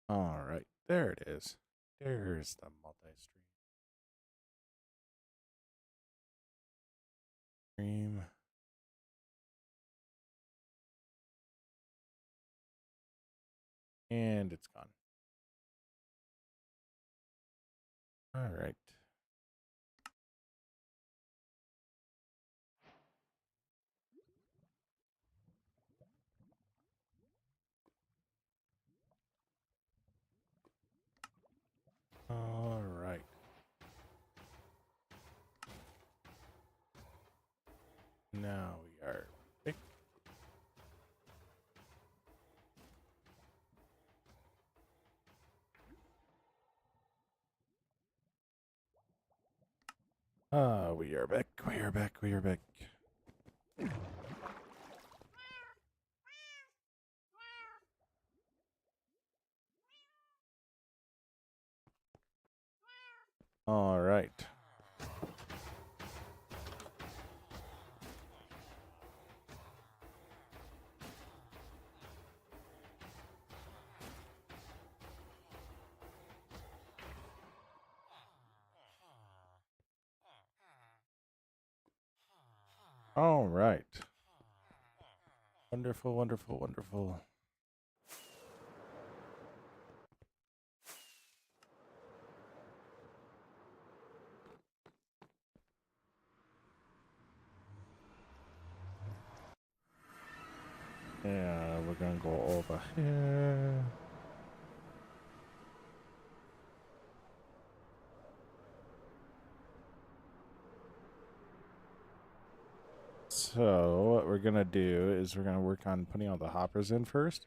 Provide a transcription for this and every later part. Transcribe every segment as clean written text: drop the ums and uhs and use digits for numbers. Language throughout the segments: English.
All right, there it is. There's the multi-stream. And it's gone. All right. All right. Now we are pick. We are back. We are back. We are back. All right. All right. Wonderful, wonderful, wonderful. Yeah, we're gonna go over here. So what we're gonna do is we're gonna work on putting all the hoppers in first,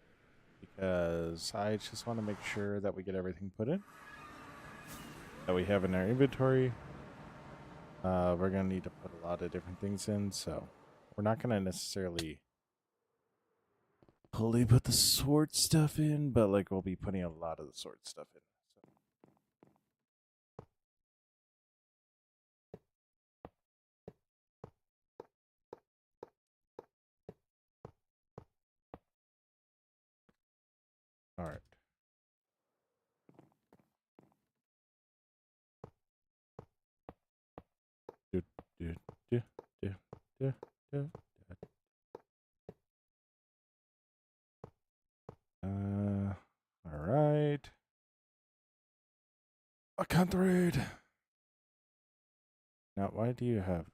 because I just want to make sure that we get everything put in that we have in our inventory. We're gonna need to put a lot of different things in, so we're not gonna necessarily fully put the sword stuff in, but like we'll be putting a lot of the sword stuff in. All right. Do, do, do, do, do, do. All right. I can't read. Now, why do you have?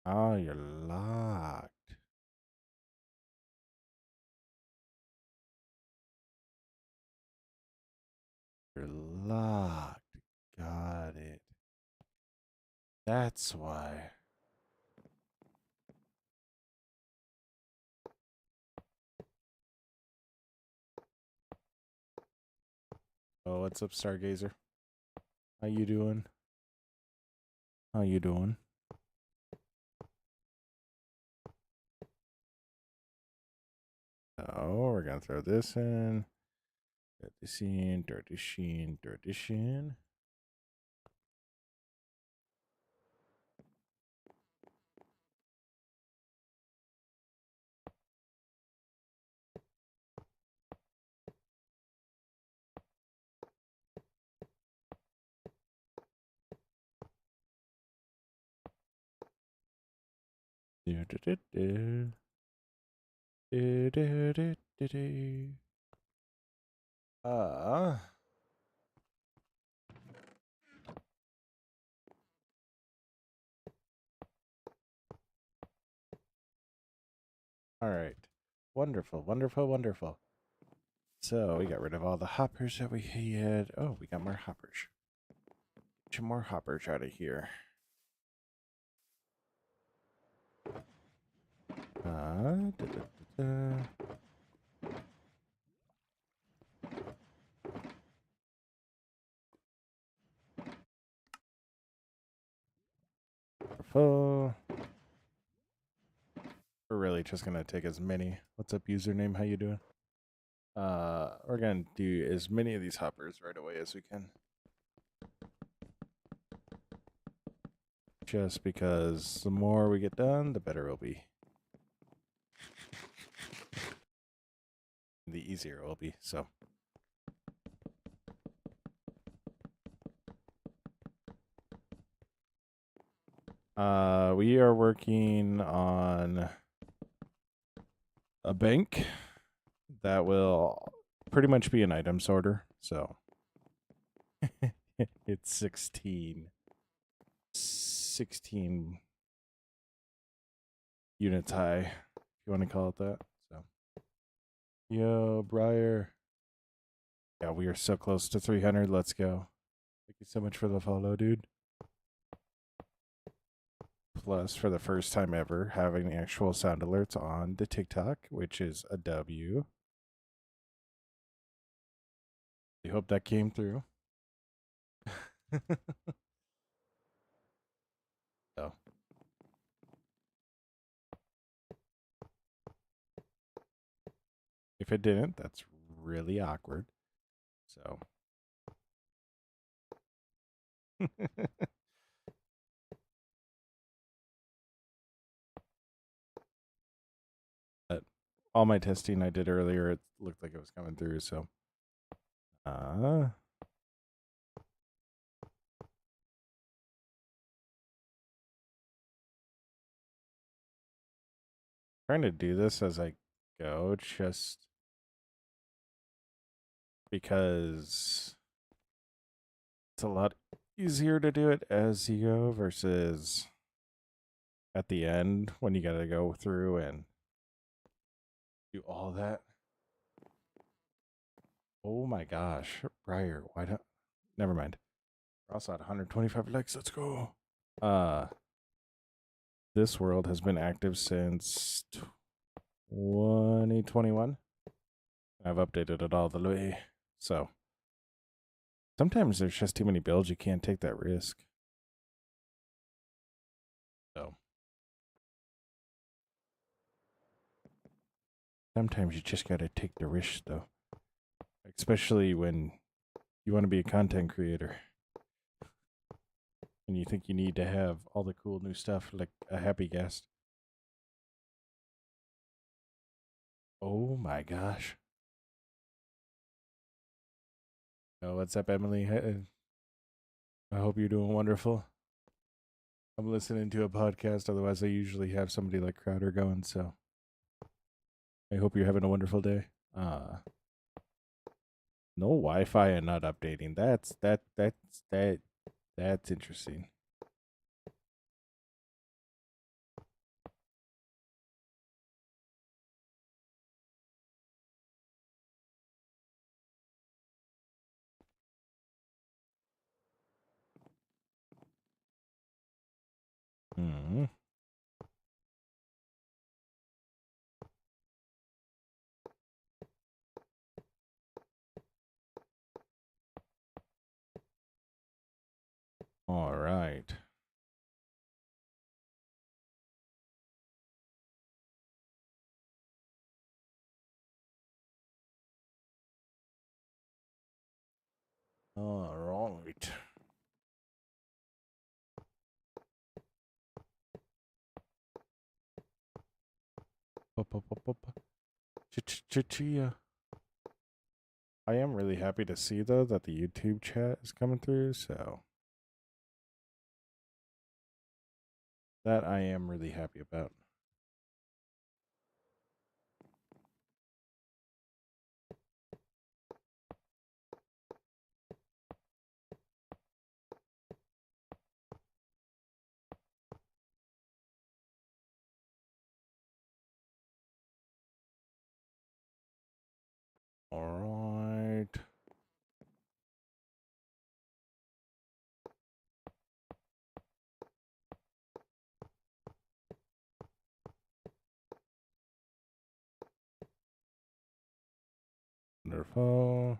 Oh, you're locked. You're locked. Got it. That's why. Oh, what's up, Stargazer? How you doing? How you doing? Oh, we're gonna throw this in. Tradition, tradition, tradition. Do, do, do, do. Do, do, do, do, do. Uh, all right. Wonderful, wonderful, wonderful. So we got rid of all the hoppers that we had. Oh, we got more hoppers. Get more hoppers out of here. Da, da, da, da. Full. We're really just gonna take as many. What's up, username? How you doing? We're gonna do as many of these hoppers right away as we can. Just because the more we get done, the better it'll be. the easier it will be. So, we are working on a bank that will pretty much be an item sorter. So, it's 16 units high, if you want to call it that. So, yo, Briar. Yeah, we are so close to 300. Let's go. Thank you so much for the follow, dude. Plus, for the first time ever, having actual sound alerts on the TikTok, which is a W. I hope that came through. So, if it didn't, that's really awkward. So, but all my testing I did earlier, it looked like it was coming through. So, uh, trying to do this as I go, just because it's a lot easier to do it as you go versus at the end when you got to go through and do all that. Oh my gosh, Briar, why don't? Never mind. We're also at 125 likes. Let's go. This world has been active since 2021. I've updated it all the way. So sometimes there's just too many builds. You can't take that risk. So sometimes you just got to take the risk, though. Especially when you want to be a content creator and you think you need to have all the cool new stuff like a happy guest. Oh my gosh. Oh, what's up, Emily? I hope you're doing wonderful. I'm listening to a podcast. Otherwise, I usually have somebody like Crowder going. So I hope you're having a wonderful day. No Wi-Fi and not updating. That's interesting. Hmm. All right. All right. Chia. I am really happy to see though that the YouTube chat is coming through. So that I am really happy about. All right. Wonderful.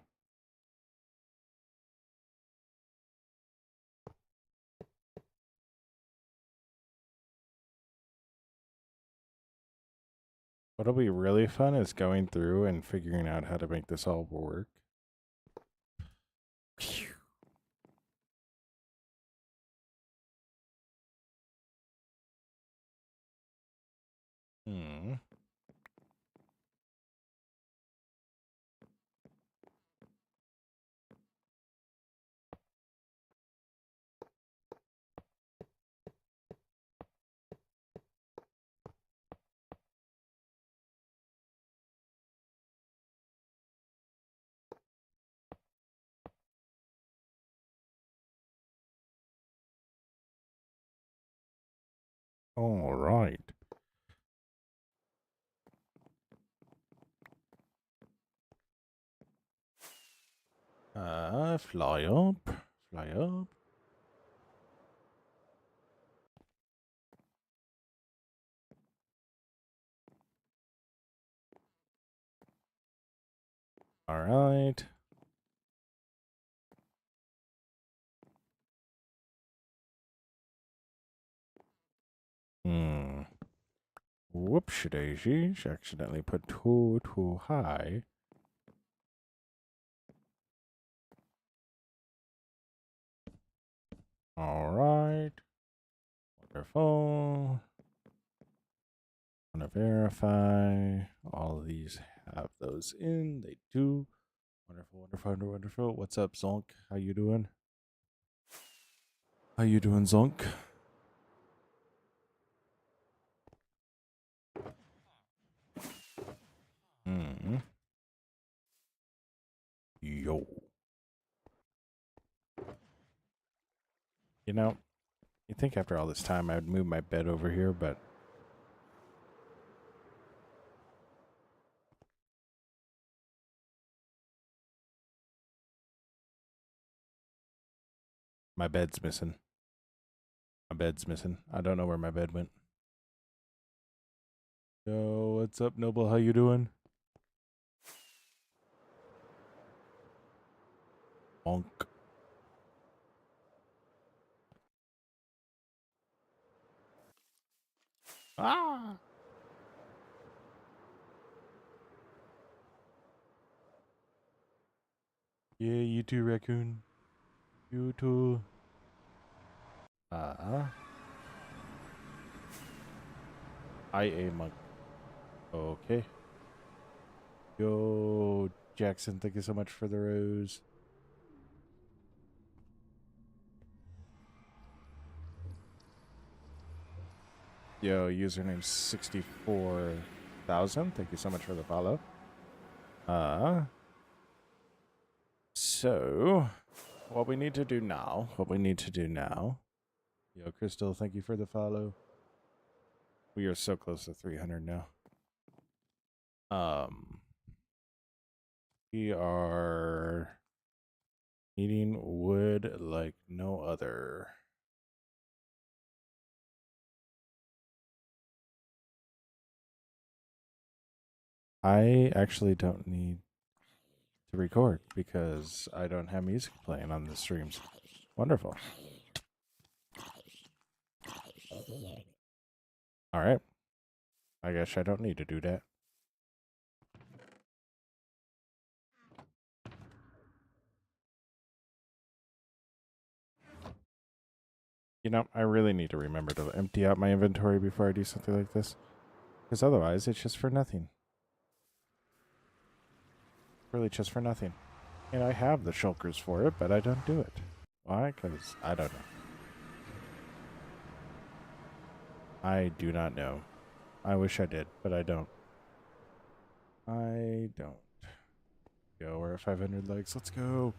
What'll be really fun is going through and figuring out how to make this all work. Hmm. All right. Fly up. Fly up. All right. Whoopsie daisy. She accidentally put too high. All right. Wonderful. Want to verify all of these have those in. They do. Wonderful, wonderful, wonderful. What's up, Zonk? How you doing? How you doing, Zonk? Hmm. Yo. You know, you think after all this time I would move my bed over here, but my bed's missing. My bed's missing. I don't know where my bed went. Yo, what's up, Noble? How you doing? Bonk. Ah! Yeah, you too, raccoon. You too. I a monk. Okay. Yo, Jackson, thank you so much for the rose. Yo, username 64,000. Thank you so much for the follow. So what we need to do now, Yo, Crystal, thank you for the follow. We are so close to 300 now. We are needing wood like no other. I actually don't need to record because I don't have music playing on the streams. Wonderful. All right. I guess I don't need to do that. You know, I really need to remember to empty out my inventory before I do something like this. Because otherwise, it's just for nothing. Really just for nothing. And I have the shulkers for it, but I don't do it. Why? Because I don't know. I do not know. I wish I did, but I don't. I don't. Go, we're at 500 legs. Let's go.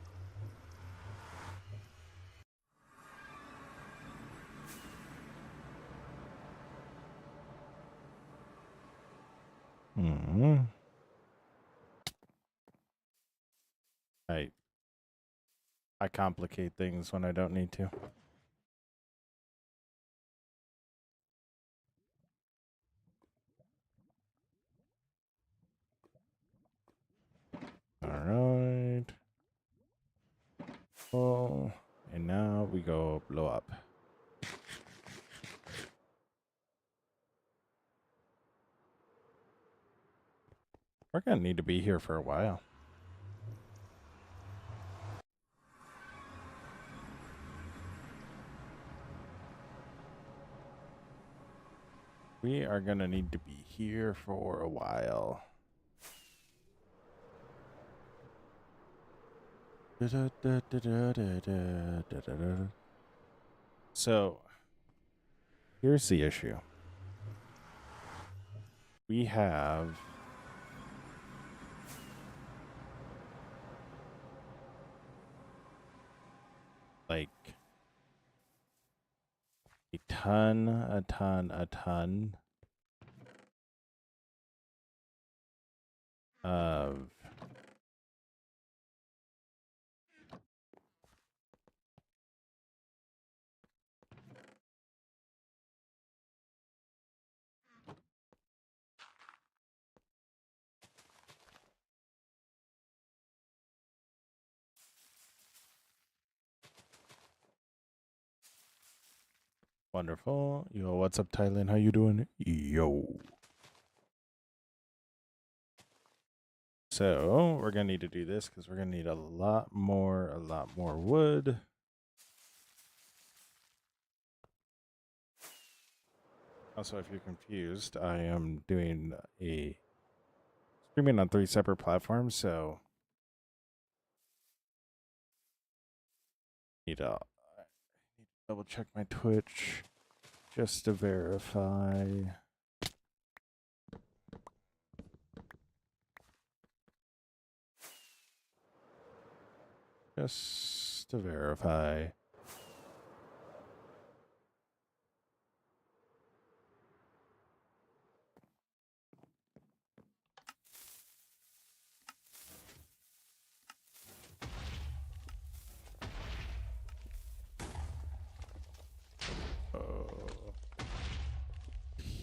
Hmm. I complicate things when I don't need to. All right. Oh, and now we go blow up. We're gonna need to be here for a while. We are gonna need to be here for a while. So, here's the issue. We have like a a ton of wonderful. Yo, what's up, Thailand? How you doing? Yo. So we're gonna need to do this because we're gonna need a lot more wood. Also, if you're confused, I am doing a streaming on 3 separate platforms, so need to double check my Twitch just to verify. Just to verify.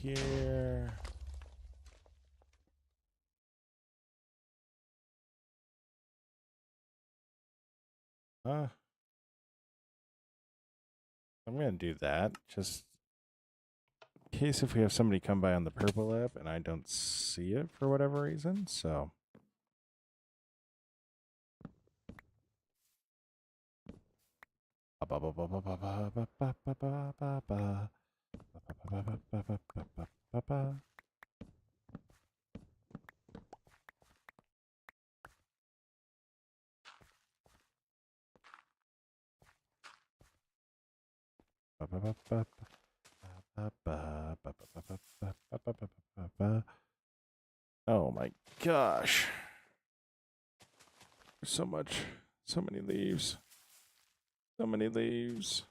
Here. I'm gonna do that just in case if we have somebody come by on the purple app and I don't see it for whatever reason. So oh my gosh. There's so much, so many leaves. So many leaves.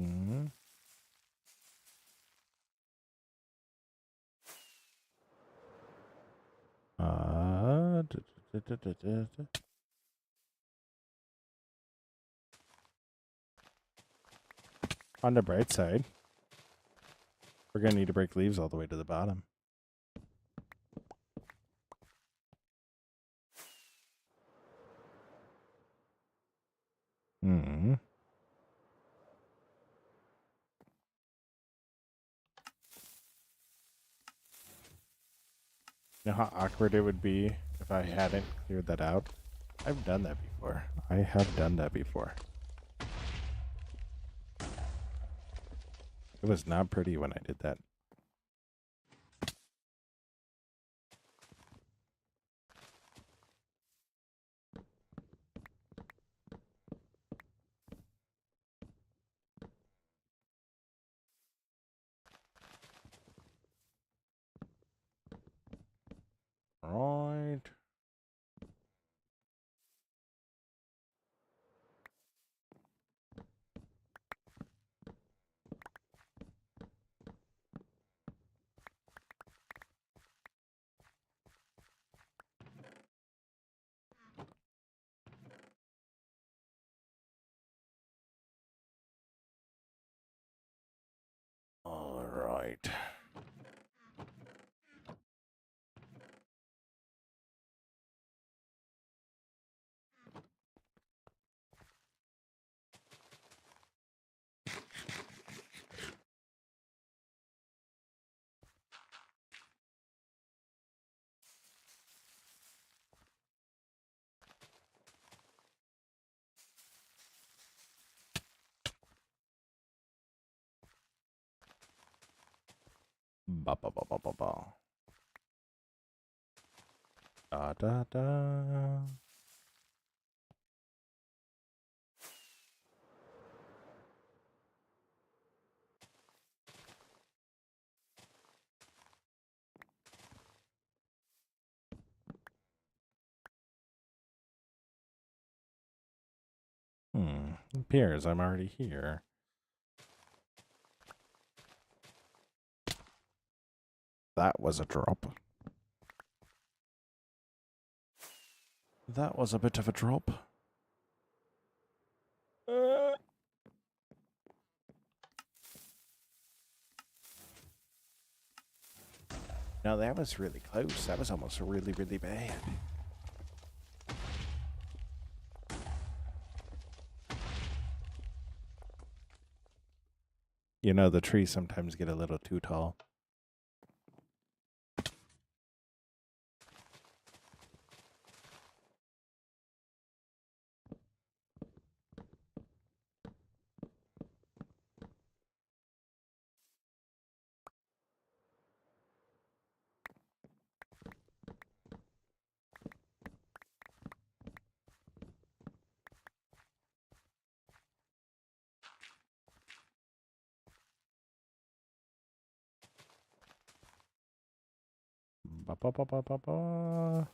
Mm-hmm. On the bright side, we're going to need to break leaves all the way to the bottom. Hmm. You know how awkward it would be if I hadn't cleared that out? I've done that before. I have done that before. It was not pretty when I did that. Right. All right. Ba ba ba ba ba ba. Da da da. It appears I'm already here. That was a drop. That was a bit of a drop. No, that was really close. That was almost really, really bad. You know, the trees sometimes get a little too tall. Ba, ba, ba, ba, ba, ba.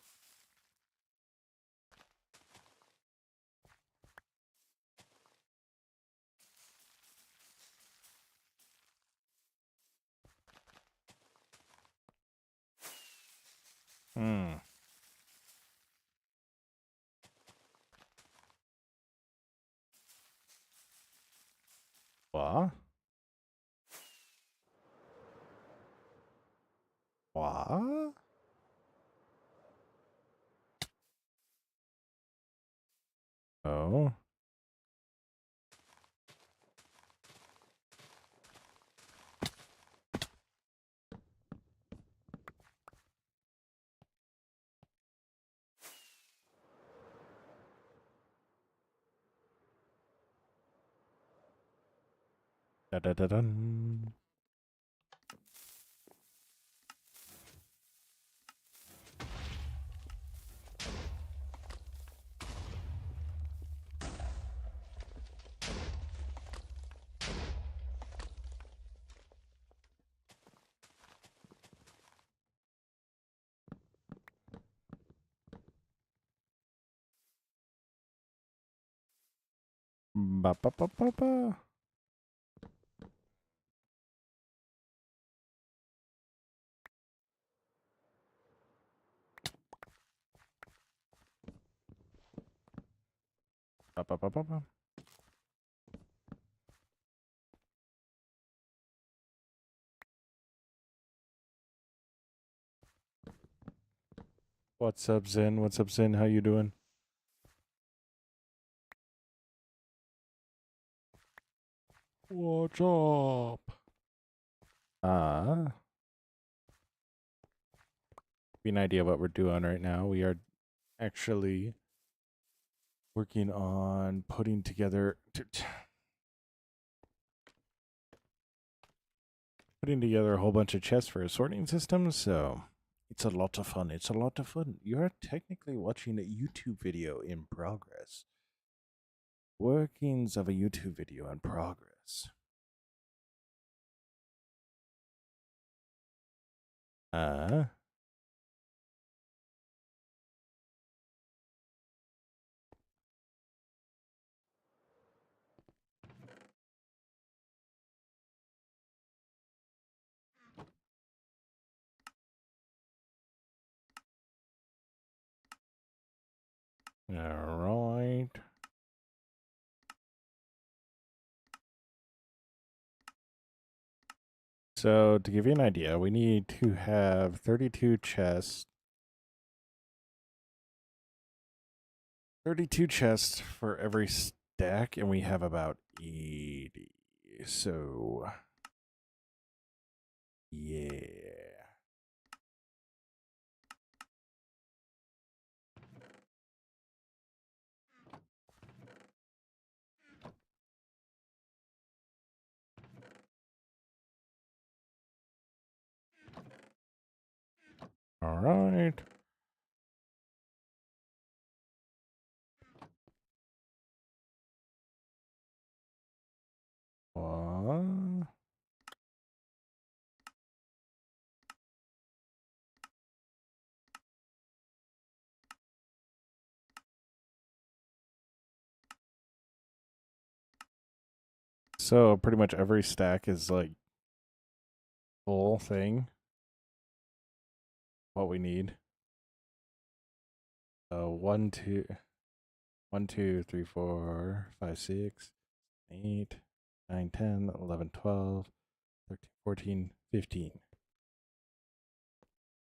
Hmm. What? What? Oh. Da da da dun. Ba ba ba ba ba. Ba ba ba ba ba. What's up, Zen? What's up, Zen? How you doing? What's up? Be an idea what we're doing right now. We are actually working on putting together a whole bunch of chests for a sorting system. So it's a lot of fun. It's a lot of fun. You're technically watching a YouTube video in progress. Workings of a YouTube video in progress. All right. So to give you an idea, we need to have 32 chests. 32 chests for every stack, and we have about 80. So, yeah. All right. What? So pretty much every stack is like full thing. What we need. 1, 2, 1, 2, 3, 4, 5, 6, 8, 9, 10, 11, 12, 13, 14, 15.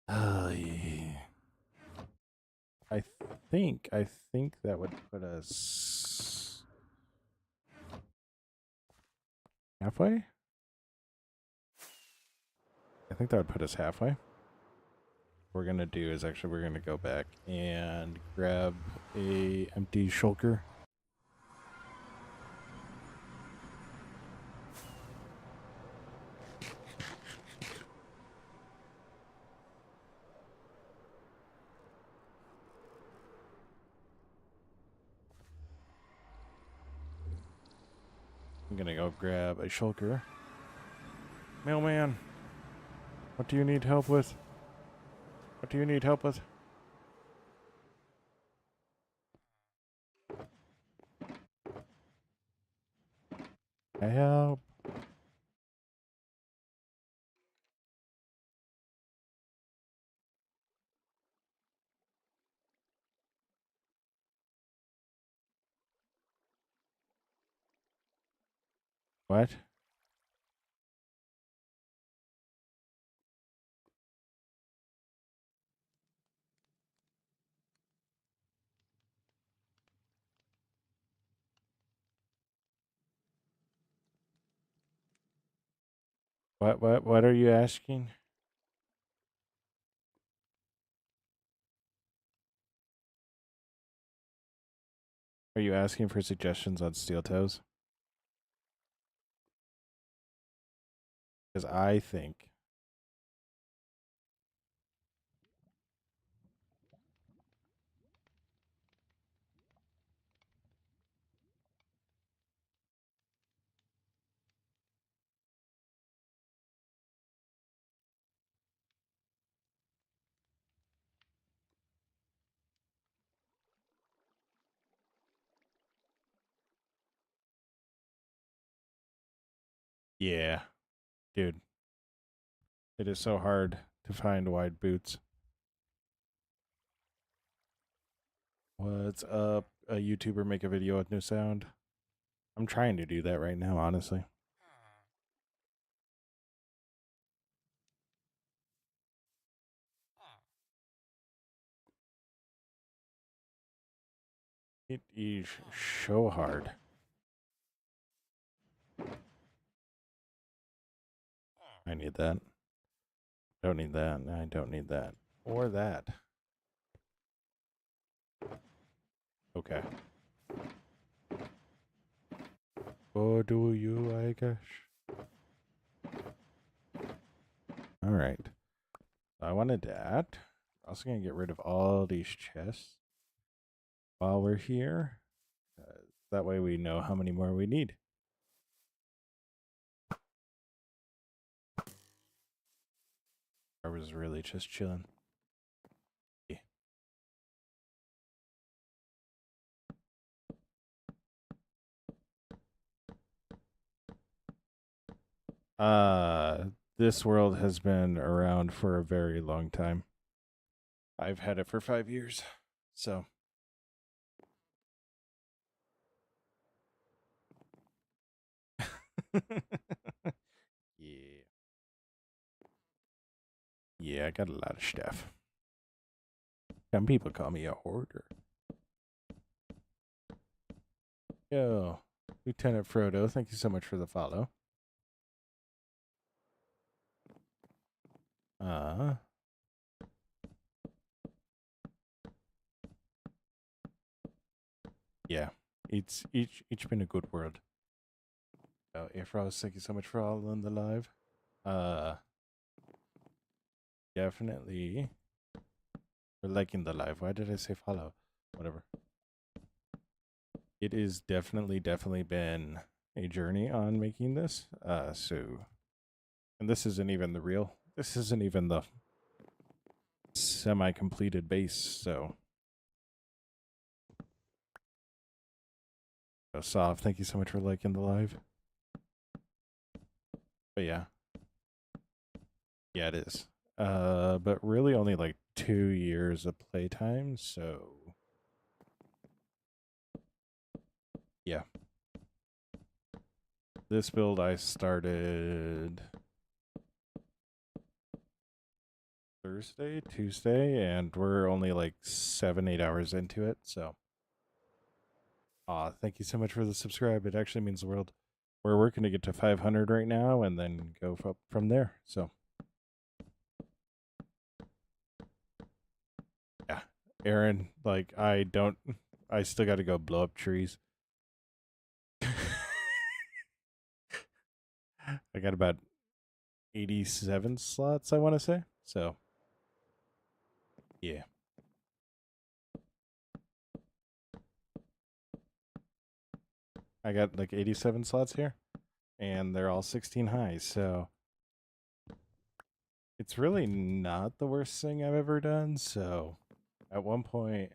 Yeah. I think that would put us halfway. I think that would put us halfway. What we're gonna do is actually we're gonna go back and grab a empty shulker. I'm gonna go grab a shulker. Mailman, what do you need help with? What do you need help with? Help. What? What are you asking? Are you asking for suggestions on steel toes? Because I think. Yeah, dude. It is so hard to find wide boots. What's up? A YouTuber make a video with no sound? I'm trying to do that right now, honestly. It is so hard. I need that. Don't need that. I don't need that. Or that. Okay. Oh, do you, I guess? All right. I wanted that. Also going to get rid of all these chests while we're here. That way we know how many more we need. I was really just chilling. This world has been around for a very long time. I've had it for 5 years. So yeah. Yeah, I got a lot of stuff. Some people call me a hoarder. Yo, Lieutenant Frodo, thank you so much for the follow. Yeah, it's each been a good world. Oh, Afros, thank you so much for all on the live. Definitely for liking the live. Why did I say follow? Whatever. It is definitely been a journey on making this. And this isn't even the real. This isn't even the semi-completed base. So, Soft, thank you so much for liking the live. But yeah. Yeah, it is. But really only like 2 years of playtime, so yeah. This build I started Thursday, Tuesday, and we're only like 7-8 hours into it, so thank you so much for the subscribe. It actually means the world. We're working to get to 500 right now and then go up from there. So yeah, Aaron, like I still got to go blow up trees. I got about 87 slots, I want to say. So yeah. I got like 87 slots here, and they're all 16 high, so it's really not the worst thing I've ever done. So at one point,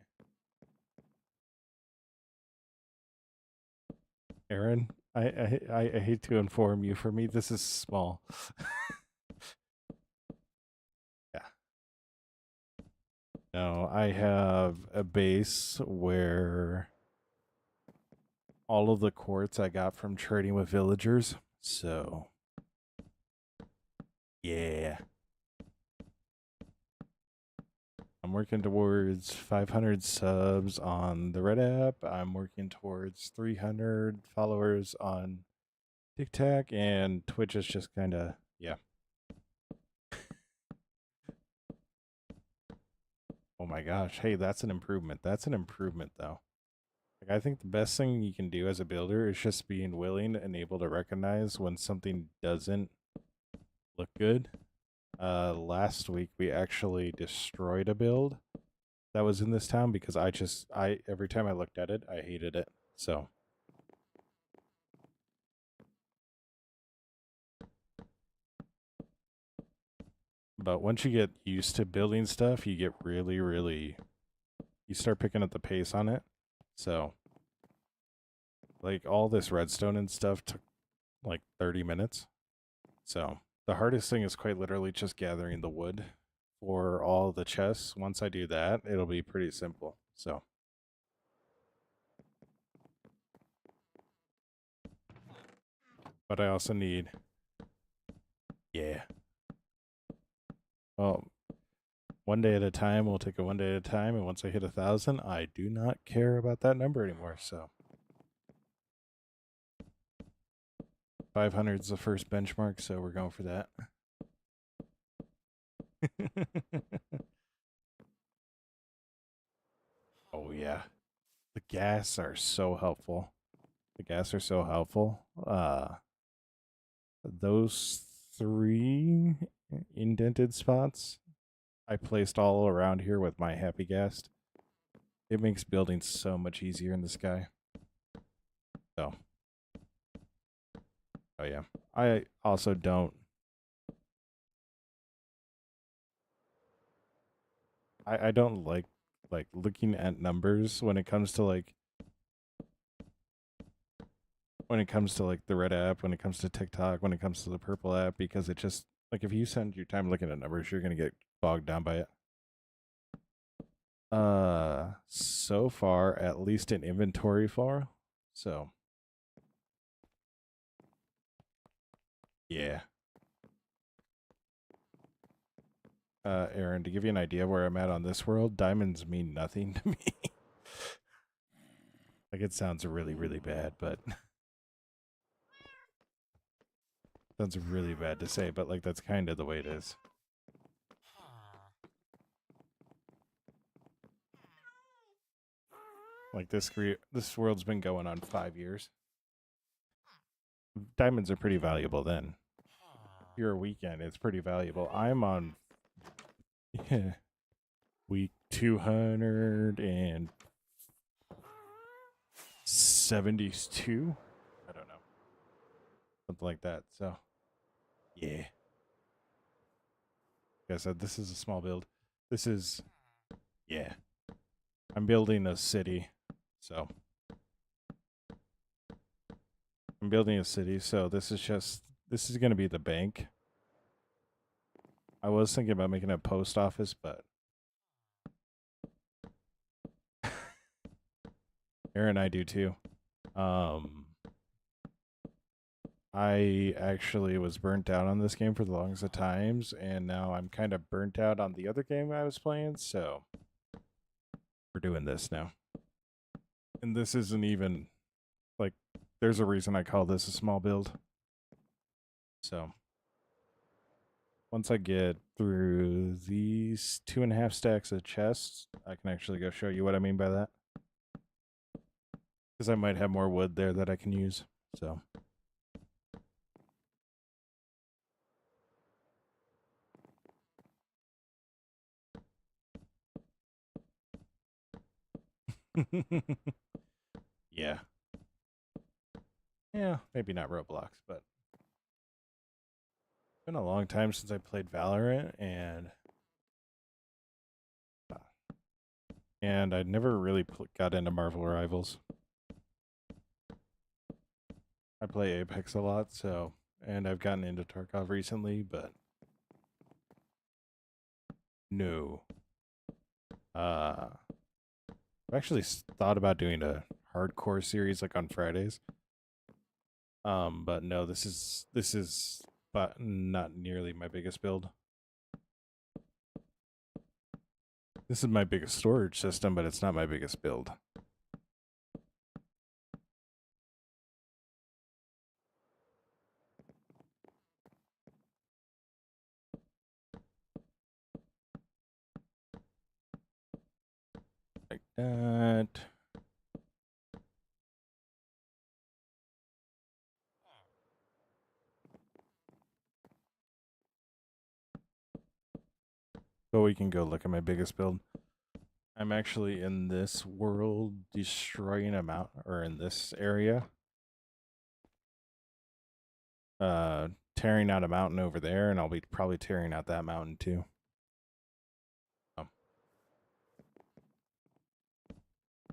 Aaron, I hate to inform you, for me this is small. Yeah. No, I have a base where all of the quartz I got from trading with villagers. So yeah. I'm working towards 500 subs on the Red app. I'm working towards 300 followers on TikTok, and Twitch is just kind of, yeah. Oh my gosh. Hey, that's an improvement. That's an improvement, though. Like, I think the best thing you can do as a builder is just being willing and able to recognize when something doesn't look good. Last week we actually destroyed a build that was in this town because I every time I looked at it, I hated it. So but once you get used to building stuff, you get really you start picking up the pace on it. So like all this redstone and stuff took like 30 minutes. So the hardest thing is quite literally just gathering the wood for all the chests. Once I do that, it'll be pretty simple. So but I also need, yeah. Well, one day at a time, we'll take it one day at a time, and once I hit 1,000, I do not care about that number anymore. So 500 is the first benchmark, so we're going for that. Oh yeah, the gas are so helpful. The gas are so helpful. Those 3 indented spots I placed all around here with my happy gas. It makes building so much easier in the sky. So, oh yeah. I also don't. I don't like looking at numbers when it comes to like the Red app, when it comes to TikTok, when it comes to the Purple app, because it just like if you spend your time looking at numbers, you're gonna get bogged down by it. So far, at least in inventory far. So yeah. Aaron, to give you an idea where I'm at on this world, diamonds mean nothing to me. Like it sounds really bad, but sounds really bad to say, but like that's kind of the way it is. Like this world's been going on 5 years. Diamonds are pretty valuable then. If you're a weekend, it's pretty valuable. I'm on week 272. I don't know. Something like that. So yeah. Like I said, this is a small build. This is, yeah. I'm building a city, so this is just this is going to be the bank. I was thinking about making a post office, but Aaron and I do too. I actually was burnt out on this game for the longest of times, and now I'm kind of burnt out on the other game I was playing, so we're doing this now. And this isn't even, like, there's a reason I call this a small build. So, once I get through these 2.5 stacks of chests, I can actually go show you what I mean by that. Because I might have more wood there that I can use, so... Yeah. Yeah, maybe not Roblox, but it's been a long time since I played Valorant, and I never really got into Marvel Rivals. I play Apex a lot, so, and I've gotten into Tarkov recently, but no. I've actually thought about doing a hardcore series like on Fridays. But no, this is but not nearly my biggest build. This is my biggest storage system, but it's not my biggest build. Like that. So we can go look at my biggest build. I'm actually in this world destroying a mountain, or in this area. Tearing out a mountain over there, and I'll be probably tearing out that mountain too. I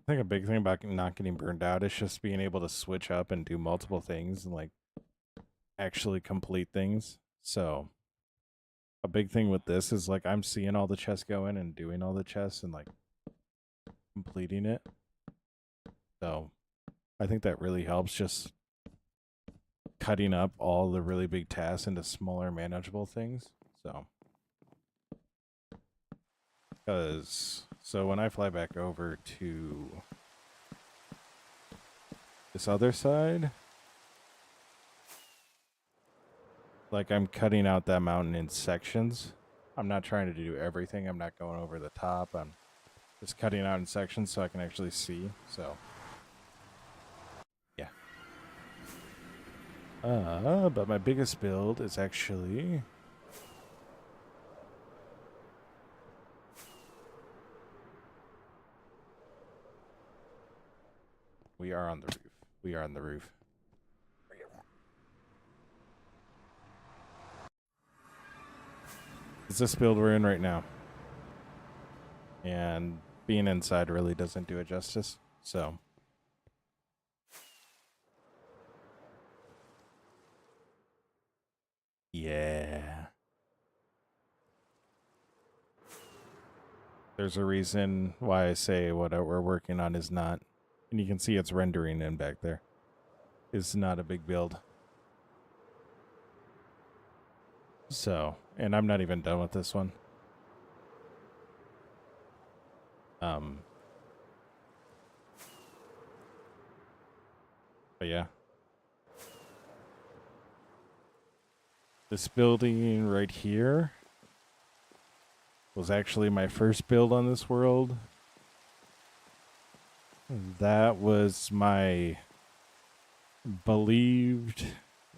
think a big thing about not getting burned out is just being able to switch up and do multiple things and like actually complete things. So a big thing with this is like I'm seeing all the chests go in and doing all the chests and like completing it. So I think that really helps, just cutting up all the really big tasks into smaller manageable things. So when I fly back over to this other side, like I'm cutting out that mountain in sections. I'm not trying to do everything. I'm not going over the top. I'm just cutting out in sections so I can actually see. So yeah. But my biggest build is actually we are on the roof. We are on the roof. It's this build we're in right now. And being inside really doesn't do it justice. So yeah. There's a reason why I say what we're working on is not, and you can see it's rendering in back there, is not a big build. So, and I'm not even done with this one. But yeah. This building right here was actually my first build on this world. That was my believed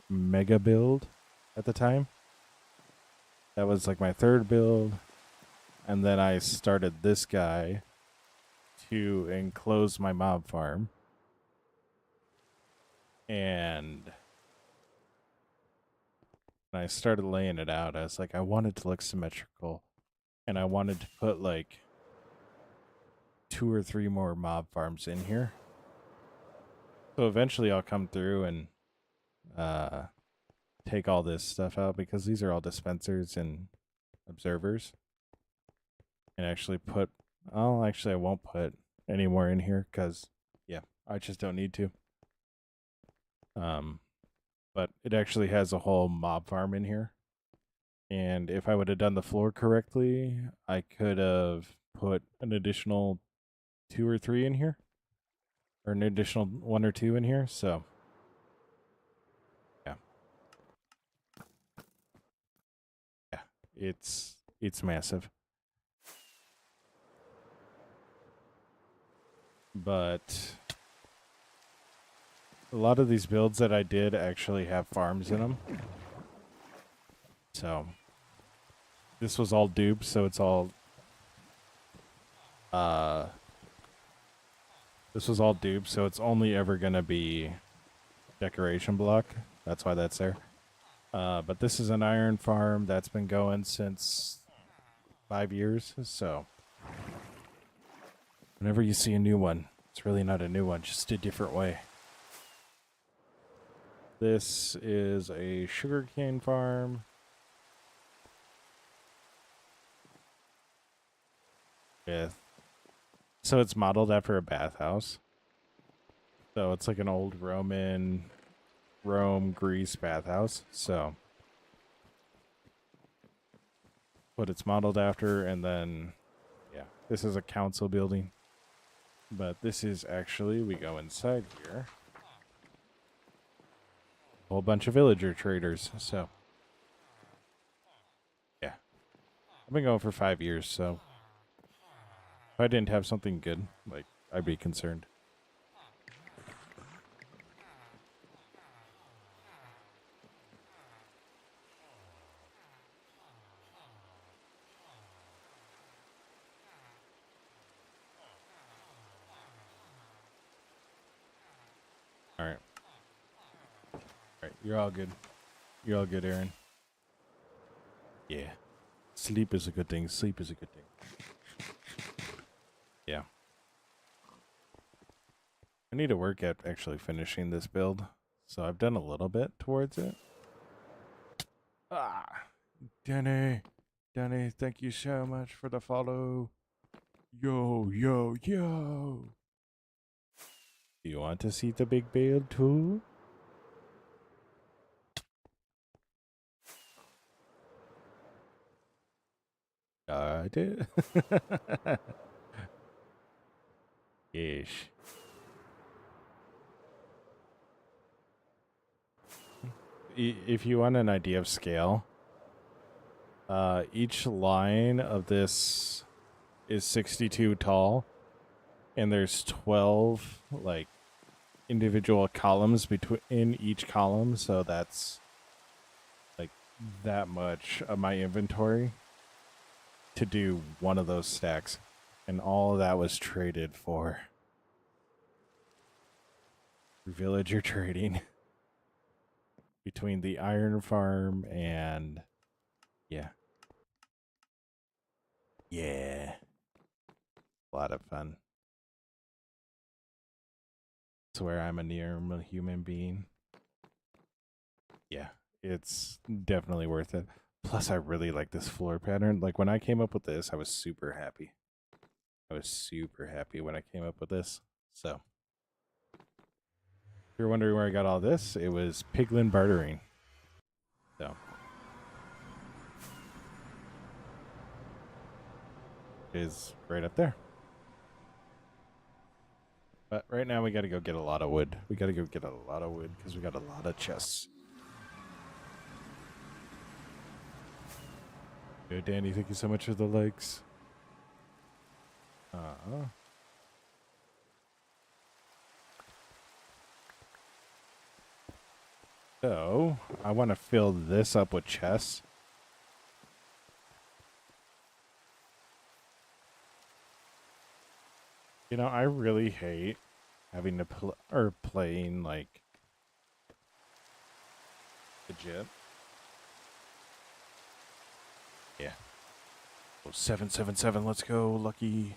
mega build at the time. That was like my third build. And then I started this guy to enclose my mob farm. And when I started laying it out, I was like, I wanted to look symmetrical. And I wanted to put like 2 or 3 more mob farms in here. So eventually I'll come through and take all this stuff out because these are all dispensers and observers. And actually put, oh, actually I won't put any more in here because, yeah, I just don't need to. But it actually has a whole mob farm in here. And if I would have done the floor correctly, I could have put an additional 2 or 3 in here. Or an additional 1 or 2 in here, so yeah. Yeah. It's massive. But a lot of these builds that I did actually have farms in them. So this was all dupes, so it's all this was all dupes, so it's only ever gonna be decoration block. That's why that's there. But this is an iron farm that's been going since 5 years, so whenever you see a new one, it's really not a new one, just a different way. This is a sugarcane farm. With, so it's modeled after a bathhouse. So it's like an old Rome, Greece bathhouse. So what it's modeled after, and then yeah, this is a council building. But this is actually, we go inside here, a whole bunch of villager traders. So yeah, I've been going for 5 years, so if I didn't have something good, like, I'd be concerned. All right. All right, you're all good. You're all good, Aaron. Yeah. Sleep is a good thing. Sleep is a good thing. Yeah. I need to work at actually finishing this build. So I've done a little bit towards it. Ah, Denny, thank you so much for the follow. Yo. Do you want to see the big build too? I did. Yes. If you want an idea of scale, each line of this is 62 tall, and there's 12 like individual columns between each column, so that's like that much of my inventory to do one of those stacks, and all of that was traded for villager trading between the iron farm and yeah, a lot of fun. Swear I'm a near human being. Yeah, it's definitely worth it. Plus, I really like this floor pattern. Like, when I came up with this, I was super happy. I was super happy when I came up with this. So, if you're wondering where I got all this, it was Piglin bartering. So, it is right up there. But right now, we got to go get a lot of wood. We got to go get a lot of wood because we got a lot of chests. Good, Danny. Thank you so much for the likes. So, I want to fill this up with chests. You know, I really hate having to playing like legit. Yeah. Oh, 777, let's go, Lucky.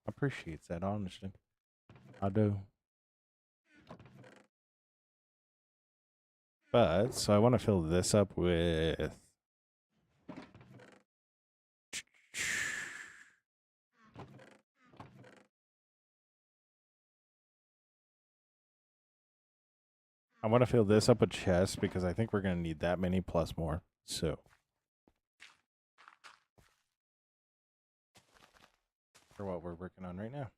Appreciates that, honestly. I do. But, so I want to fill this up with... I want to fill this up with chests because I think we're going to need that many plus more. So... for what we're working on right now.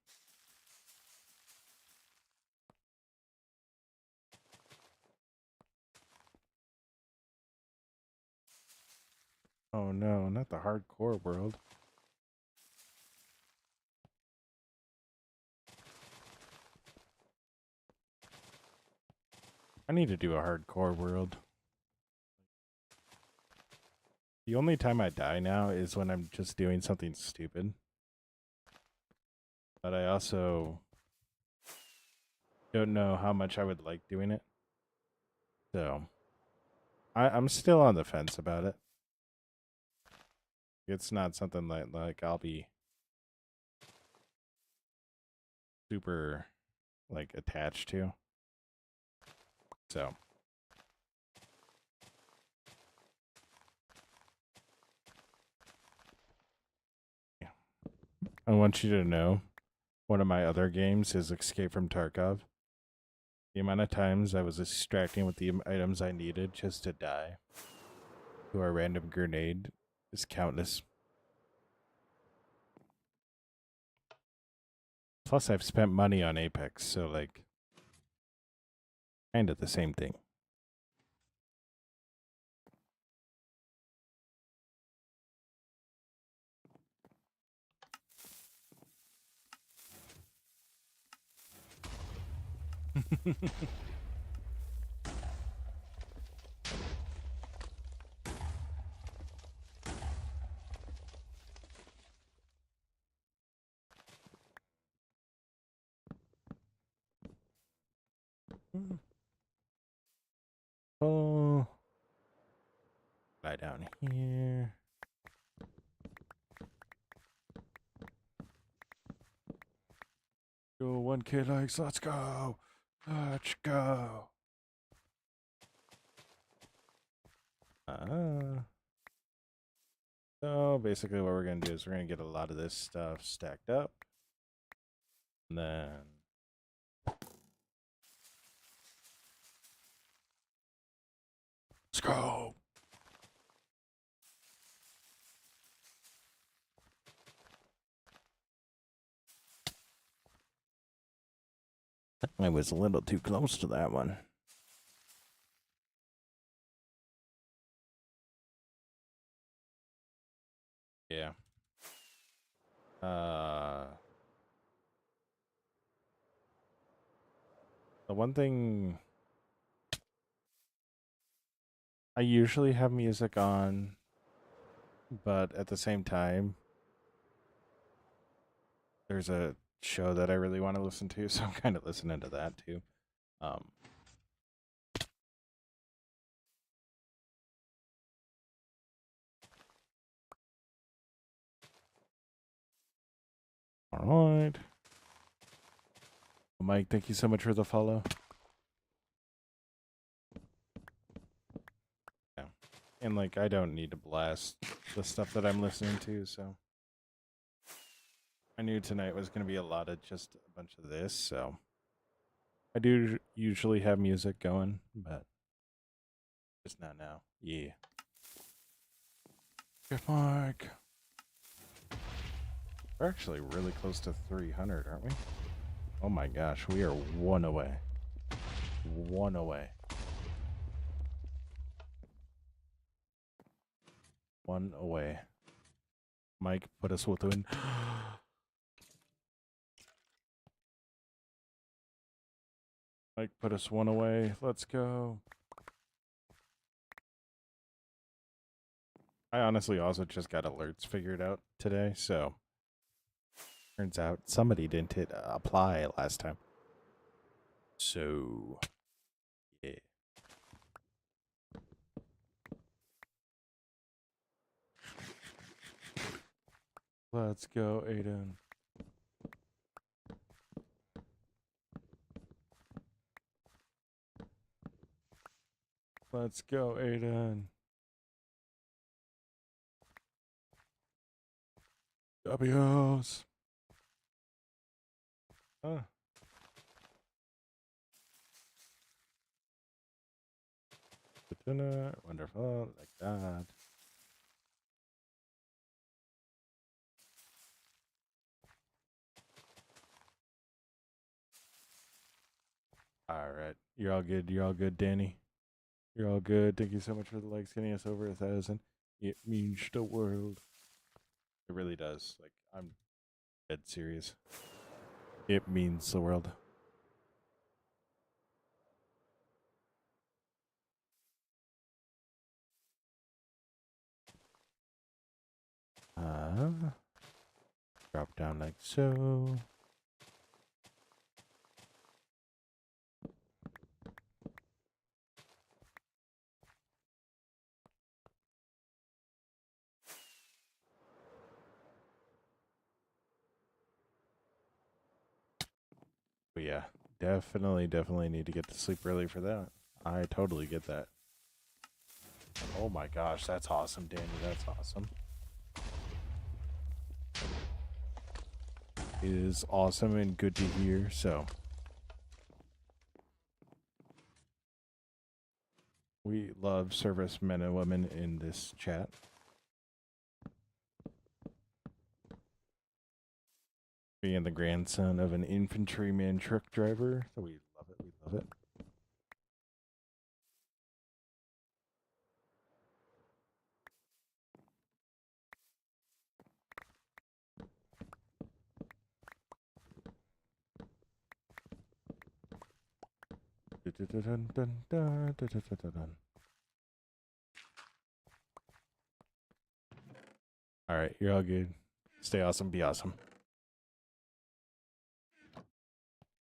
Oh no, not the hardcore world. I need to do a hardcore world. The only time I die now is when I'm just doing something stupid. But I also don't know how much I would like doing it. So I'm still on the fence about it. It's not something like I'll be super like attached to. So yeah. I want you to know one of my other games is Escape from Tarkov. The amount of times I was extracting with the items I needed just to die to a random grenade is countless. Plus, I've spent money on Apex, so like, kind of the same thing. Oh, lie down here. Go 1K likes. Let's go. Let's go. So basically, what we're gonna do is we're gonna get a lot of this stuff stacked up, and then let's go. I was a little too close to that one. Yeah. The one thing I usually have music on, but at the same time, there's a show that I really want to listen to, so I'm kind of listening to that too. All right. Mike, thank you so much for the follow. Yeah. And like, I don't need to blast the stuff that I'm listening to, so. I knew tonight was going to be a lot of just a bunch of this, so. I do usually have music going, but just not now. Yeah. Good Mike. We're actually really close to 300, aren't we? Oh my gosh, we are one away. One away. One away. Mike, put us within. Mike, put us one away. Let's go. I honestly also just got alerts figured out today, so turns out somebody didn't hit apply last time. So, yeah. Let's go, Aiden. Let's go, Aiden. W's. Huh. Dinner. Wonderful. Like that. All right. You're all good. You're all good, Danny. You're all good. Thank you so much for the likes, getting us over 1,000. It means the world. It really does. Like, I'm dead serious. It means the world. Drop down like so. But yeah, definitely need to get to sleep early for that. I totally get that. Oh my gosh, that's awesome, Danny. That's awesome. It is awesome and good to hear. So, we love servicemen and women in this chat. Being the grandson of an infantryman truck driver, so we love it. We love it. All right, you're all good. Stay awesome. Be awesome.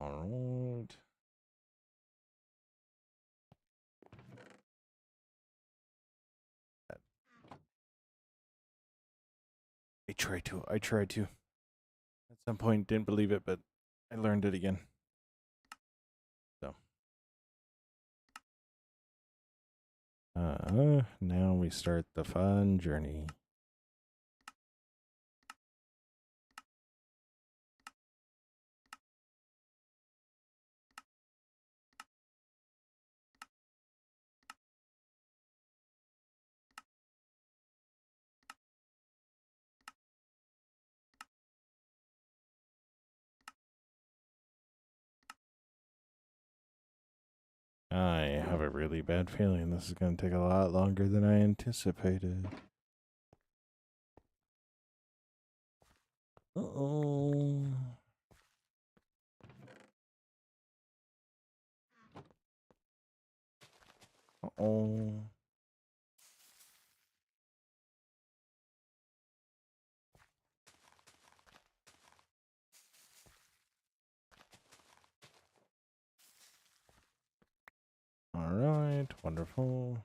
All right. I tried to. At some point, didn't believe it, but I learned it again. So. Now we start the fun journey. I have a really bad feeling this is going to take a lot longer than I anticipated. Uh-oh. Uh-oh. All right, wonderful.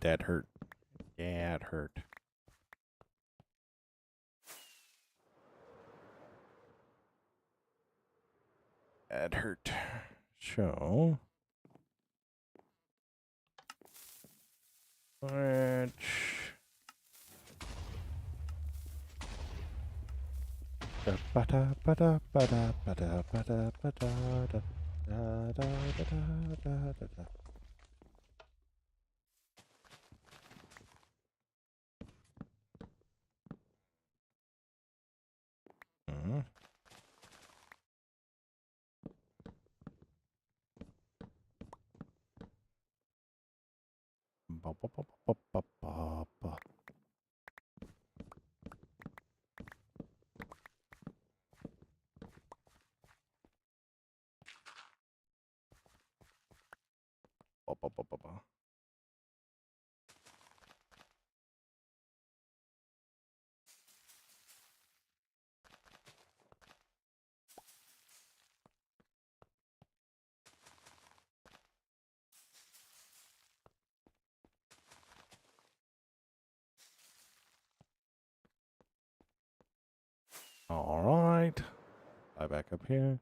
That hurt. Yeah, it hurt. That hurt. So, which Fly back up here.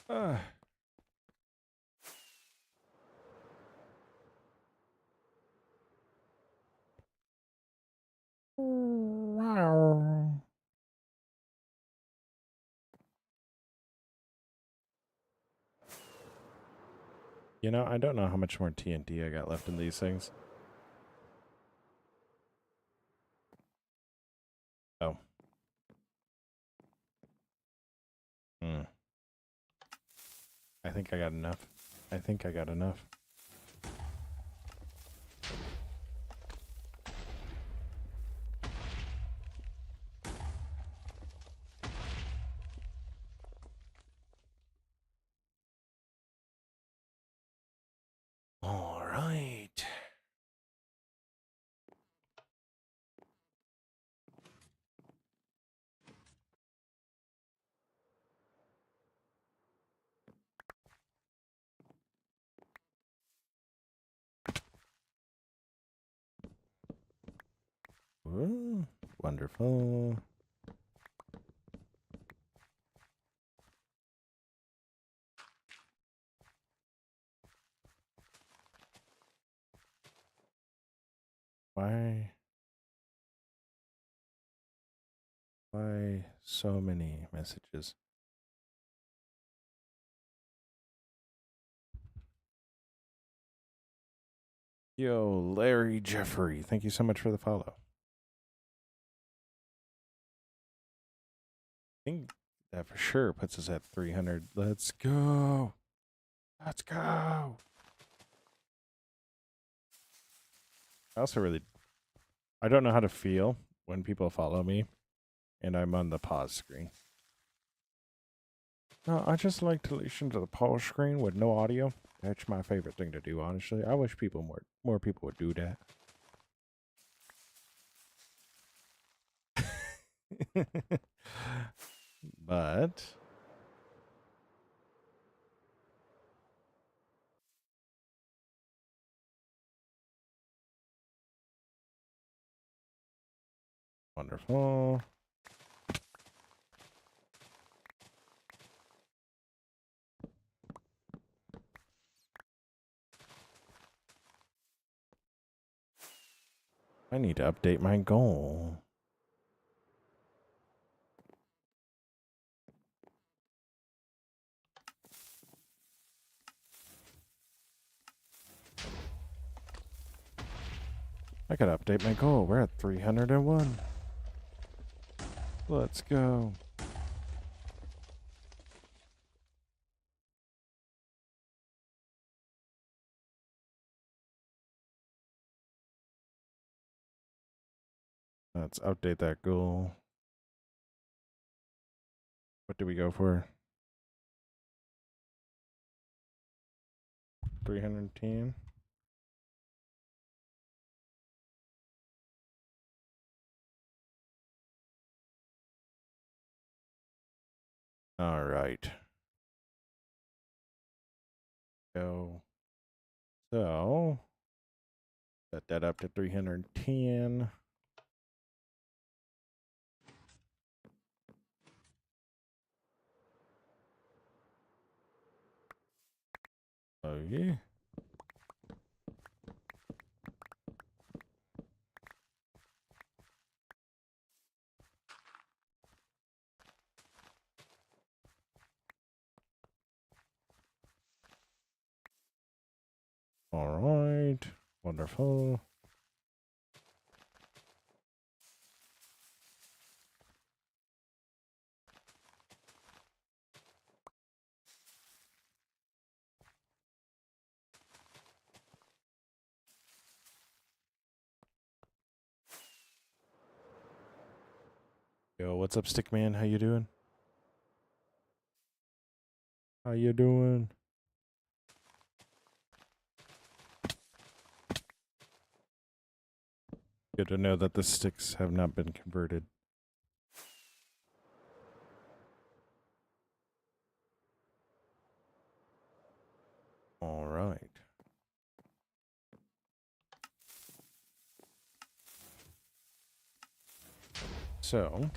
Ah. You know, I don't know how much more TNT I got left in these things. Oh. I think I got enough. I think I got enough. All right. Ooh, wonderful. Why so many messages? Yo, Larry Jeffrey, thank you so much for the follow. I think that for sure puts us at 300. Let's go. Let's go. I don't know how to feel when people follow me and I'm on the pause screen. No, I just like to listen to the pause screen with no audio. That's my favorite thing to do, honestly. I wish more people would do that. But wonderful. I need to update my goal. I gotta update my goal. We're at 301. Let's go. Let's update that goal. What do we go for? 310. All right. Go. So, set that up to 310. Oh, yeah. All right. Wonderful. Yo, what's up, Stickman? How you doing? How you doing? Good to know that the sticks have not been converted. All right. So,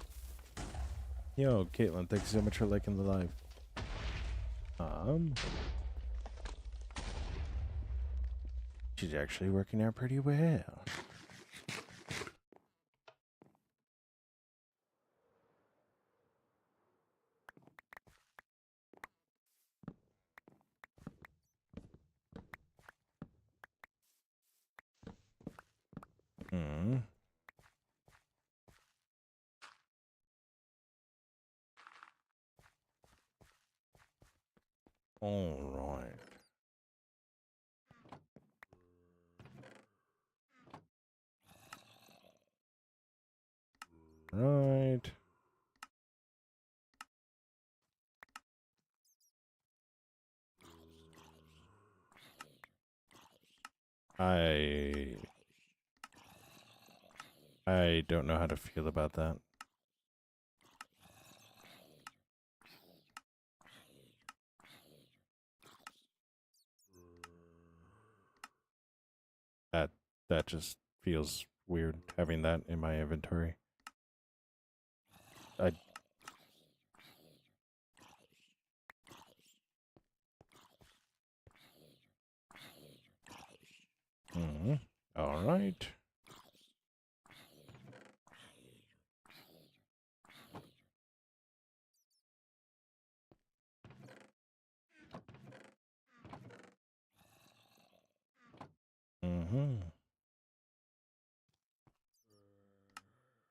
yo, Caitlin, thanks so much for liking the live. She's actually working out pretty well. Hmm. All right. Right. I don't know how to feel about that. That just feels weird having that in my inventory. I All right.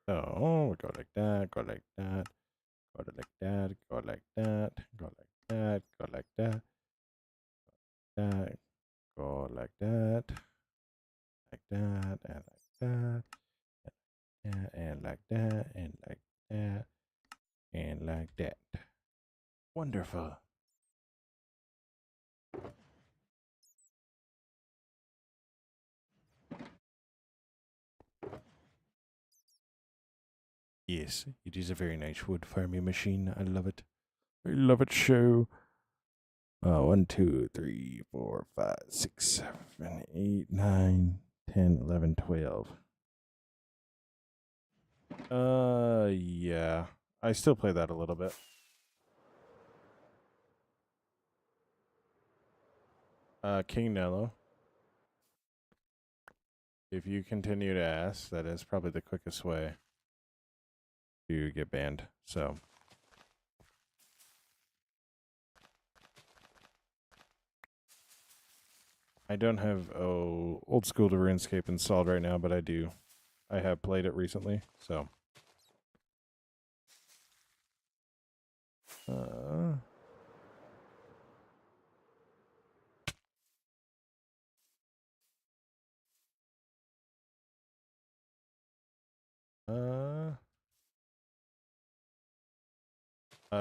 So we go like that, go like that, go like that, go like that, go like that, go like that, go like that, like that, and like that, and like that, and like that. Wonderful. Yes, it is a very nice wood farming machine. I love it. I love it. Show. 1, 2, 3, 4, 5, 6, 7, 8, 9, 10, 11, 12. Yeah. I still play that a little bit. King Nello. If you continue to ask, that is probably the quickest way to get banned. So. I don't have old school to RuneScape installed right now, but I do. I have played it recently, so.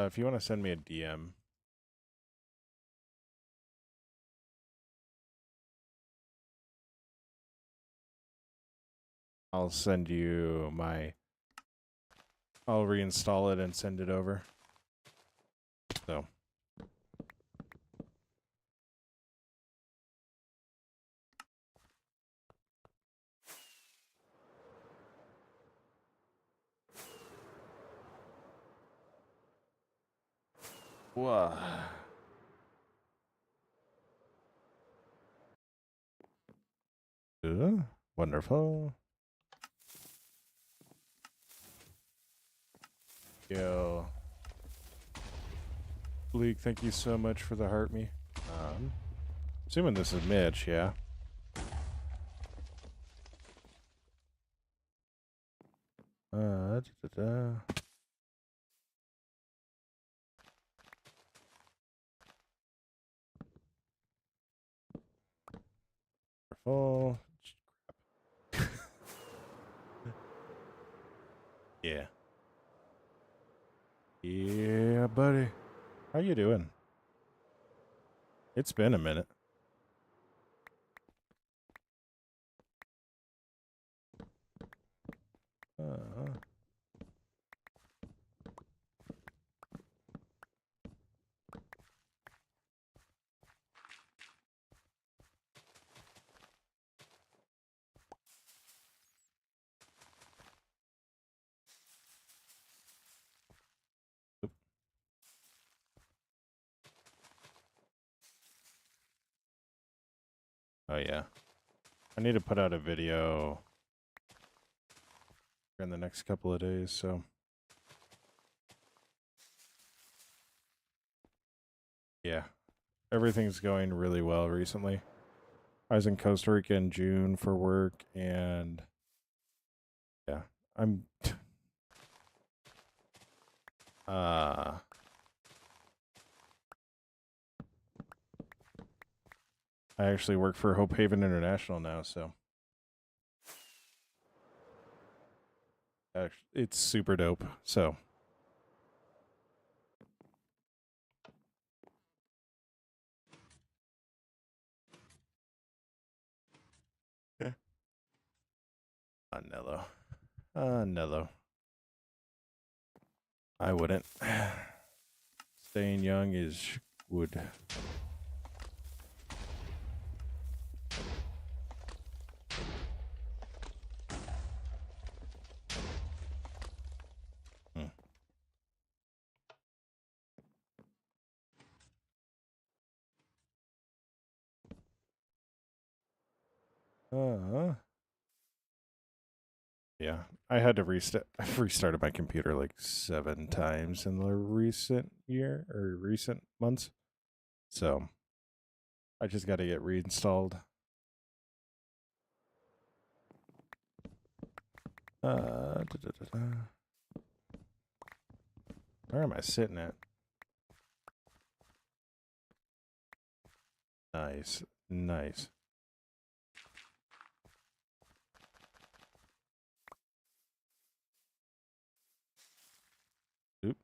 If you want to send me a DM, I'll send you my. I'll reinstall it and send it over. So. Whoa. Wonderful. Yo. Bleak, thank you so much for the heart me. Assuming this is Mitch, yeah. Wonderful. Yeah. Yeah, buddy. How you doing? It's been a minute. Oh yeah. I need to put out a video in the next couple of days, so yeah. Everything's going really well recently. I was in Costa Rica in June for work, and yeah, I'm I actually work for Hope Haven International now, so it's super dope. So Nello. Nello. I wouldn't. Staying young is good. Yeah, I had to restart. I've restarted my computer like 7 times in the recent year or recent months. So I just got to get reinstalled. Where am I sitting at? Nice, nice. Oop.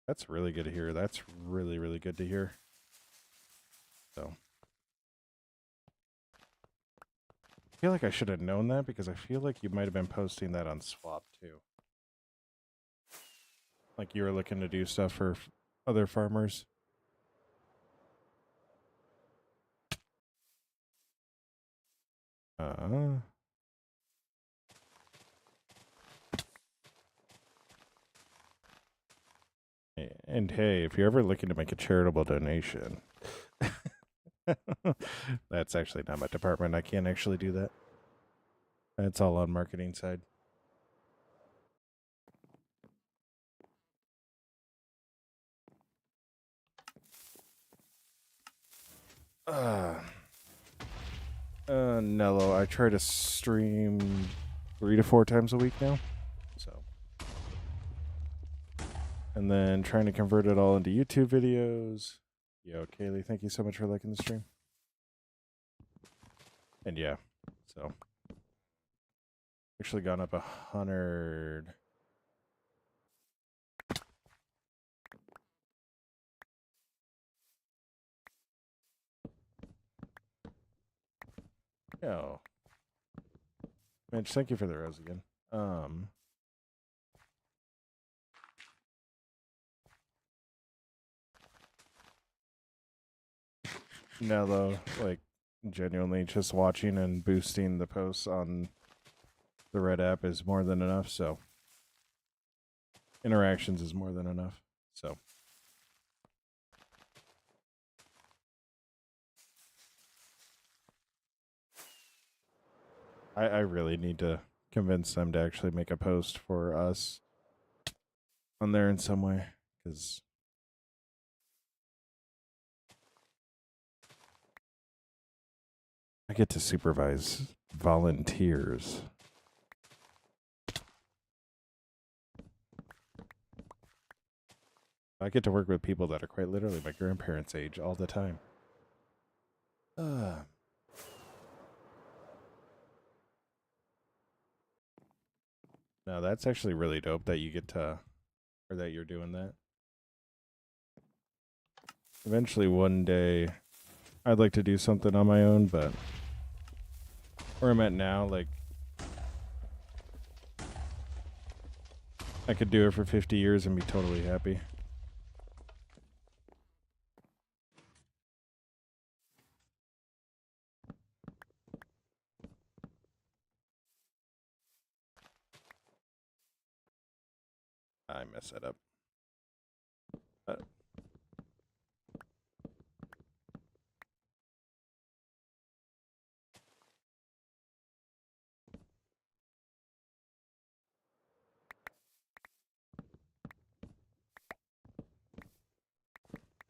That's really good to hear. That's really, really good to hear. So I feel like I should have known that because I feel like you might have been posting that on Swap too. Like you were looking to do stuff for other farmers. And hey, if you're ever looking to make a charitable donation, that's actually not my department. I can't actually do that. That's all on marketing side. Nello, I try to stream 3 to 4 times a week now. So, and then trying to convert it all into YouTube videos. Yo, Kaylee, thank you so much for liking the stream. And yeah, so actually gone up 100. Yo, Mitch, thank you for the rose again. No, though, like genuinely just watching and boosting the posts on the Red app is more than enough. So interactions is more than enough. So I really need to convince them to actually make a post for us on there in some way because I get to supervise volunteers. I get to work with people that are quite literally my grandparents' age all the time. No, that's actually really dope that you get to, or that you're doing that. Eventually one day I'd like to do something on my own, but where I'm at now, like, I could do it for 50 years and be totally happy. I messed that up.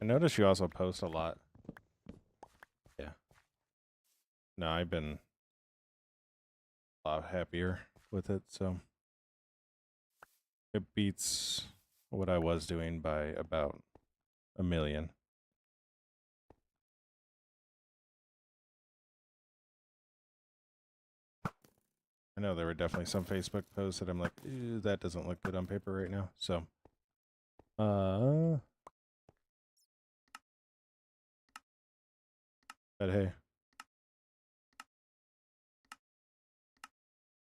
I notice you also post a lot. Yeah. No, I've been a lot happier with it, so it beats what I was doing by about a million. I know there were definitely some Facebook posts that I'm like, that doesn't look good on paper right now. So, but hey,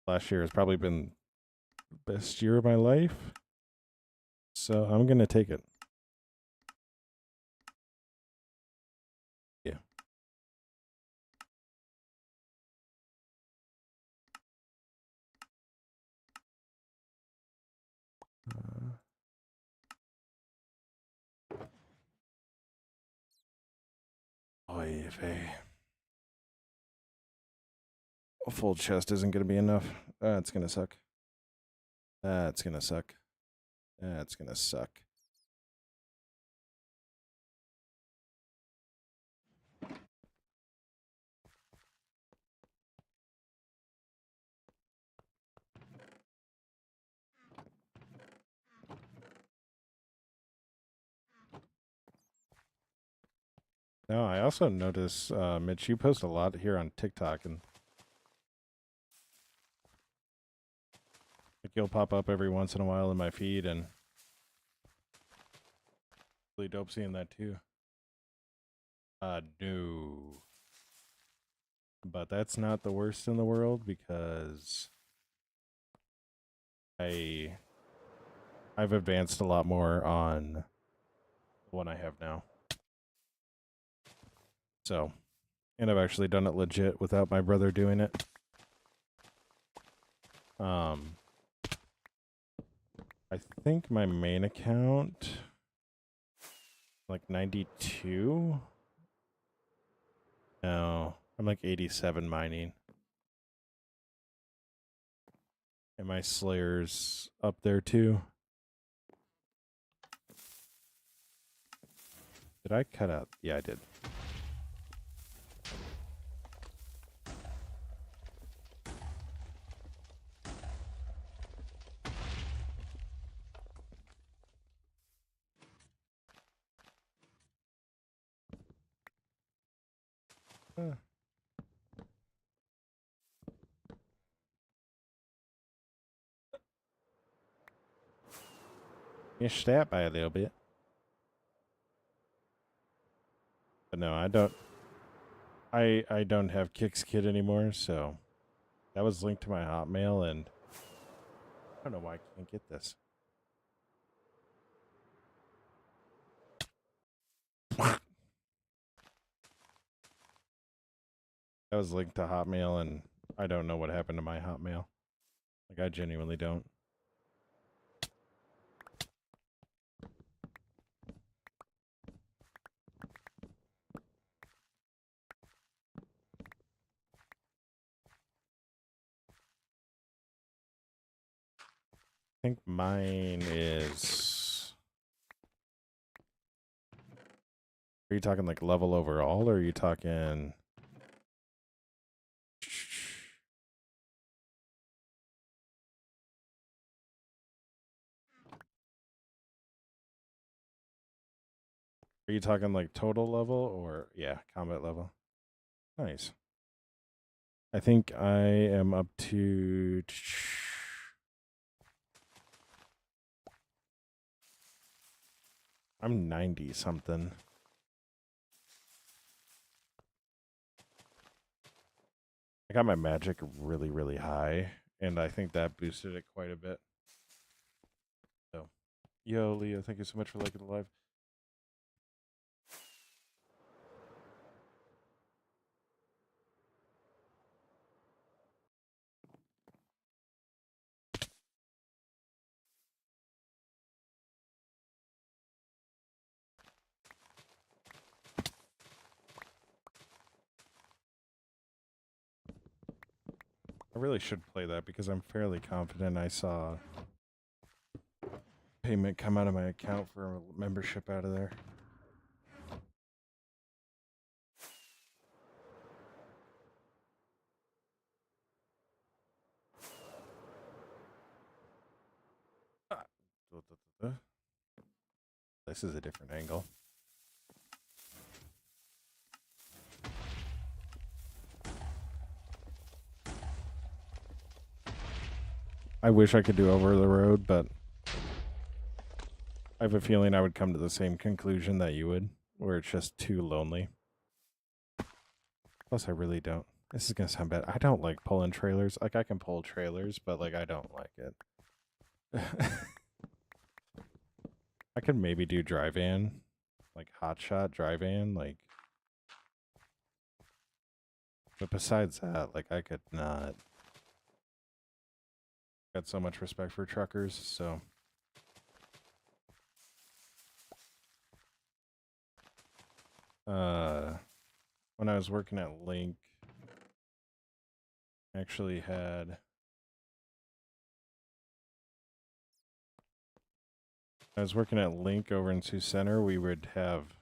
last year has probably been the best year of my life. So I'm going to take it. Yeah. Oy vey. A full chest isn't going to be enough. That's going to suck. That's going to suck. That's going to suck. No, I also notice, Mitch, you post a lot here on TikTok, and like you'll pop up every once in a while in my feed, and really dope seeing that too. No. But that's not the worst in the world because I've advanced a lot more on the one I have now. So, and I've actually done it legit without my brother doing it. I think my main account, like 92. No, I'm like 87 mining. And my Slayer's up there too. Did I cut out? Yeah, I did. Missed that by a little bit. But no, I don't. I don't have KixKit anymore, so that was linked to my Hotmail, and I don't know why I can't get this. That was linked to Hotmail, and I don't know what happened to my Hotmail. Like, I genuinely don't. I think mine is... Are you talking like level overall, or are you talking... Are you talking like total level, or... Yeah, combat level. Nice. I think I am up to... I'm 90 something. I got my magic really, really high, and I think that boosted it quite a bit. So, yo, Leo, thank you so much for liking the live. I really should play that because I'm fairly confident I saw payment come out of my account for a membership out of there. This is a different angle. I wish I could do over the road, but I have a feeling I would come to the same conclusion that you would, where it's just too lonely. Plus, I really don't. This is gonna sound bad. I don't like pulling trailers. Like, I can pull trailers, but like I don't like it. I could maybe do dry van, like hot shot dry van, like. But besides that, like I could not. Got so much respect for truckers, so. When I was working at Link, I actually had. I was working at Link over in Sioux Center. We would have.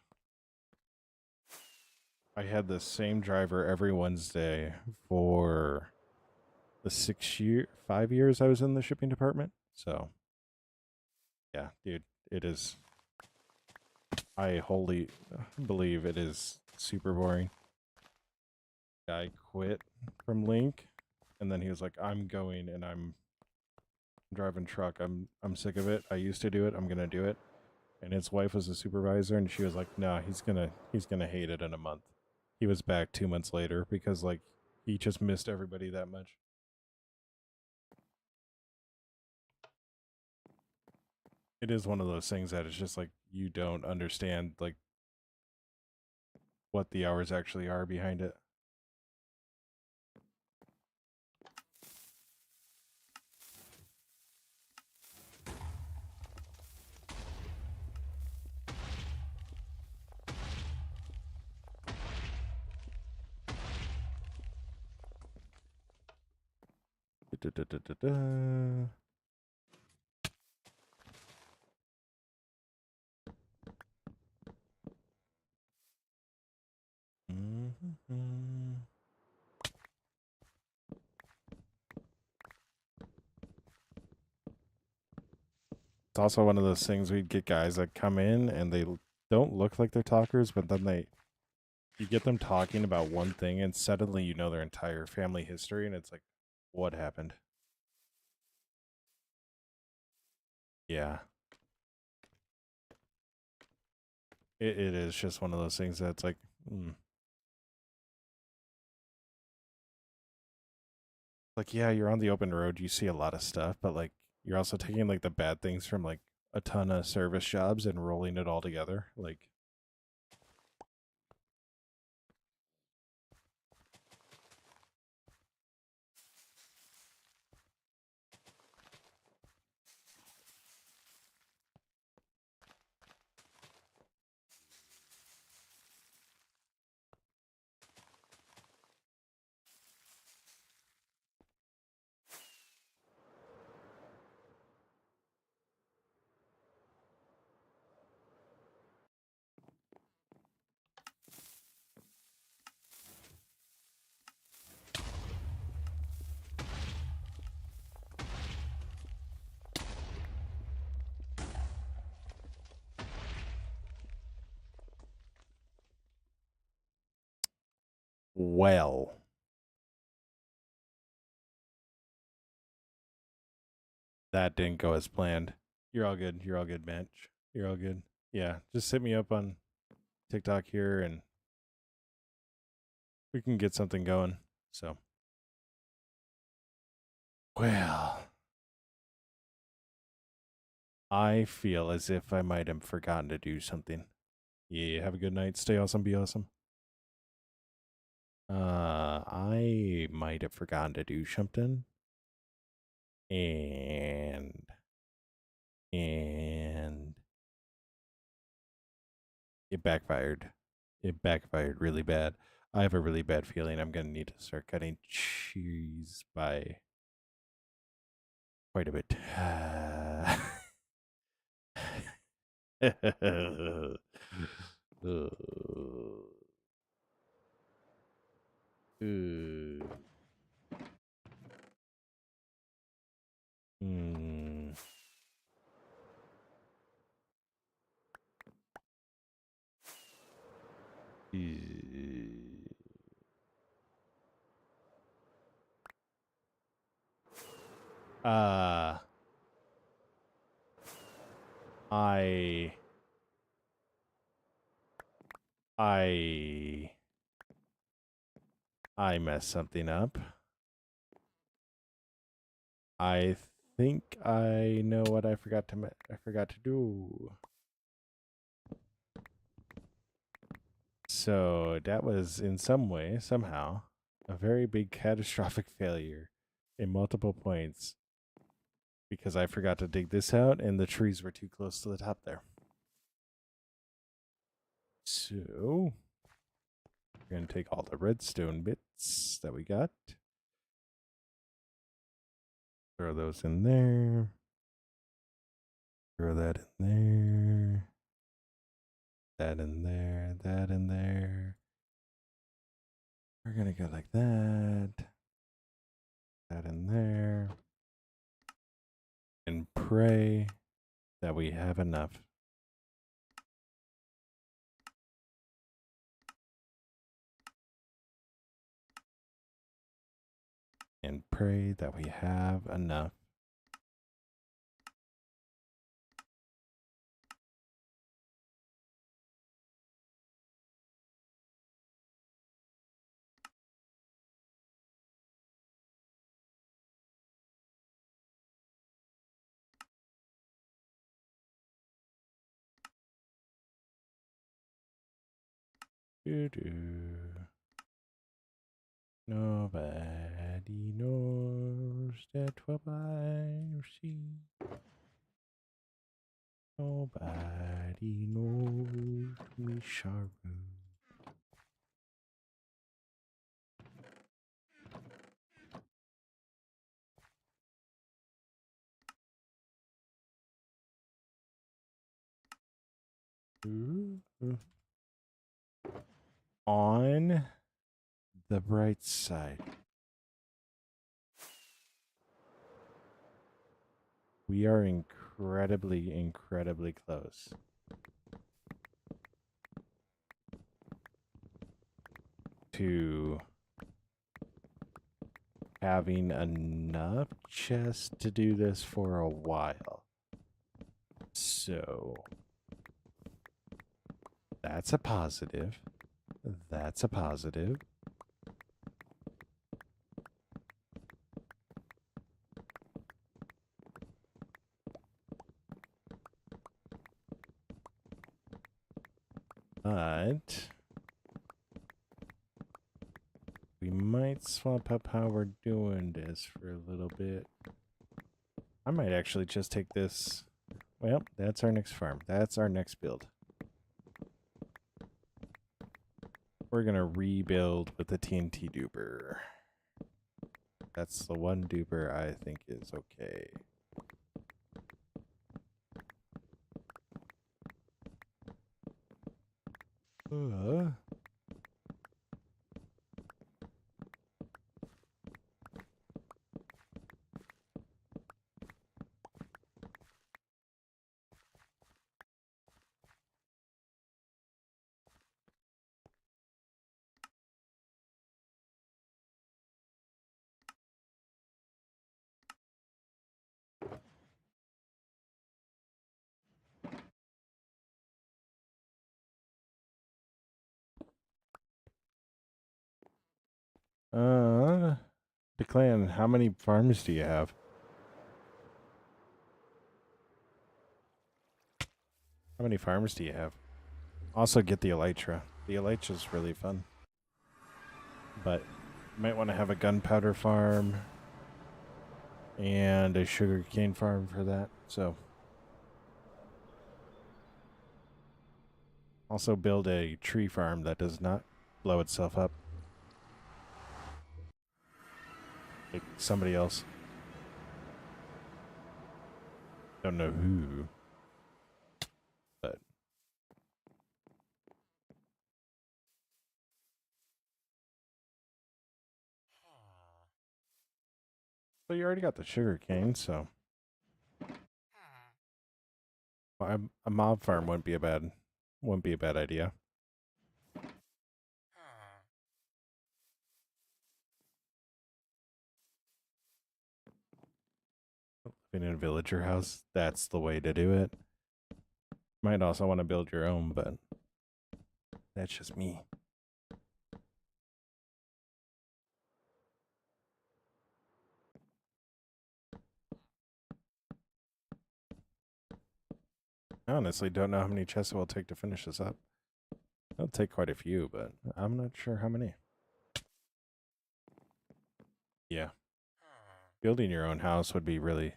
I had the same driver every Wednesday for the 5 years I was in the shipping department. So, yeah, dude, it is. I wholly believe it is super boring. Guy quit from Link, and then he was like, "I'm going and I'm driving truck. I'm sick of it. I used to do it. I'm gonna do it." And his wife was a supervisor, and she was like, "No, he's gonna hate it in a month." He was back 2 months later because like he just missed everybody that much. It is one of those things that it's just like you don't understand like what the hours actually are behind it. It's also one of those things we'd get guys that come in and they don't look like they're talkers, but then you get them talking about one thing and suddenly you know their entire family history and it's like, what happened? Yeah. It is just one of those things that's like, like, yeah, you're on the open road, you see a lot of stuff, but like you're also taking like the bad things from like a ton of service jobs and rolling it all together. Like, well, that didn't go as planned. You're all good. You're all good, Bench. You're all good. Yeah, just hit me up on TikTok here and we can get something going. So. Well, I feel as if I might have forgotten to do something. Yeah, have a good night. Stay awesome, be awesome. I might have forgotten to do something. And it backfired. It backfired really bad. I have a really bad feeling I'm gonna need to start cutting cheese by quite a bit. Hmm. Uh, I I I messed something up. I think I know what I forgot to do. So that was in some way, somehow, a very big catastrophic failure in multiple points because I forgot to dig this out and the trees were too close to the top there. So we're going to take all the redstone bits that we got, throw those in there, throw that in there, that in there, that in there. We're going to go like that in there, and pray that we have enough. And pray that we have enough. Nobody knows that what I see. Nobody knows we shall. On the bright side, we are incredibly close to having enough chests to do this for a while. So that's a positive. That's a positive. But we might swap up how we're doing this for a little bit. I might actually just take this. Well, that's our next farm. That's our next build. We're going to rebuild with the TNT duper. That's the one duper I think is okay. Clan, how many farms do you have? How many farms do you have? Also get the Elytra. The Elytra is really fun. But you might want to have a gunpowder farm and a sugarcane farm for that. So also build a tree farm that does not blow itself up. Like somebody else. Don't know who. But so you already got the sugarcane, so a mob farm wouldn't be a bad idea. Living in a villager house, that's the way to do it. Might also want to build your own, but that's just me. I honestly don't know how many chests it will take to finish this up. It'll take quite a few, but I'm not sure how many. Yeah. Building your own house would be really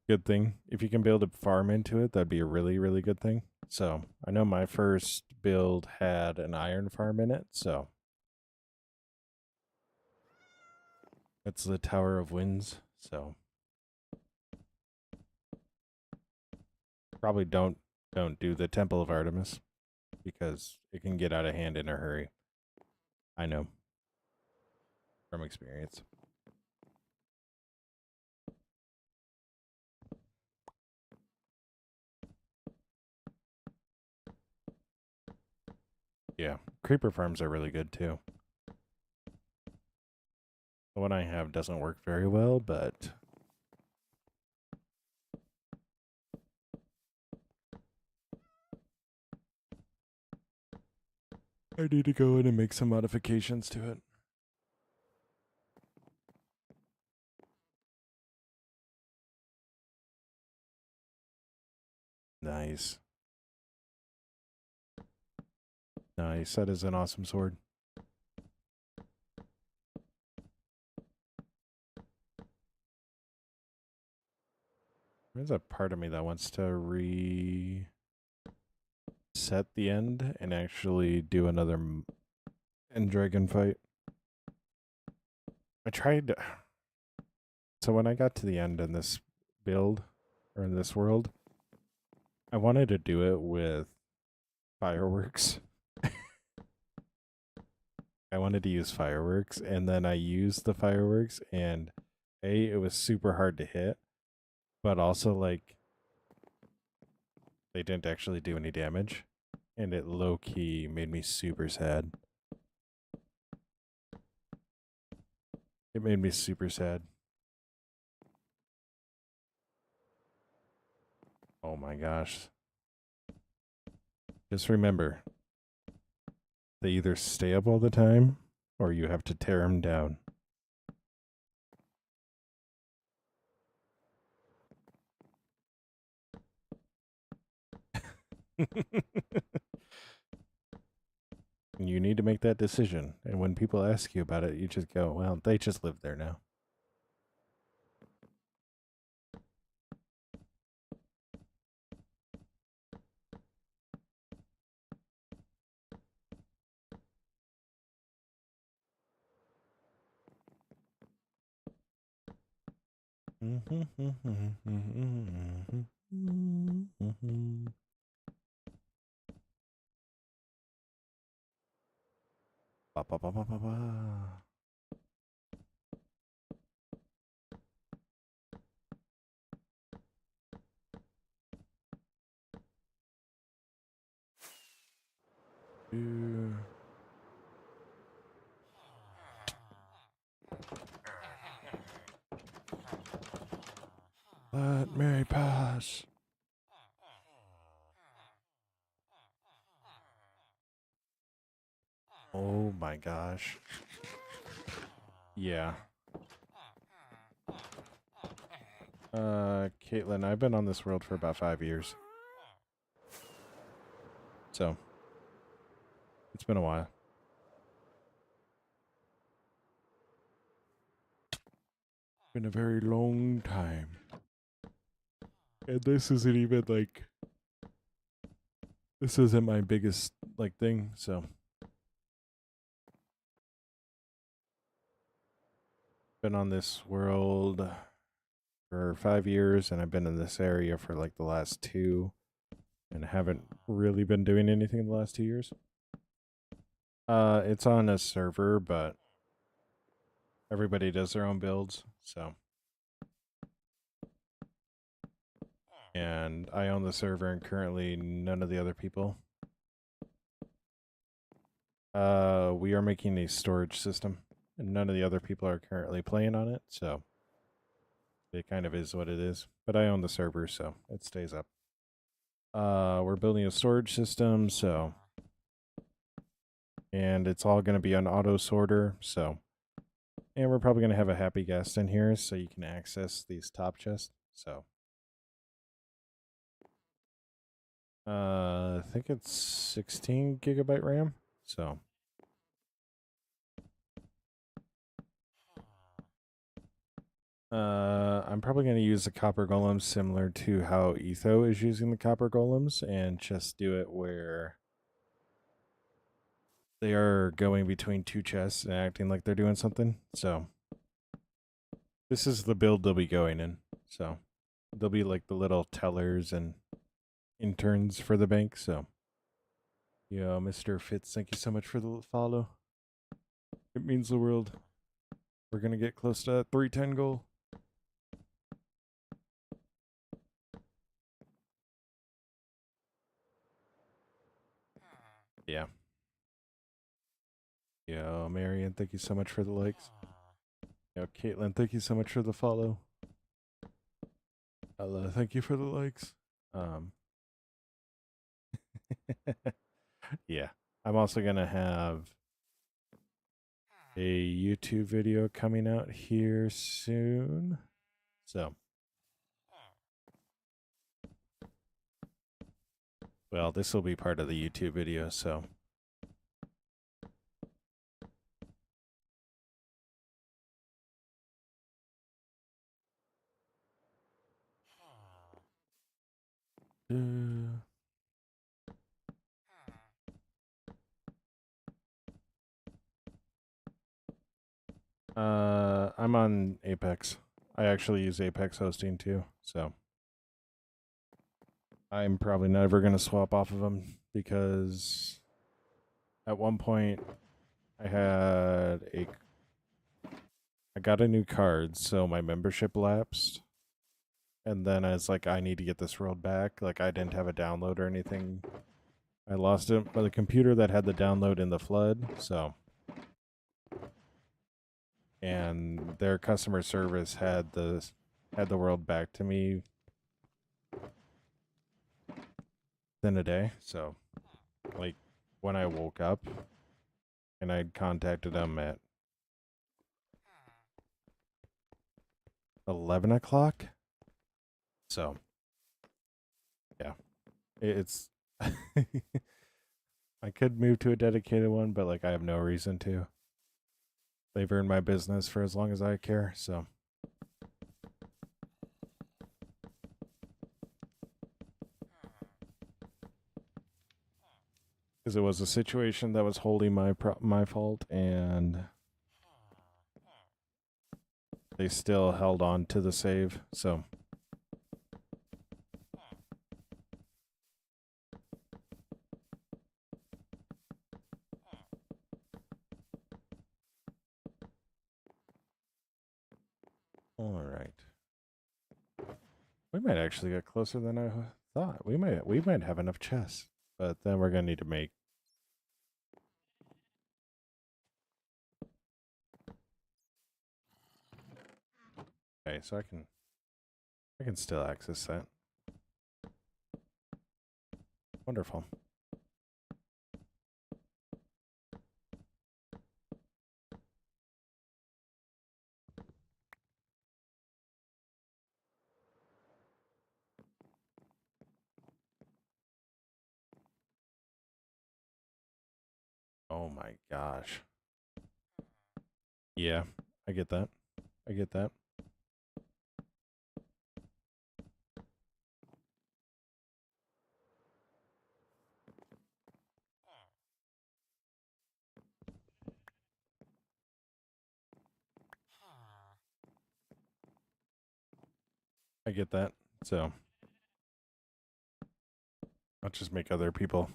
good thing. If you can build a farm into it, that'd be a really, really good thing. So I know my first build had an iron farm in it, so it's the Tower of Winds, so probably don't do the Temple of Artemis because it can get out of hand in a hurry. I know from experience. Yeah, creeper farms are really good too. The one I have doesn't work very well, but I need to go in and make some modifications to it. Nice. Nice. That is an awesome sword. There's a part of me that wants to reset the end and actually do another end dragon fight. I tried. So when I got to the end in this build, or in this world, I wanted to do it with fireworks. I wanted to use fireworks, and then I used the fireworks, and it was super hard to hit, but also, like, they didn't actually do any damage, and it low-key made me super sad. It made me super sad. Oh my gosh. Just remember, they either stay up all the time, or you have to tear them down. You need to make that decision. And when people ask you about it, you just go, well, they just live there now. Ba, ba, ba, ba, ba, ba. Let Mary pass. Oh my gosh. Yeah. Caitlin, I've been on this world for about 5 years. So, it's been a while. Been a very long time. And this isn't even like this isn't my biggest like thing, so been on this world for 5 years and I've been in this area for like the last 2 and haven't really been doing anything the last 2 years. It's on a server, but everybody does their own builds, so and I own the server and currently none of the other people. We are making a storage system and none of the other people are currently playing on it, so it kind of is what it is. But I own the server, so it stays up. We're building a storage system, so and it's all going to be on auto sorter, so and we're probably going to have a happy guest in here so you can access these top chests. So I think it's 16 gigabyte RAM, so I'm probably going to use the copper golems similar to how Etho is using the copper golems and just do it where they are going between 2 chests and acting like they're doing something. So this is the build they'll be going in. So they'll be like the little tellers and interns for the bank. So yeah, Mr. Fitz, thank you so much for the follow. It means the world. We're going to get close to that 310 goal. Yeah. Yo, Marion, thank you so much for the likes. Yo, Caitlin, thank you so much for the follow. Ella, thank you for the likes. Yeah. I'm also going to have a YouTube video coming out here soon. So, well, this will be part of the YouTube video, so. I'm on Apex. I actually use Apex hosting too, so I'm probably never going to swap off of them because at one point I got a new card, so my membership lapsed. And then I was like, I need to get this rolled back. Like, I didn't have a download or anything. I lost it by the computer that had the download in the flood, so. And their customer service had the world back to me within a day. So, like, when I woke up, and I'd contacted them at 11 o'clock. So, yeah, it's. I could move to a dedicated one, but like I have no reason to. They've earned my business for as long as I care, so. Because it was a situation that was wholly my fault, and they still held on to the save, so. All right. We might actually get closer than I thought. We might have enough chests, but then we're gonna need to make. Okay, so I can still access that. Wonderful. my gosh. Yeah, I get that. I get that. I get that. So I'll just make other people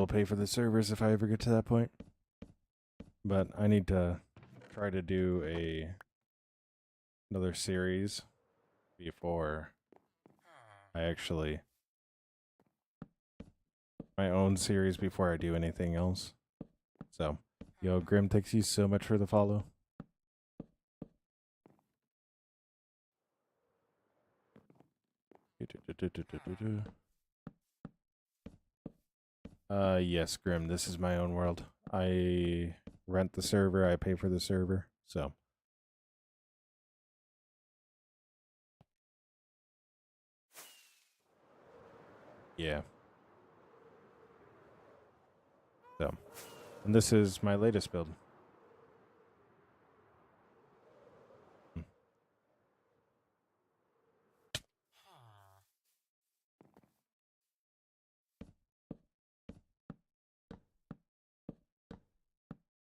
pay for the servers if I ever get to that point. But I need to try to do another series before I actually my own series before I do anything else. So, yo, Grim, thanks you so much for the follow. Yes, Grim, this is my own world. I rent the server, I pay for the server, so. Yeah. So, and this is my latest build.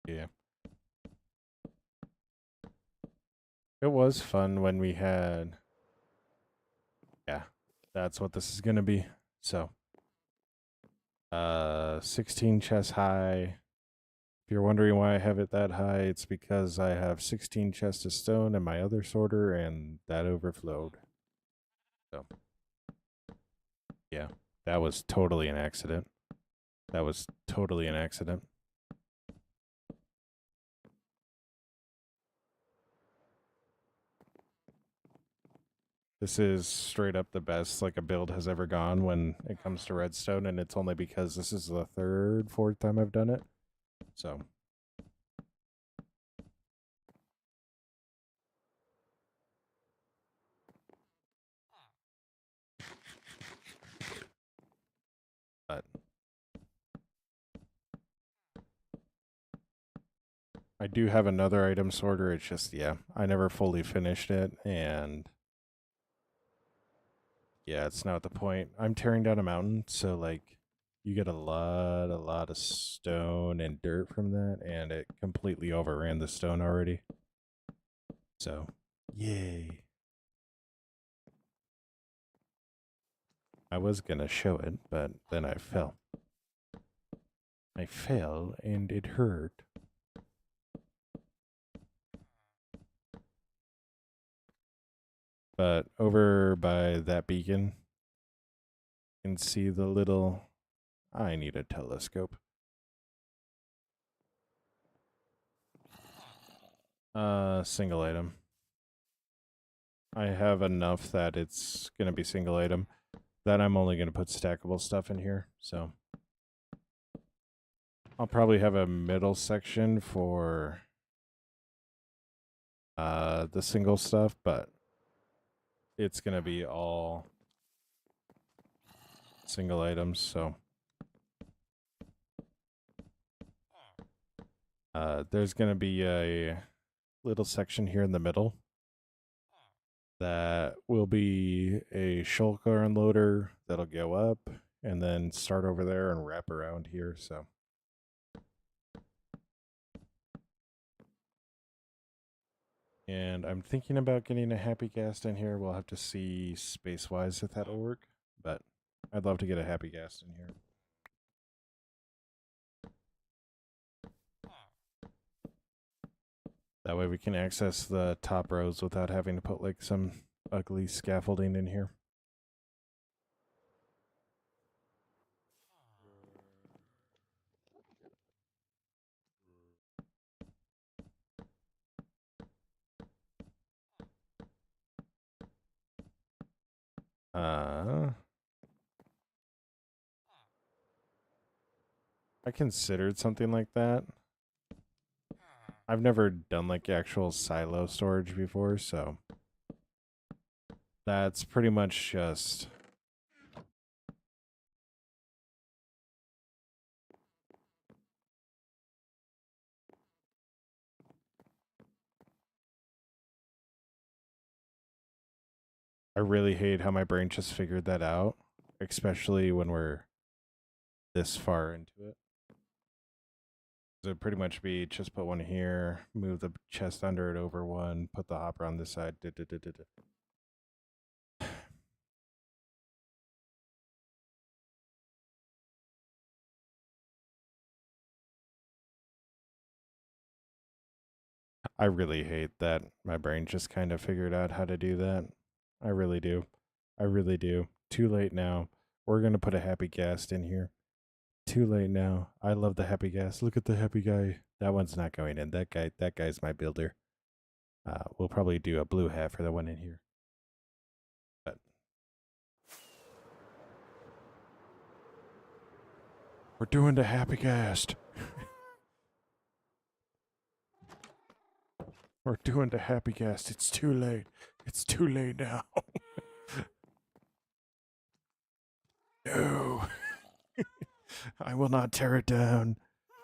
Yeah. It was fun when we had. Yeah, that's what this is gonna be. So, 16 chests high. If you're wondering why I have it that high, it's because I have 16 chests of stone in my other sorter, and that overflowed. So, yeah, that was totally an accident. That was totally an accident. This is straight up the best like a build has ever gone when it comes to redstone, and it's only because this is the third, fourth time I've done it. So. But I do have another item sorter. It's just, yeah, I never fully finished it, and yeah, it's not the point. I'm tearing down a mountain, so like you get a lot of stone and dirt from that, and it completely overran the stone already. So, yay. I was gonna show it, but then I fell. I fell and it hurt. But over by that beacon, you can see the little. I need a telescope. Single item. I have enough that it's gonna be single item. That I'm only gonna put stackable stuff in here, so I'll probably have a middle section for the single stuff, but it's gonna be all single items, so there's gonna be a little section here in the middle that will be a shulker unloader that'll go up and then start over there and wrap around here, so. And I'm thinking about getting a happy ghast in here. We'll have to see space-wise if that'll work, but I'd love to get a happy ghast in here. That way we can access the top rows without having to put like some ugly scaffolding in here. I considered something like that. I've never done like actual silo storage before, so that's pretty much just I really hate how my brain just figured that out, especially when we're this far into it. So it'd pretty much be just put one here, move the chest under it over one, put the hopper on this side. I really hate that my brain just kind of figured out how to do that. I really do. I really do. Too late now. We're going to put a happy ghast in here. Too late now. I love the happy ghast. Look at the happy guy. That one's not going in. That guy's my builder. We'll probably do a blue hat for the one in here. But we're doing the happy ghast. We're doing the happy ghast. It's too late. It's too late now. No. I will not tear it down.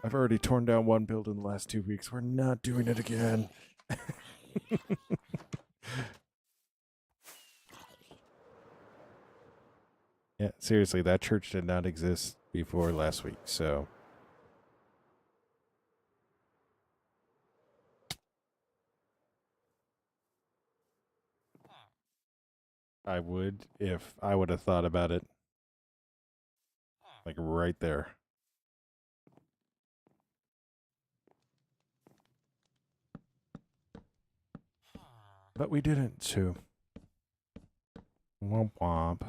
I've already torn down one build in the last 2 weeks. We're not doing it again. Yeah, seriously, that church did not exist before last week, so. I would if I would have thought about it. Like right there. But we didn't, so. Womp womp.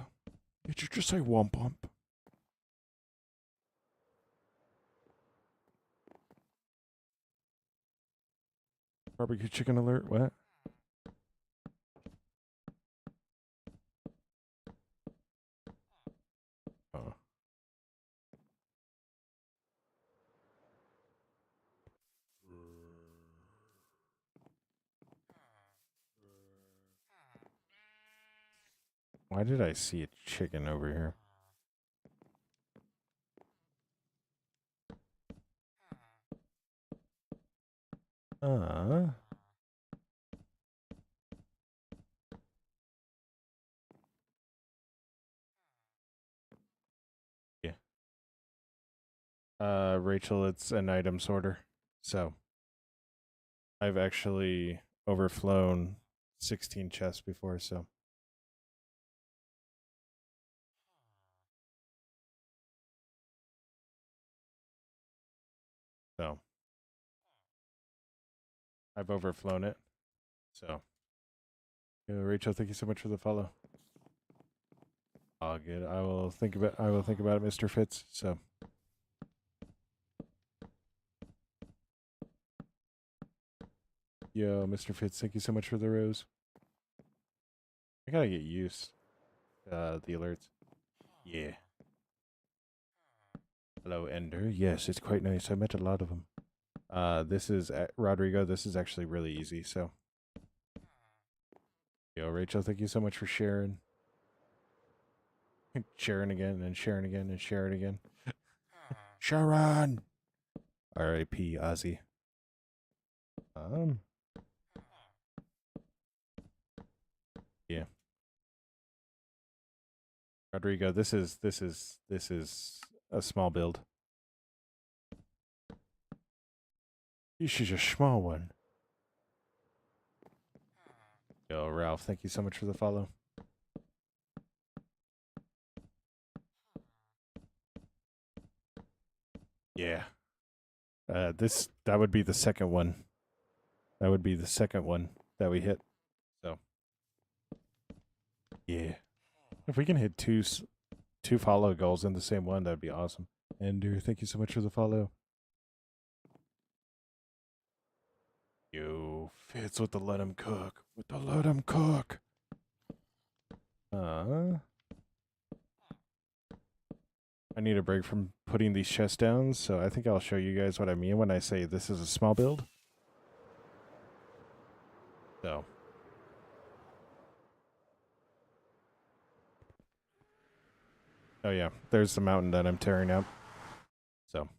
Did you just say womp womp? Barbecue chicken alert, what? Oh. Why did I see a chicken over here? Yeah. Rachel, it's an item sorter. So I've actually overflown 16 chests before, so. So I've overflown it. So Rachel, thank you so much for the follow. All good. I will think about it, Mr. Fitz. So yo, Mr. Fitz, thank you so much for the rose. I gotta get used to the alerts. Yeah. Hello, Ender. Yes, it's quite nice. I met a lot of them. This is Rodrigo. This is actually really easy. So, yo, Rachel, thank you so much for sharing. Sharing again and sharing again and sharing again. Sharon. R.I.P. Ozzy. Yeah. Rodrigo, this is a small build. This is a small one. Yo, Ralph, thank you so much for the follow. Yeah. That would be the second one. That would be the second one that we hit. So, yeah. If we can hit two follow goals in the same one, that'd be awesome. Ender, thank you so much for the follow. Yo, Fitz with the let him cook. With the let him cook. I need a break from putting these chests down, so I think I'll show you guys what I mean when I say this is a small build. So. Oh yeah, there's the mountain that I'm tearing up. So.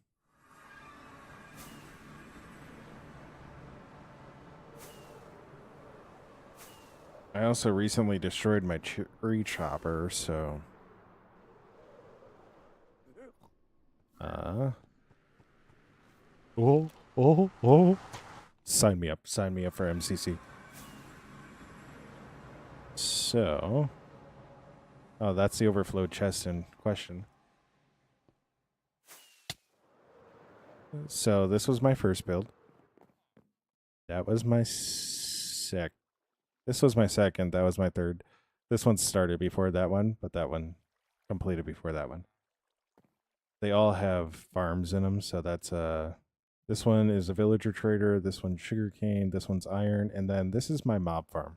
I also recently destroyed my tree chopper, so oh, oh. Sign me up for MCC. So, oh, that's the overflow chest in question. So this was my first build. That was my This was my second. That was my third. This one started before that one, but that one completed before that one. They all have farms in them, so that's this one is a villager trader, this one's sugarcane, this one's iron, and then this is my mob farm.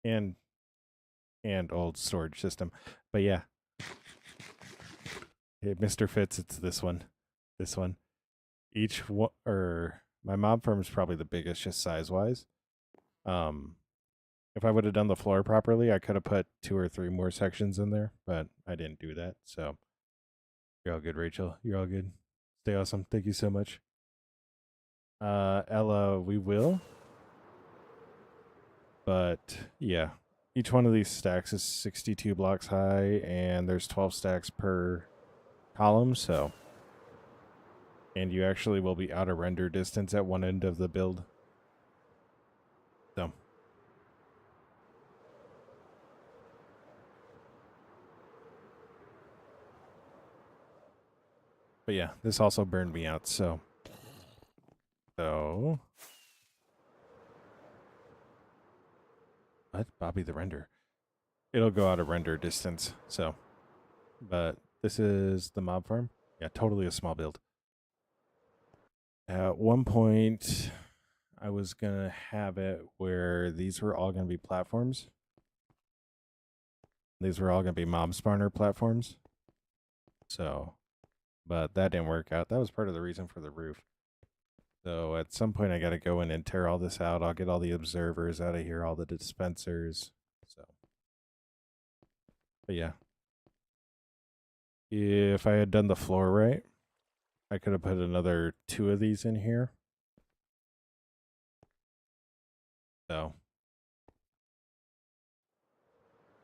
And old storage system. But yeah. Hey, Mr. Fitz, it's this one. This one. Each one, or my mob farm is probably the biggest just size-wise. If I would have done the floor properly, I could have put 2 or 3 more sections in there, but I didn't do that. So you're all good, Rachel. You're all good. Stay awesome. Thank you so much. Ella, we will. But yeah, each one of these stacks is 62 blocks high, and there's 12 stacks per column. So, and you actually will be out of render distance at one end of the build. So. But yeah, this also burned me out, so what? Bobby the render. It'll go out of render distance, so but this is the mob farm. Yeah, totally a small build. At one point I was gonna have it where these were all gonna be platforms. These were all gonna be mob spawner platforms. So but that didn't work out. That was part of the reason for the roof. So at some point I gotta go in and tear all this out. I'll get all the observers out of here, all the dispensers. So but yeah. If I had done the floor right, I could have put another 2 of these in here. So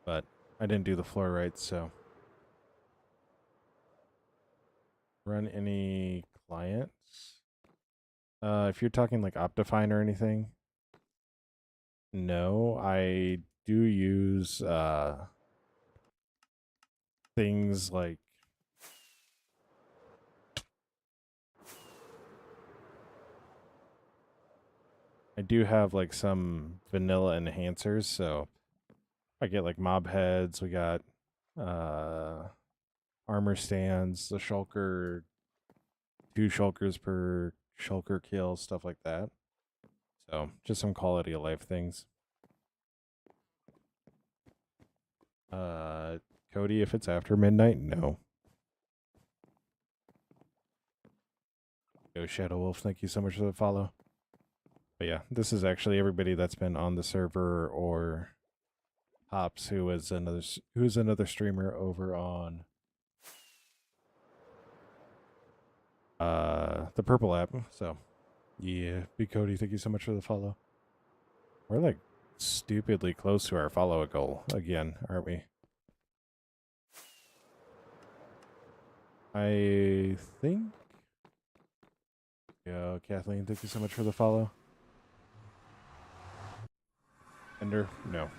but I didn't do the floor right, so run any clients. If you're talking like Optifine or anything, no, I do use things like I do have like some vanilla enhancers, so I get like mob heads, we got armor stands, the shulker, 2 shulkers per shulker kill, stuff like that. So just some quality of life things. Cody, if it's after midnight, no. Yo, Shadow Wolf, thank you so much for the follow. But yeah, this is actually everybody that's been on the server, or Hops, who's another streamer over on the Purple app. So yeah, Big Cody, thank you so much for the follow. We're like stupidly close to our follow goal again, aren't we? I think. Yo, Kathleen, thank you so much for the follow. Ender, no.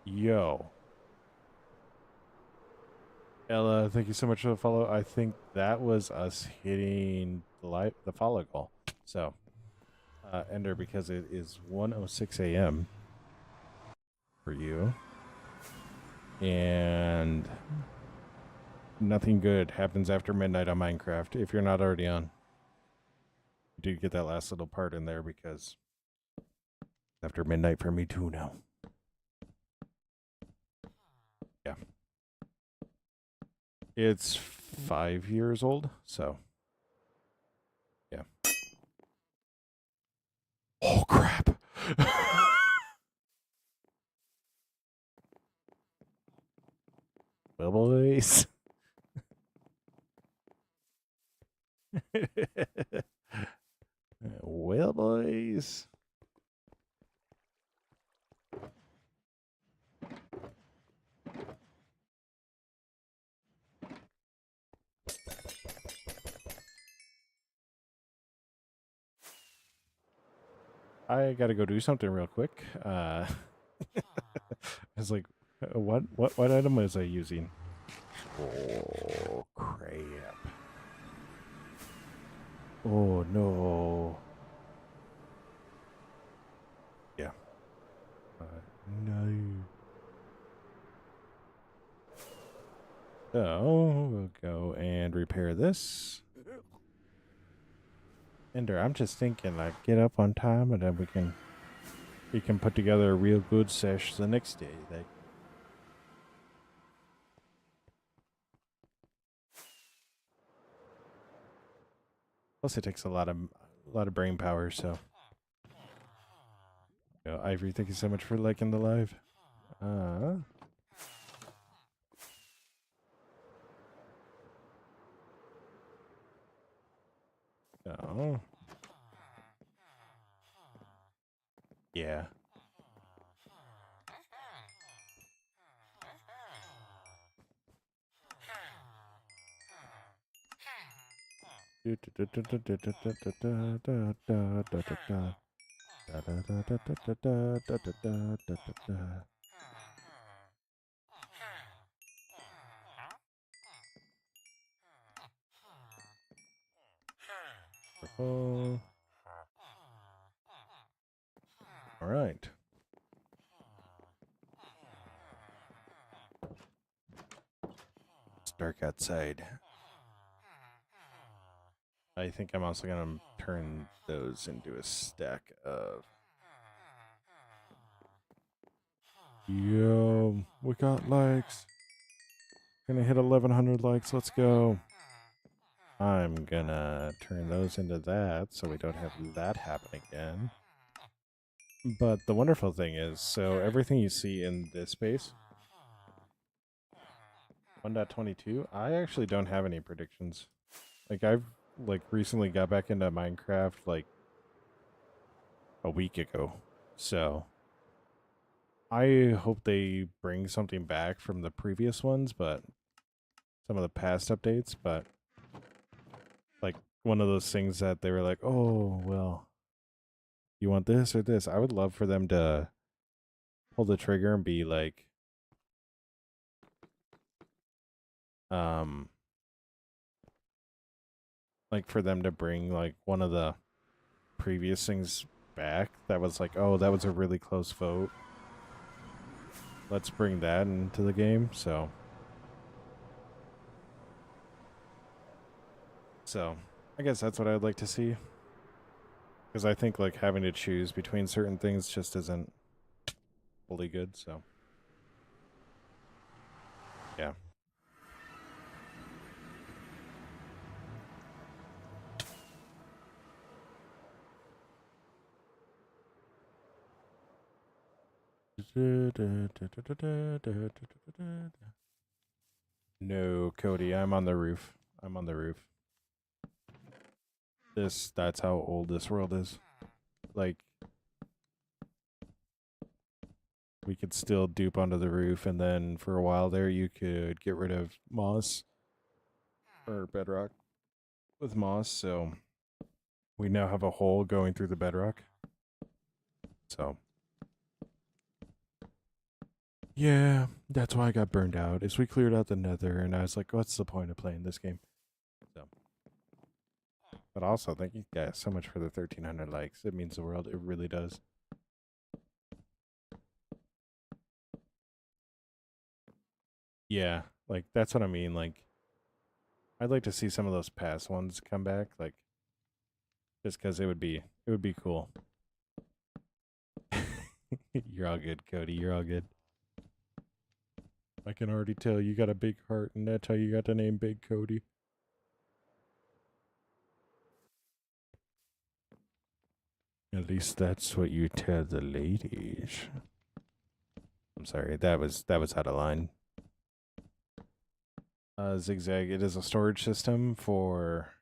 Yo. Ella, thank you so much for the follow. I think that was us hitting the follow goal. So, Ender, because it is 1:06 a.m. for you, and nothing good happens after midnight on Minecraft if you're not already on. You did get that last little part in there because after midnight for me too now. Yeah. It's 5 years old, so yeah. Oh crap. Well, boys. I gotta go do something real quick. I was like, what item was I using? Oh, crap. Oh, no. Yeah. No. So, we'll go and repair this. Ender, I'm just thinking, like, get up on time and then we can put together a real good sesh the next day. Like, plus it takes a lot of brain power, so. Yo, Ivory, thank you so much for liking the live. Oh. Yeah. All right. It's dark outside. I think I'm also going to turn those into a stack of... Yo, we got likes. Gonna hit 1,100 likes. Let's go. I'm gonna turn those into that so we don't have that happen again. But the wonderful thing is, so everything you see in this space, 1.22, I actually don't have any predictions. Like, I've recently got back into Minecraft like a week ago. So I hope they bring something back from the previous ones, but some of the past updates, but like one of those things that they were like, oh, well, you want this or this? I would love for them to pull the trigger and be like, like for them to bring like one of the previous things back that was like, oh, that was a really close vote. Let's bring that into the game. So I guess that's what I'd like to see. Because I think like having to choose between certain things just isn't fully good. So yeah. No, Cody, I'm on the roof. I'm on the roof. That's how old this world is. Like, we could still dupe onto the roof, and then for a while there, you could get rid of moss or bedrock with moss. So we now have a hole going through the bedrock. So yeah, that's why I got burned out. Is we cleared out the nether, and I was like, what's the point of playing this game? So, but also, thank you guys so much for the 1,300 likes. It means the world. It really does. Yeah, like that's what I mean. Like, I'd like to see some of those past ones come back. Like, just because it would be cool. You're all good, Cody. You're all good. I can already tell you got a big heart, and that's how you got the name Big Cody. At least that's what you tell the ladies. I'm sorry, that was out of line. Zigzag, it is a storage system for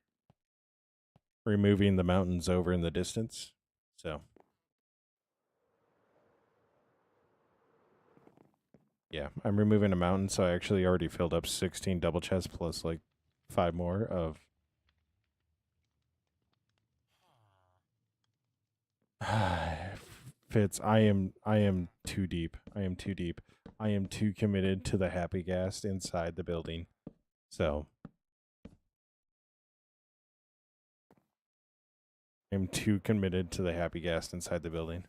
removing the mountains over in the distance. So yeah, I'm removing a mountain, so I actually already filled up 16 double chests plus like 5 more of... Fitz, I am too deep. I am too deep. I am too committed to the happy gas inside the building. So I'm too committed to the happy gas inside the building.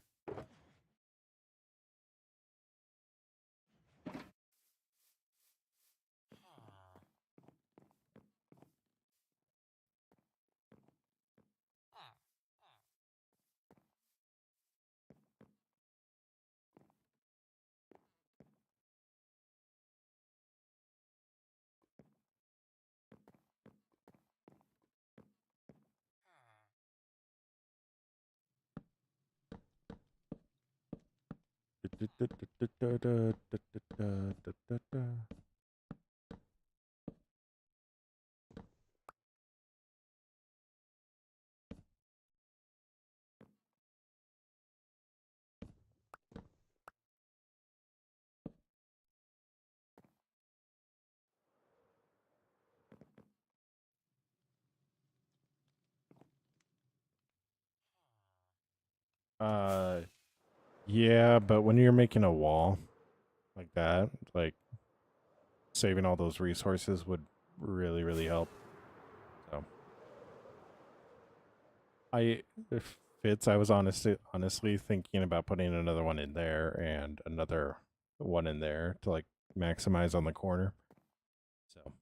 Uh, yeah, but when you're making a wall like that, like saving all those resources would really, really help. So if Fitz, I was honestly thinking about putting another one in there and another one in there to like maximize on the corner. So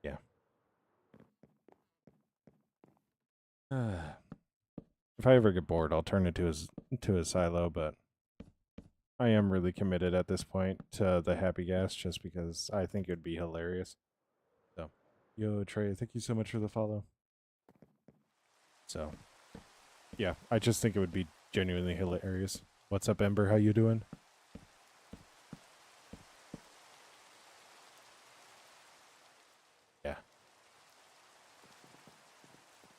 yeah. If I ever get bored, I'll turn it to his silo, but I am really committed at this point to the happy gas just because I think it would be hilarious. So, yo Trey, thank you so much for the follow. So, yeah, I just think it would be genuinely hilarious. What's up, Ember? How you doing? Yeah.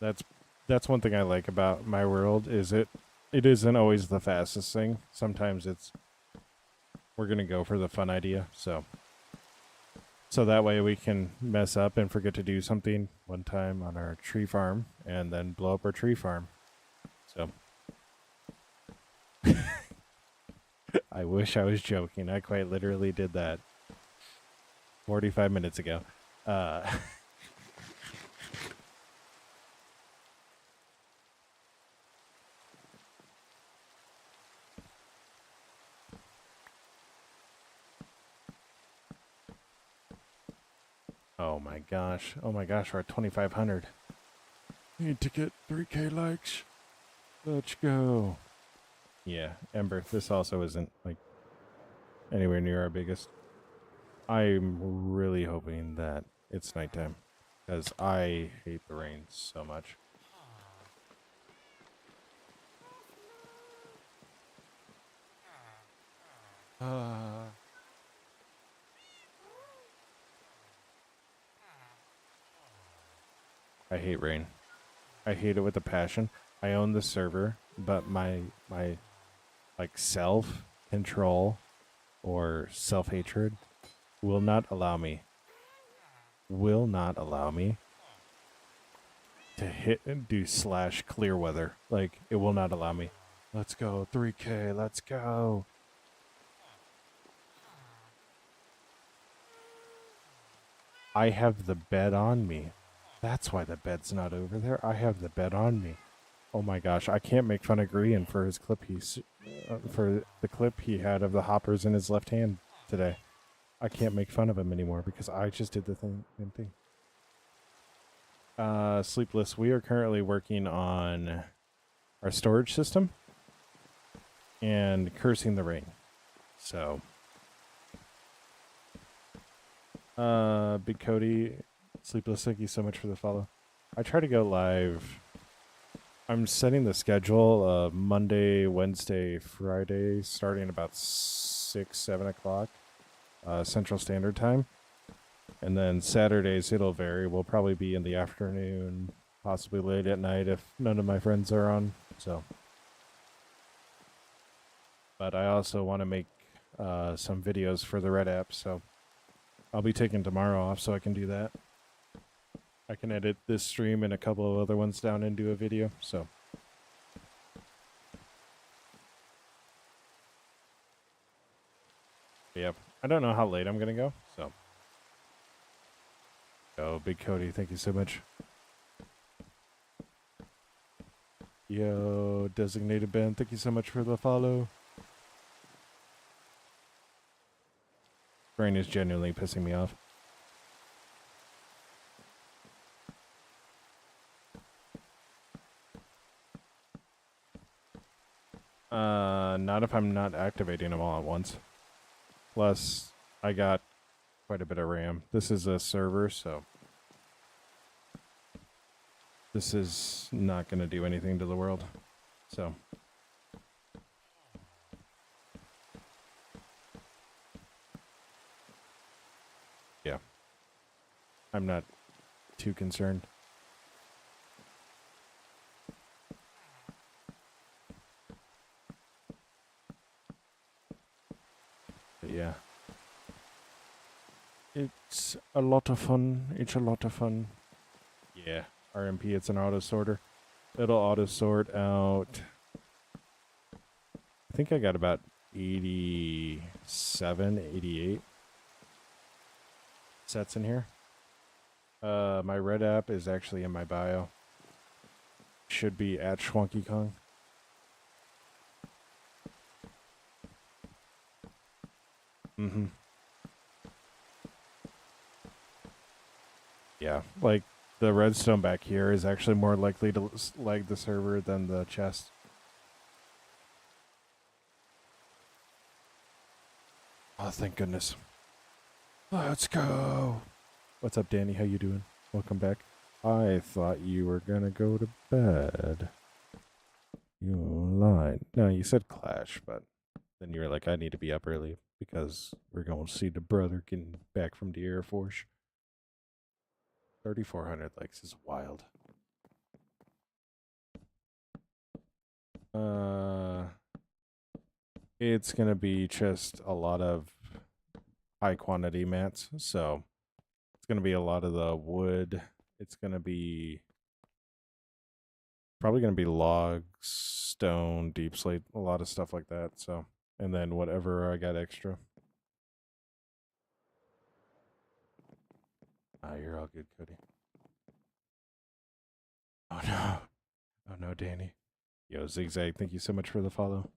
That's one thing I like about my world is it isn't always the fastest thing. Sometimes it's we're going to go for the fun idea. So that way we can mess up and forget to do something one time on our tree farm and then blow up our tree farm. So I wish I was joking. I quite literally did that 45 minutes ago. Oh my gosh. Oh my gosh, we're at 2,500. Need to get 3K likes. Let's go. Yeah, Ember, this also isn't like anywhere near our biggest. I'm really hoping that it's nighttime because I hate the rain so much. I hate rain. I hate it with a passion. I own the server, but my like self control or self hatred will not allow me to hit and do slash clear weather. Like it will not allow me. Let's go 3K. Let's go. I have the bed on me. That's why the bed's not over there. I have the bed on me. Oh my gosh, I can't make fun of Grian for his clip for the clip he had of the hoppers in his left hand today. I can't make fun of him anymore because I just did the same thing. Sleepless, we are currently working on our storage system and cursing the rain. So, Big Cody, Sleepless, thank you so much for the follow. I try to go live. I'm setting the schedule Monday, Wednesday, Friday, starting about 6, 7 o'clock Central Standard Time. And then Saturdays, it'll vary. We'll probably be in the afternoon, possibly late at night if none of my friends are on. So, but I also want to make some videos for the Red app. So I'll be taking tomorrow off so I can do that. I can edit this stream and a couple of other ones down and do a video. So Yep. I don't know how late I'm gonna go, so. Yo, Big Cody, thank you so much. Yo, Designated Ben, thank you so much for the follow. Rain is genuinely pissing me off. Not if I'm not activating them all at once. Plus, I got quite a bit of RAM. This is a server, so this is not going to do anything to the world. So, yeah. I'm not too concerned. But yeah. It's a lot of fun. It's a lot of fun. Yeah. RMP, it's an auto sorter. It'll auto sort out. I think I got about 87, 88 sets in here. My red app is actually in my bio. Should be at Schwonky Kong. Mm-hmm. Yeah, like the redstone back here is actually more likely to lag the server than the chest. Oh, thank goodness. Let's go. What's up, Danny? How you doing? Welcome back. I thought you were gonna go to bed. You lied. No, you said Clash, but then you were like, I need to be up early because we're going to see the brother getting back from the Air Force. 3,400 likes is wild. It's gonna be just a lot of high quantity mats, so it's gonna be a lot of the wood. It's gonna be probably gonna be logs, stone, deep slate, a lot of stuff like that. So, and then whatever I got extra. Ah, you're all good, Cody. Oh no, oh no, Danny. Yo, Zigzag, thank you so much for the follow.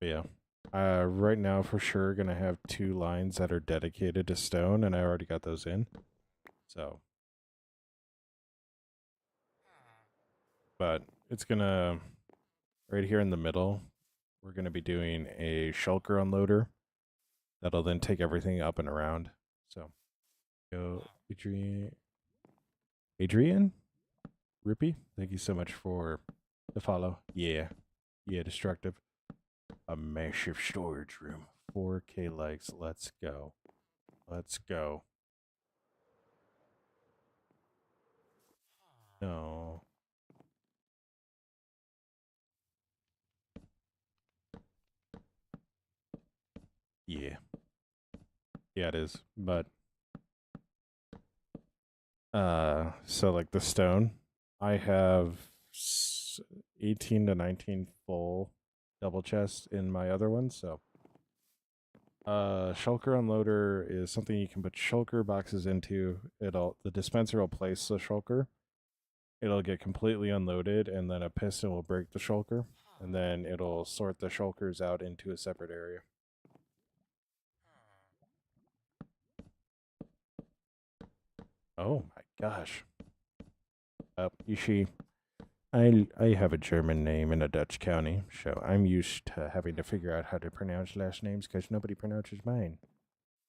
But yeah. Right now, for sure, gonna have 2 lines that are dedicated to stone, and I already got those in. So, but it's gonna right here in the middle. We're gonna be doing a shulker unloader that'll then take everything up and around. So, go Adrian, Rippy, thank you so much for the follow. Yeah, destructive. A massive storage room. 4K likes. Let's go. Let's go. No. Yeah. Yeah, it is. But so like the stone, I have 18 to 19 full double chests in my other one, so shulker unloader is something you can put shulker boxes into. The dispenser will place the shulker. It'll get completely unloaded, and then a piston will break the shulker, and then it'll sort the shulkers out into a separate area. Oh my gosh. Ishi, I have a German name in a Dutch county, so I'm used to having to figure out how to pronounce last names because nobody pronounces mine.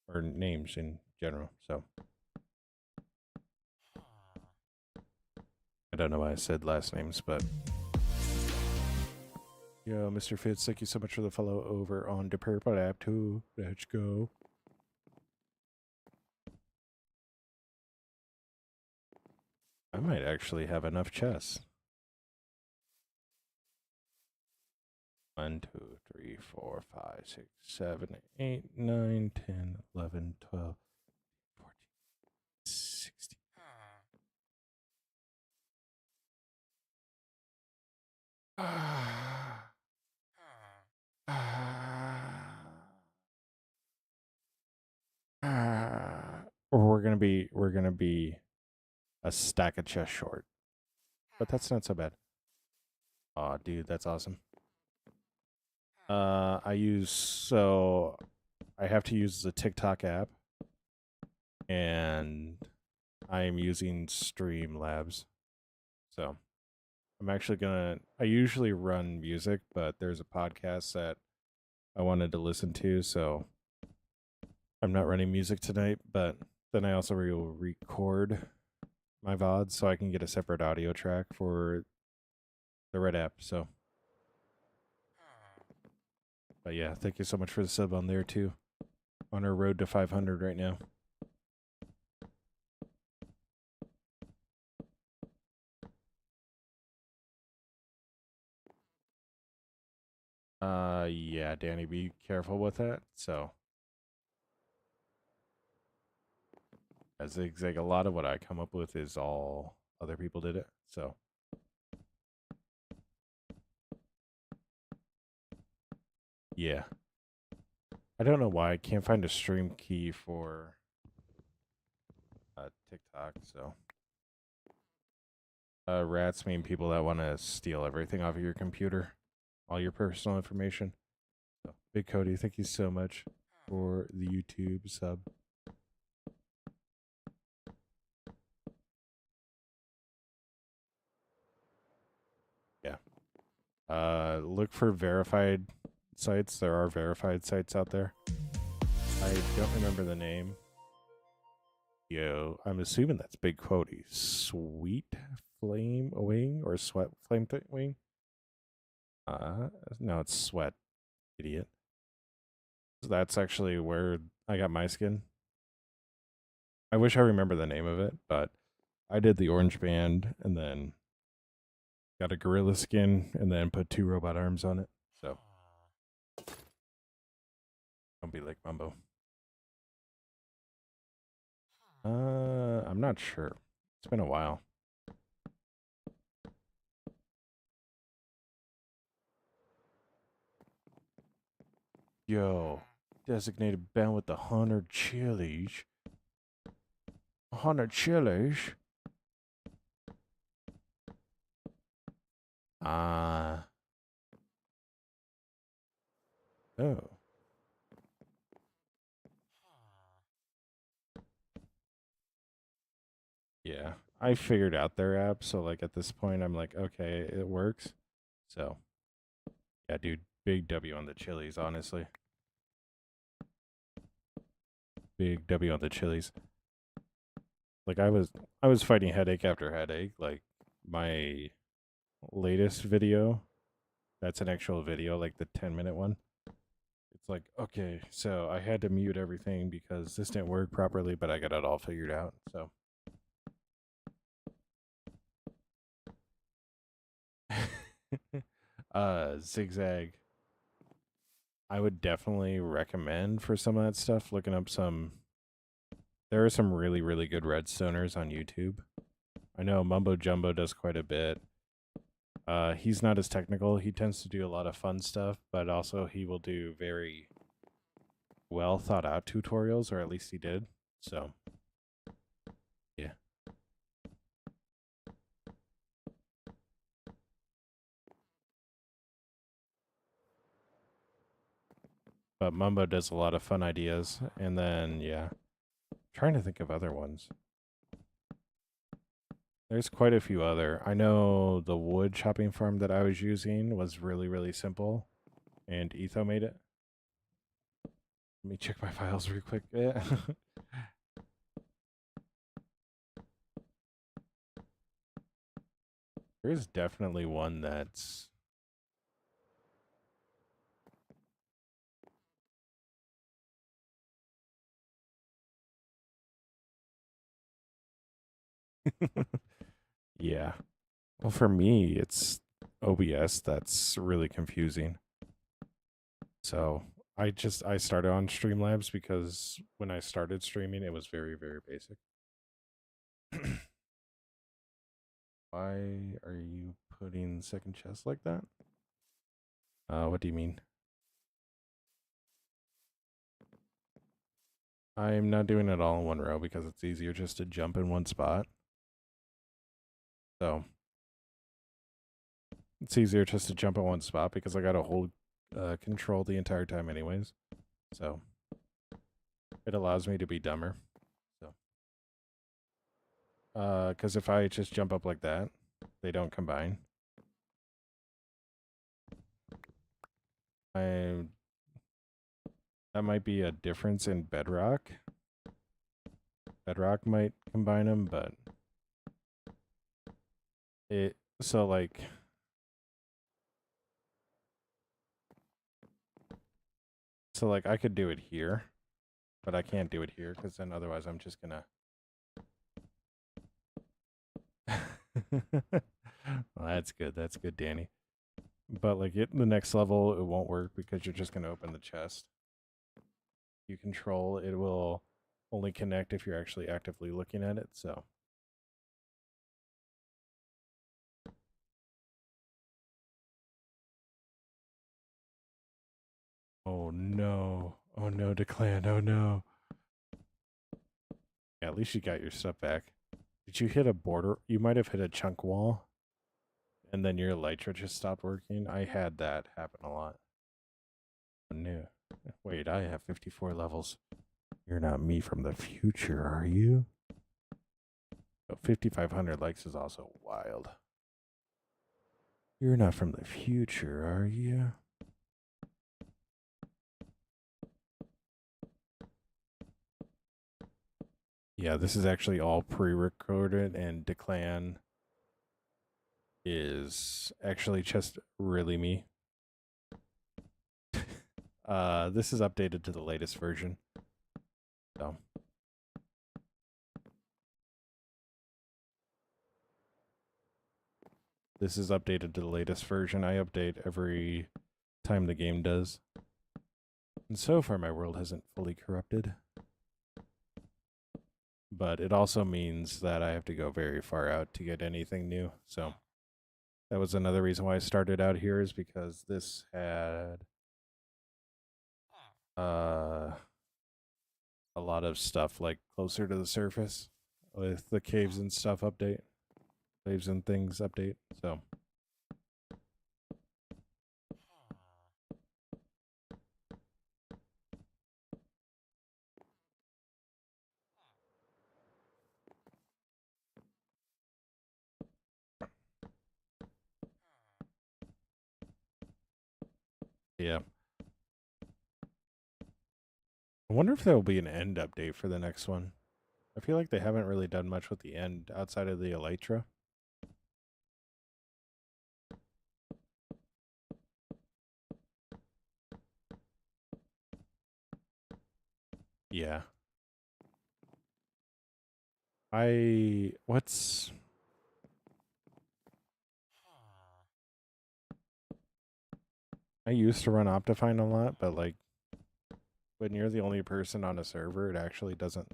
Or names in general, so. I don't know why I said last names, but. Yo, Mr. Fitz, thank you so much for the follow over on the Purple app too. Let's go. I might actually have enough chests. 1, 2, 3, 4, 5, 6, 7, 8, 9, 10, 11, 12, 14, 16. we're gonna be a stack of chests short, but that's not so bad. Aw, dude, that's awesome. I have to use the TikTok app, and I'm using Streamlabs. So I usually run music, but there's a podcast that I wanted to listen to, so I'm not running music tonight, but then I also will record my VOD so I can get a separate audio track for the Red app. So, but yeah, thank you so much for the sub on there too. On our road to 500 right now. Yeah, Danny, be careful with that. So, as Zigzag, a lot of what I come up with is all other people did it. So, yeah. I don't know why I can't find a stream key for TikTok. So, rats mean people that want to steal everything off of your computer, all your personal information. So, Big Cody, thank you so much for the YouTube sub. Yeah. Look for verified sites. There are verified sites out there. I don't remember the name. Yo, I'm assuming that's Big Cody. Sweet Flame Wing or Sweat Flame Wing? No, it's Sweat, idiot. That's actually where I got my skin. I wish I remember the name of it, but I did the orange band and then got a gorilla skin and then put 2 robot arms on it. So don't be like Mumbo. I'm not sure. It's been a while. Yo, designated band with the 100 chilies. 100 chilies. Oh. Yeah. I figured out their app, so like at this point I'm like, okay, it works. So yeah, dude, big W on the chilies, honestly. Big W on the chilies. Like I was fighting headache after headache. Like my latest video, that's an actual video, like the 10-minute one. It's like, okay, so I had to mute everything because this didn't work properly, but I got it all figured out. So Zigzag, I would definitely recommend for some of that stuff looking up some. There are some really, really good redstoners on YouTube. I know Mumbo Jumbo does quite a bit. He's not as technical. He tends to do a lot of fun stuff, but also he will do very well thought out tutorials, or at least he did. So, yeah. But Mumbo does a lot of fun ideas. And then, yeah. Trying to think of other ones. There's quite a few other. I know the wood chopping farm that I was using was really, really simple. And Etho made it. Let me check my files real quick. Yeah. There's definitely one that's yeah. Well, for me, it's OBS that's really confusing. So I started on Streamlabs because when I started streaming, it was very, very basic. Why are you putting second chest like that? What do you mean? I'm not doing it all in one row because it's easier just to jump in one spot. So it's easier just to jump in one spot because I got to hold control the entire time anyways. So it allows me to be dumber. So because if I just jump up like that, they don't combine. That might be a difference in Bedrock. Bedrock might combine them, but so like I could do it here, but I can't do it here because then otherwise I'm just gonna well, that's good. That's good, Danny. But like the next level, it won't work because you're just gonna open the chest. You control it will only connect if you're actually actively looking at it. So. Oh no! Oh no, Declan! Oh no! Yeah, at least you got your stuff back. Did you hit a border? You might have hit a chunk wall, and then your elytra just stopped working. I had that happen a lot. Oh, no. Wait, I have 54 levels. You're not me from the future, are you? Oh, 5,500 likes is also wild. You're not from the future, are you? Yeah, this is actually all pre-recorded, and Declan is actually just really me. This is updated to the latest version. So. This is updated to the latest version. I update every time the game does. And so far my world hasn't fully corrupted. But it also means that I have to go very far out to get anything new. So that was another reason why I started out here, is because this had a lot of stuff like closer to the surface with the caves and stuff update. Caves and things update. So yeah. I wonder if there will be an end update for the next one. I feel like they haven't really done much with the end outside of the elytra. Yeah. What's I used to run Optifine a lot, but like when you're the only person on a server, it actually doesn't,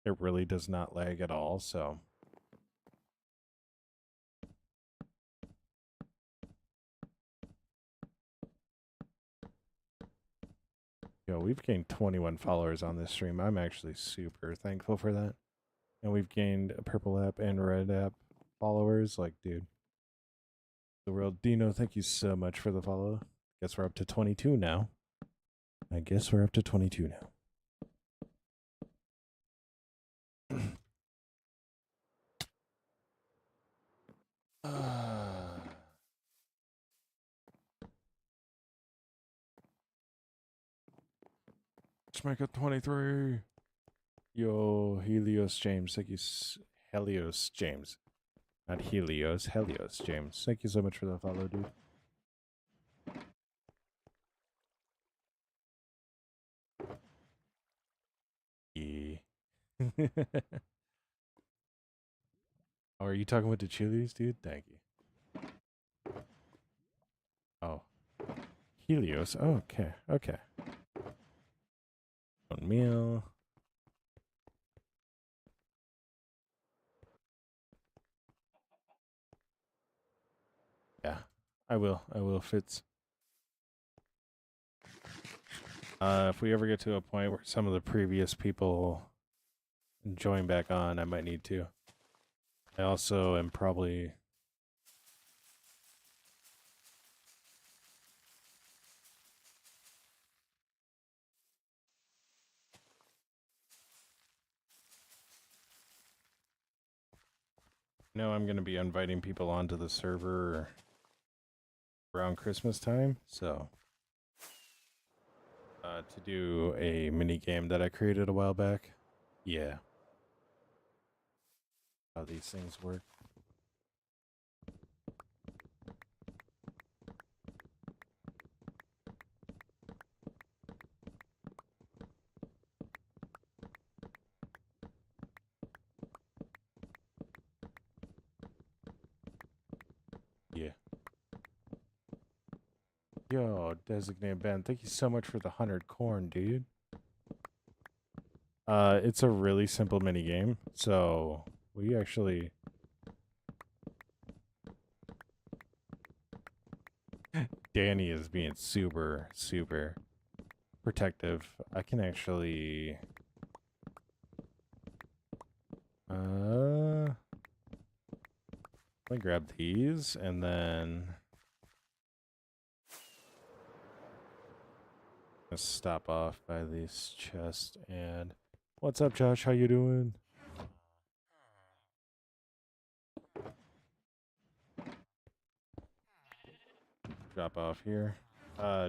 it really does not lag at all, so. Yo, we've gained 21 followers on this stream. I'm actually super thankful for that. And we've gained a purple app and red app followers. Like, dude. The world. Dino, thank you so much for the follow. Guess we're up to 22 now. I guess we're up to 22 now. Let's make it 23. Yo, Helios James. Thank you. Helios James. Not Helios. Helios James. Thank you so much for the follow, dude. Yeah. Oh, are you talking with the chilies, dude? Thank you. Oh. Helios. Oh, okay. Okay. One meal. Yeah. I will. Fitz. If we ever get to a point where some of the previous people join back on, I might need to. I also am probably... No, I'm going to be inviting people onto the server around Christmas time, so to do a mini game that I created a while back. Yeah. How these things work. Yeah. Yo, Designated Ben, thank you so much for the 100 corn, dude. It's a really simple mini game, so we actually... Danny is being super, super protective. I can actually... let me grab these, and then... Let's stop off by this chest, and... What's up, Josh? How you doing? Drop off here.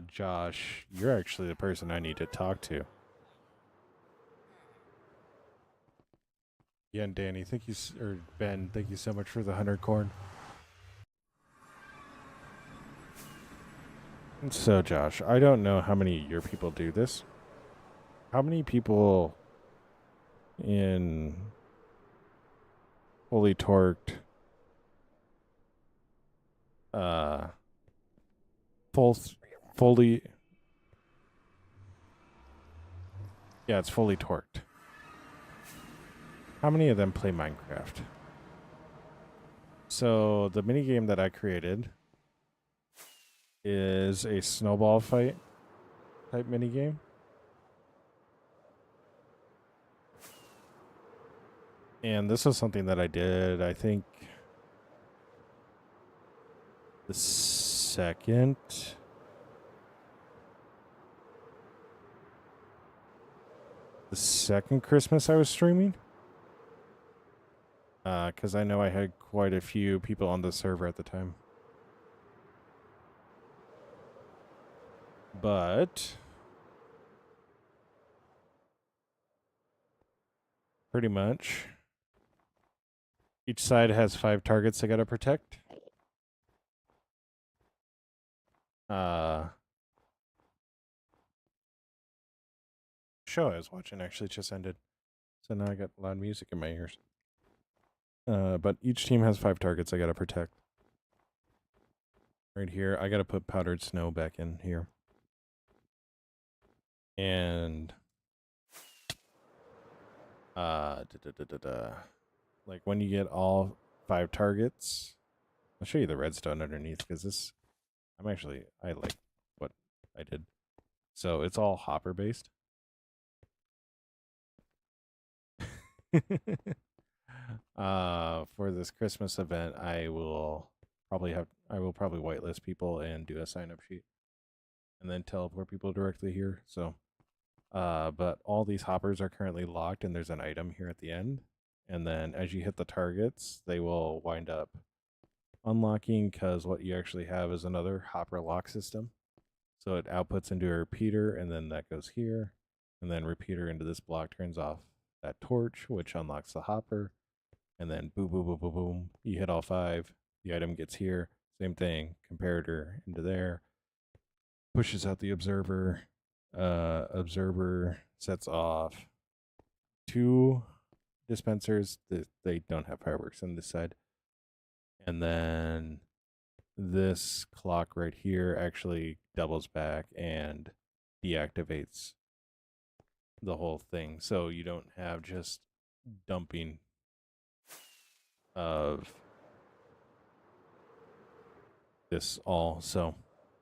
Josh, you're actually the person I need to talk to. Yeah, and Danny, thank you, or Ben, thank you so much for the 100 corn. So, Josh, I don't know how many of your people do this. How many people in fully torqued, fully, yeah, it's fully torqued. How many of them play Minecraft? So, the mini game that I created is a snowball fight type mini game. And this is something that I did, I think, the second Christmas I was streaming. Because I know I had quite a few people on the server at the time. But pretty much each side has 5 targets they gotta protect. Show I was watching actually just ended. So now I got loud music in my ears. But each team has 5 targets I gotta protect. Right here, I gotta put powdered snow back in here. And like when you get all 5 targets, I'll show you the redstone underneath because this, I like what I did. So it's all hopper based. For this Christmas event, I will probably whitelist people and do a sign up sheet and then teleport people directly here. So, but all these hoppers are currently locked and there's an item here at the end. And then as you hit the targets, they will wind up unlocking because what you actually have is another hopper lock system. So it outputs into a repeater and then that goes here. And then repeater into this block turns off that torch, which unlocks the hopper. And then boom, boom, boom, boom, boom. You hit all 5. The item gets here. Same thing. Comparator into there. Pushes out the observer. Observer sets off 2 dispensers. They don't have fireworks on this side. And then this clock right here actually doubles back and deactivates the whole thing. So you don't have just dumping of this all. So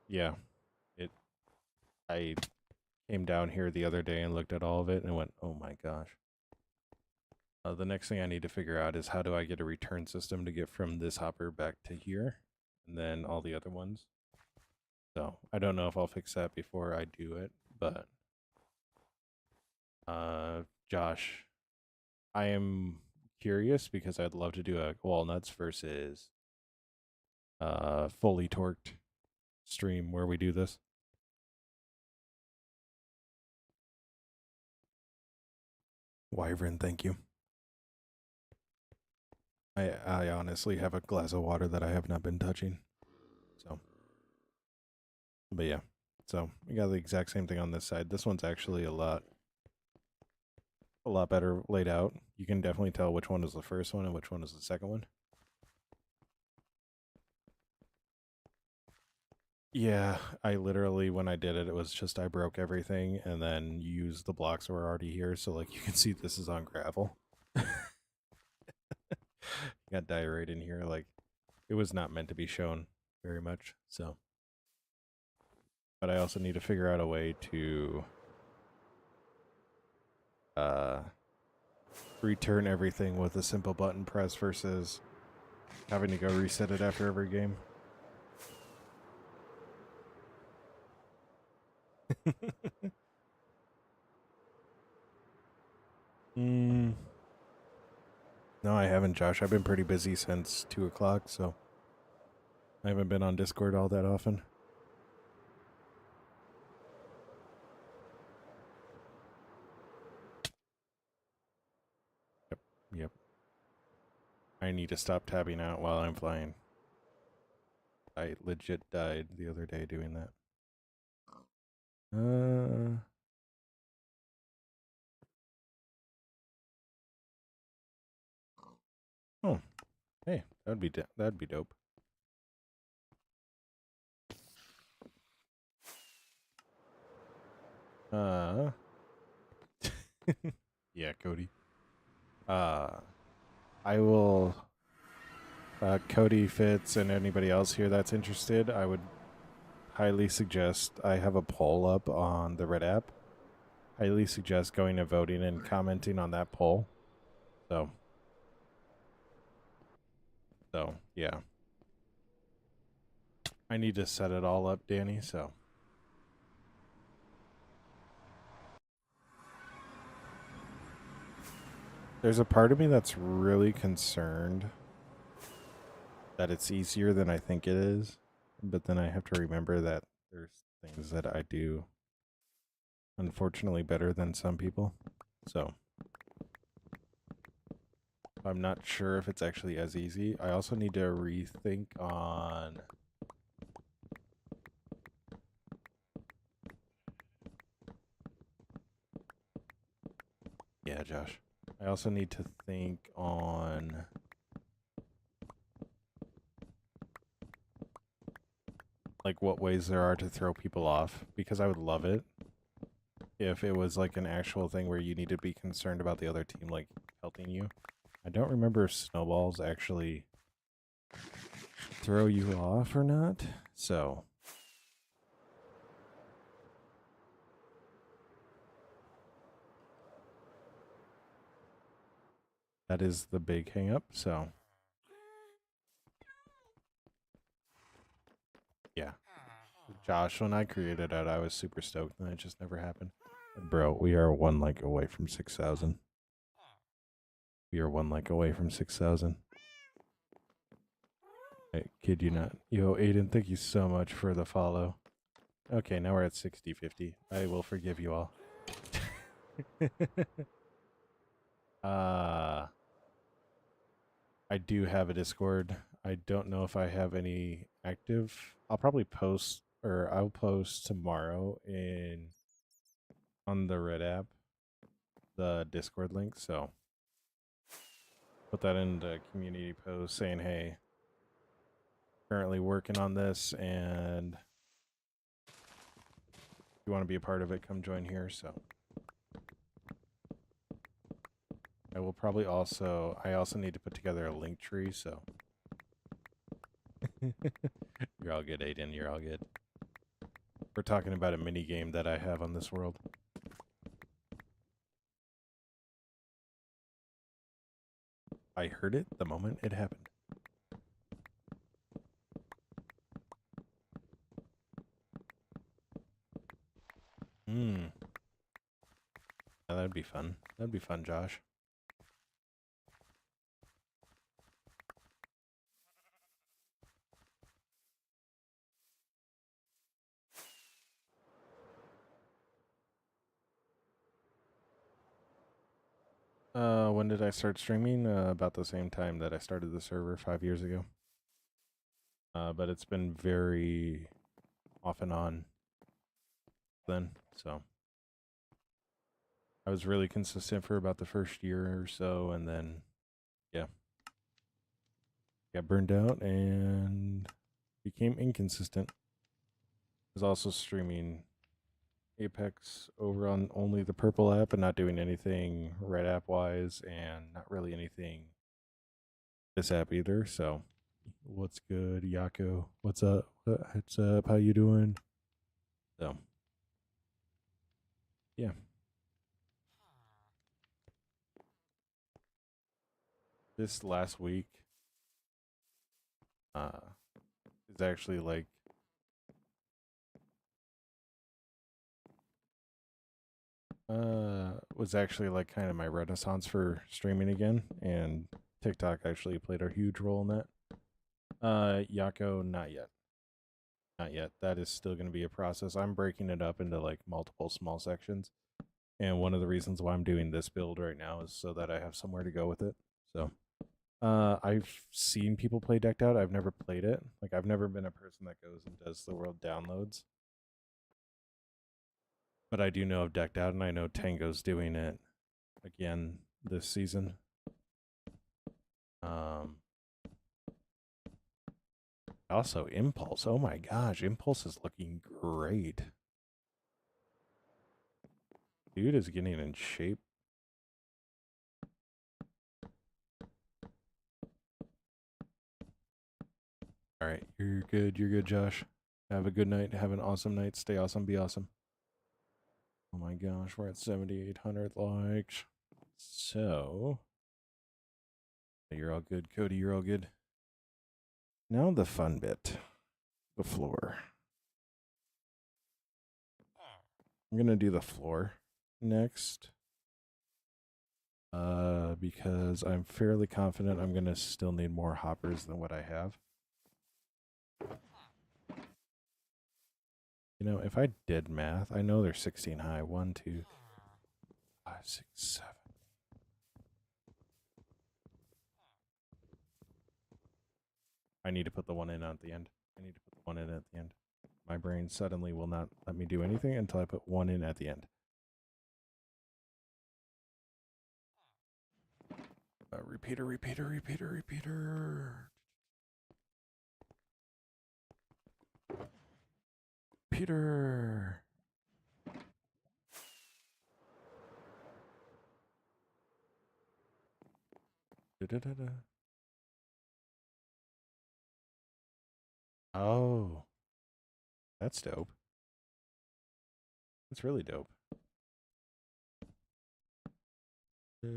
yeah, I came down here the other day and looked at all of it and went, oh my gosh. The next thing I need to figure out is how do I get a return system to get from this hopper back to here and then all the other ones. So I don't know if I'll fix that before I do it, but Josh, I am curious because I'd love to do a walnuts versus fully torqued stream where we do this. Wyvern, thank you. I honestly have a glass of water that I have not been touching. So, but yeah. So we got the exact same thing on this side. This one's actually a lot better laid out. You can definitely tell which one is the first one and which one is the second one. Yeah, I literally, when I did it, it was just I broke everything and then used the blocks that were already here. So like you can see this is on gravel. Got diorite in here. Like it was not meant to be shown very much. So, but I also need to figure out a way to return everything with a simple button press versus having to go reset it after every game. No, I haven't, Josh. I've been pretty busy since 2 o'clock, so I haven't been on Discord all that often. Yep. I need to stop tabbing out while I'm flying. I legit died the other day doing that. Oh, hey, that'd be dope. Yeah, Cody. I will. Cody, Fitz, and anybody else here that's interested, I would highly suggest. I have a poll up on the Red app. Highly suggest going and voting and commenting on that poll. So yeah. I need to set it all up, Danny, so. There's a part of me that's really concerned that it's easier than I think it is, but then I have to remember that there's things that I do unfortunately better than some people. So I'm not sure if it's actually as easy. I also need to rethink on yeah, Josh. I also need to think on like what ways there are to throw people off, because I would love it if it was like an actual thing where you need to be concerned about the other team like helping you. I don't remember if snowballs actually throw you off or not, so that is the big hang up. So yeah, Josh, when I created it, I was super stoked, and it just never happened. Bro, we are 1 like away from 6,000. We are 1 like away from 6,000. I kid you not. Yo, Aiden, thank you so much for the follow. Okay, now we're at 60-50. I will forgive you all. I do have a Discord. I don't know if I have any active. I'll probably post, or I'll post tomorrow on the Red app, the Discord link. So put that in the community post saying, hey, currently working on this, and if you want to be a part of it, come join here. So I will probably also, I also need to put together a link tree, so. You're all good, Aiden. You're all good. We're talking about a mini game that I have on this world. I heard it the moment it happened. Hmm. Yeah, that'd be fun. That'd be fun, Josh. When did I start streaming? About the same time that I started the server 5 years ago. But it's been very off and on then, so I was really consistent for about the first year or so, and then, yeah, got burned out and became inconsistent. I was also streaming Apex over on only the purple app and not doing anything red app wise, and not really anything this app either. So, what's good, Yako? What's up? What's up? How you doing? So, yeah. This last week is actually like was actually like kind of my renaissance for streaming again, and TikTok actually played a huge role in that. Yako, not yet. Not yet. That is still going to be a process. I'm breaking it up into like multiple small sections. And one of the reasons why I'm doing this build right now is so that I have somewhere to go with it. So, I've seen people play Decked Out. I've never played it. Like, I've never been a person that goes and does the world downloads. But I do know of Decked Out, and I know Tango's doing it again this season. Also, Impulse. Oh my gosh, Impulse is looking great. Dude is getting in shape. All right, you're good. You're good, Josh. Have a good night. Have an awesome night. Stay awesome. Be awesome. Oh my gosh, we're at 7,800 likes. So, you're all good, Cody. You're all good. Now the fun bit, the floor. I'm gonna do the floor next, because I'm fairly confident I'm gonna still need more hoppers than what I have. You know, if I did math, I know they're 16 high. 1, 2, 5, 6, 7. I need to put the one in at the end. I need to put the one in at the end. My brain suddenly will not let me do anything until I put one in at the end. Repeater, repeater, repeater, repeater. Peter. Da-da-da-da. Oh, that's dope. That's really dope. I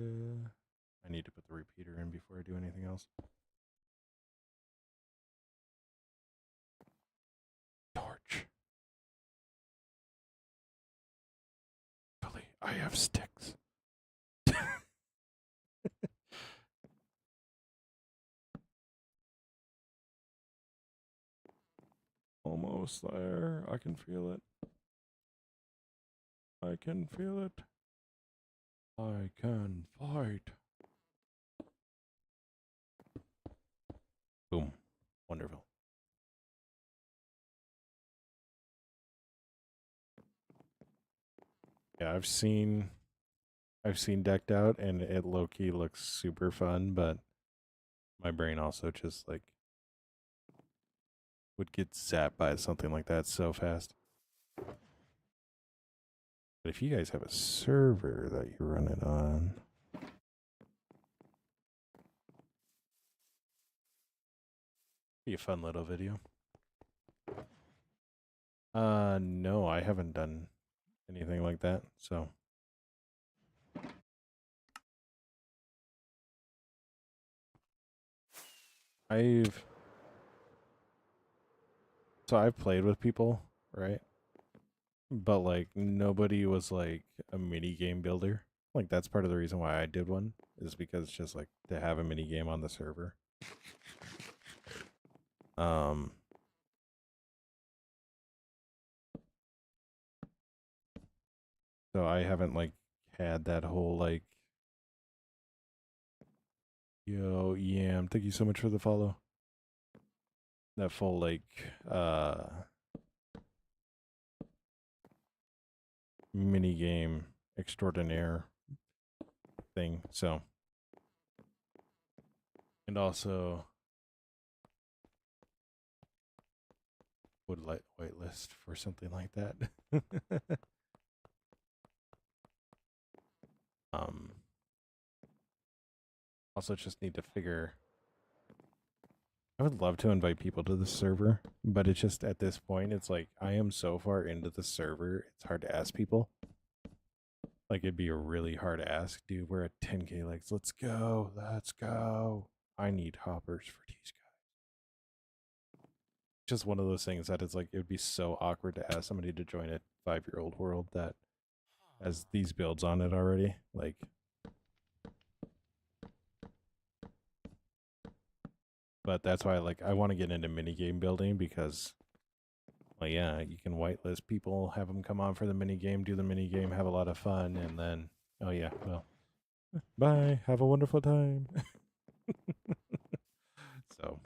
need to put the repeater in before I do anything else. Torch. Billy, I have sticks. Almost there. I can feel it. I can feel it. I can fight. Boom. Wonderful. Yeah, I've seen Decked Out, and it low-key looks super fun, but my brain also just like would get zapped by something like that so fast. But if you guys have a server that you run it on, be a fun little video. No, I haven't done anything like that, so. I've played with people, right? But like nobody was like a mini game builder. Like that's part of the reason why I did one is because just like to have a mini game on the server. Um so I haven't like had that whole like yo Yam, thank you so much for the follow. That full like mini game extraordinaire thing. So and also would like whitelist for something like that. um Also just need to figure I would love to invite people to the server, but it's just at this point it's like I am so far into the server, it's hard to ask people. Like it'd be a really hard ask, dude. We're at 10k likes. Let's go. Let's go. I need hoppers for these guys. Just one of those things that it's like it would be so awkward to ask somebody to join a 5-year-old world that has these builds on it already. Like but that's why like I want to get into minigame building because well yeah, you can whitelist people, have them come on for the minigame, do the minigame, have a lot of fun, and then oh yeah, well bye, have a wonderful time. So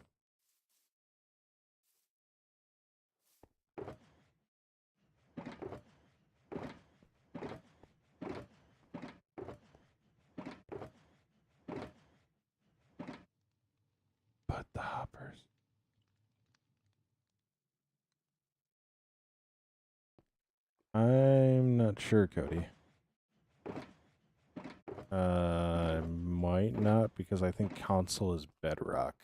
but the hoppers. I'm not sure, Cody. Might not because I think console is Bedrock.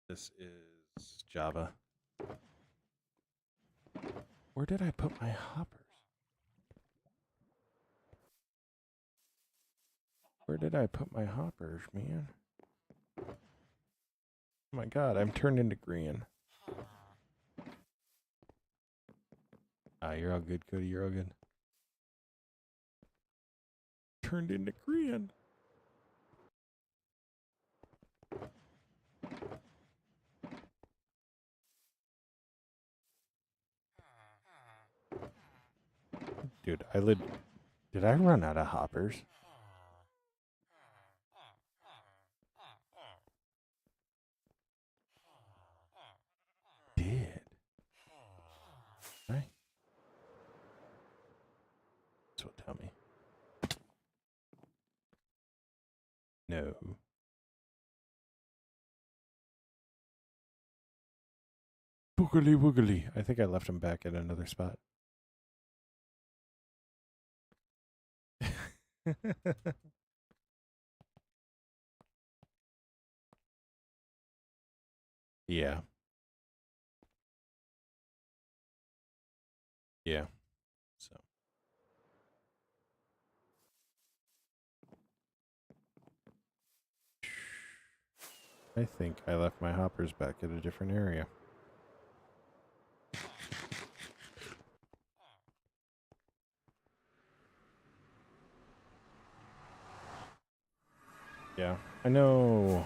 This is Java. Where did I put my hoppers? Where did I put my hoppers, man? Oh my god, I'm turned into green. Ah, you're all good, Cody. You're all good. Turned into green. Dude, did I run out of hoppers? Did. Right? So tell me. No. Boogly woogly. I think I left him back at another spot. Yeah. Yeah. So I think I left my hoppers back at a different area. Yeah. I know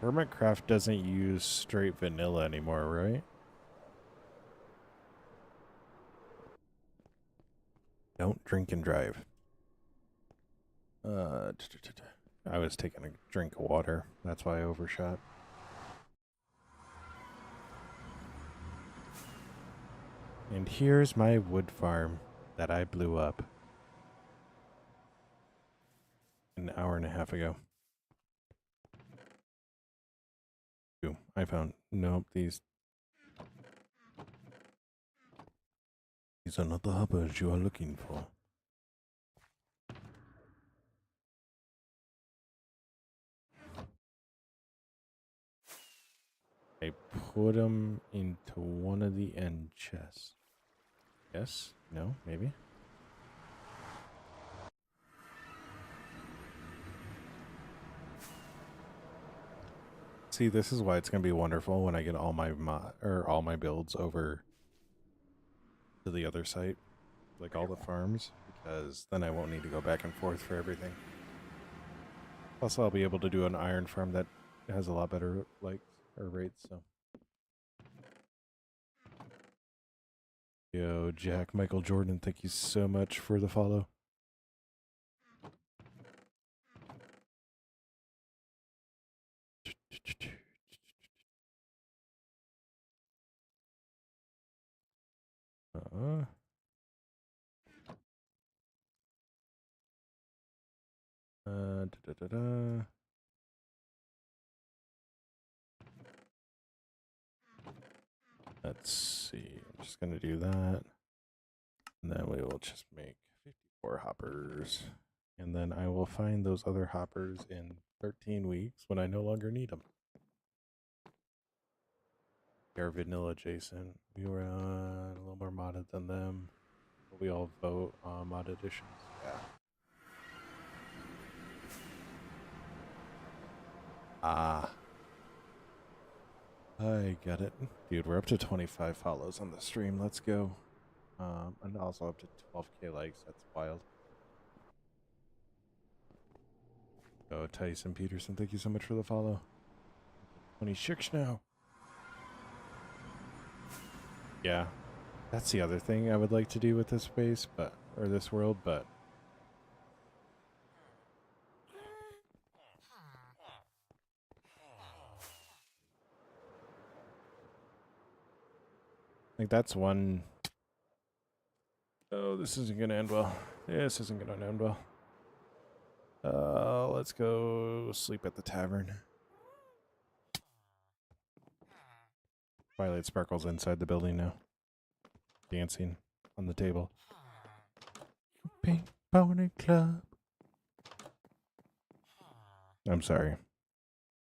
Hermitcraft doesn't use straight vanilla anymore, right? Don't drink and drive. I was taking a drink of water. That's why I overshot. And here's my wood farm that I blew up an hour and a half ago. Boom. I found, nope, these are not the hoppers you are looking for. I put them into one of the end chests. Yes? No? Maybe? See, this is why it's going to be wonderful when I get all my all my builds over to the other site, like all the farms, because then I won't need to go back and forth for everything. Plus, I'll be able to do an iron farm that has a lot better rates. So, yo, Jack Michael Jordan, thank you so much for the follow. Let's see. I'm just gonna do that, and then we will just make 54 hoppers, and then I will find those other hoppers in 13 weeks when I no longer need them. They're vanilla adjacent. We were a little more modded than them. But we all vote on mod editions. Yeah. Ah. I get it. Dude, we're up to 25 follows on the stream. Let's go. And also up to 12k likes. That's wild. Oh, Tyson Peterson, thank you so much for the follow. 26 now. Yeah. That's the other thing I would like to do with this space, or this world, but like that's one. Oh, this isn't gonna end well. This isn't gonna end well. Let's go sleep at the tavern. Twilight Sparkle's inside the building now. Dancing on the table. Pink Pony Club. I'm sorry.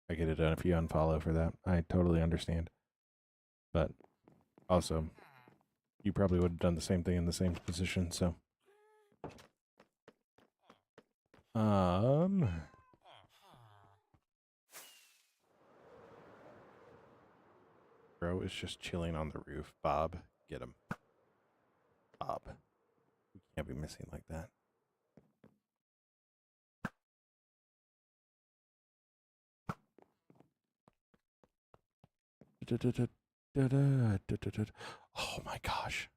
I get it done if you unfollow for that. I totally understand. But also, you probably would have done the same thing in the same position, so. Bro is just chilling on the roof. Bob, get him. Bob. You can't be missing like that. Oh my gosh.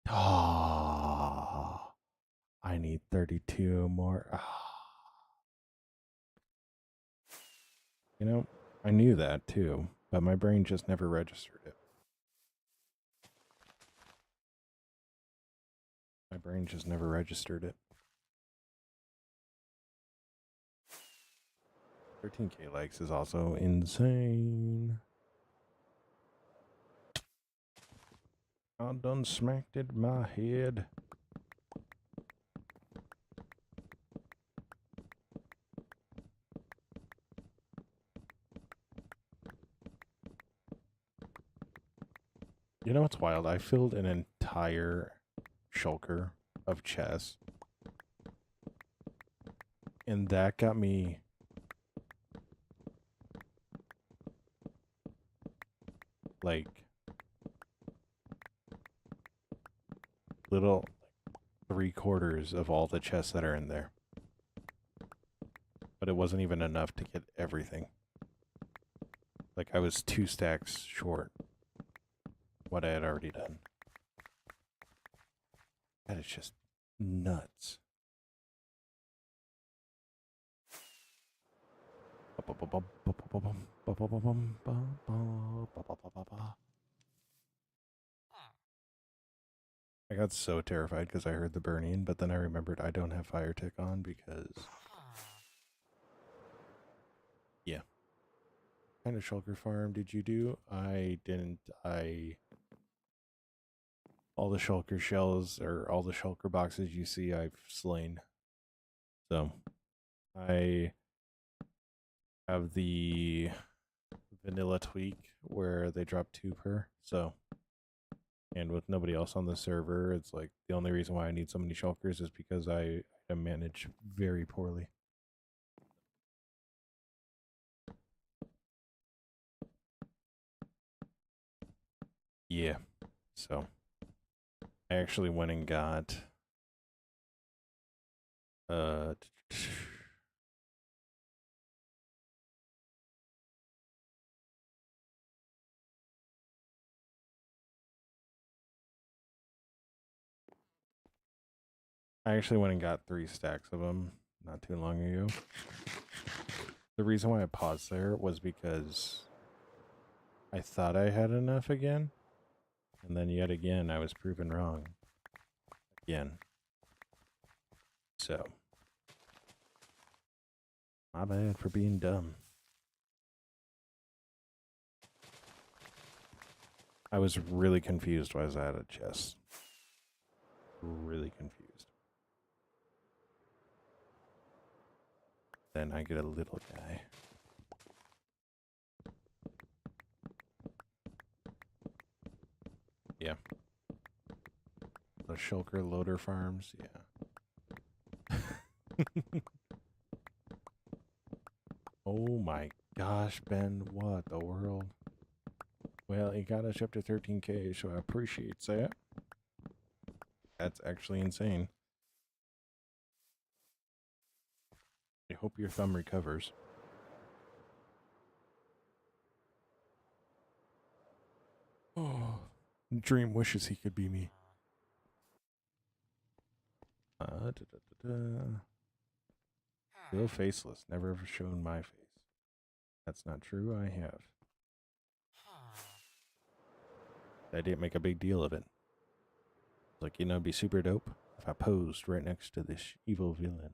Oh, I need 32 more. Oh. You know, I knew that too, but my brain just never registered it. My brain just never registered it. 13k likes is also insane. I done smacked it in my head. You know what's wild? I filled an entire shulker of chess. And that got me like little 3/4 of all the chests that are in there. But it wasn't even enough to get everything. Like I was 2 stacks short what I had already done. That is just nuts. I got so terrified because I heard the burning, but then I remembered I don't have fire tick on because... Yeah. What kind of shulker farm did you do? I didn't. All the shulker shells or all the shulker boxes you see I've slain. So I have the vanilla tweak where they drop 2 per. So, and with nobody else on the server, it's like the only reason why I need so many shulkers is because I manage very poorly. Yeah. So, I actually went and got I actually went and got 3 stacks of them not too long ago. The reason why I paused there was because I thought I had enough again, and then yet again I was proven wrong. Again. So, my bad for being dumb. I was really confused why I was out of chest. Really confused. Then I get a little guy. Yeah. The shulker loader farms, yeah. Oh my gosh, Ben, what the world? Well, it got us up to 13k, so I appreciate that. That's actually insane. I hope your thumb recovers. Oh, Dream wishes he could be me. Still faceless, never ever shown my face. That's not true, I have. I didn't make a big deal of it. Like, you know, it'd be super dope if I posed right next to this evil villain.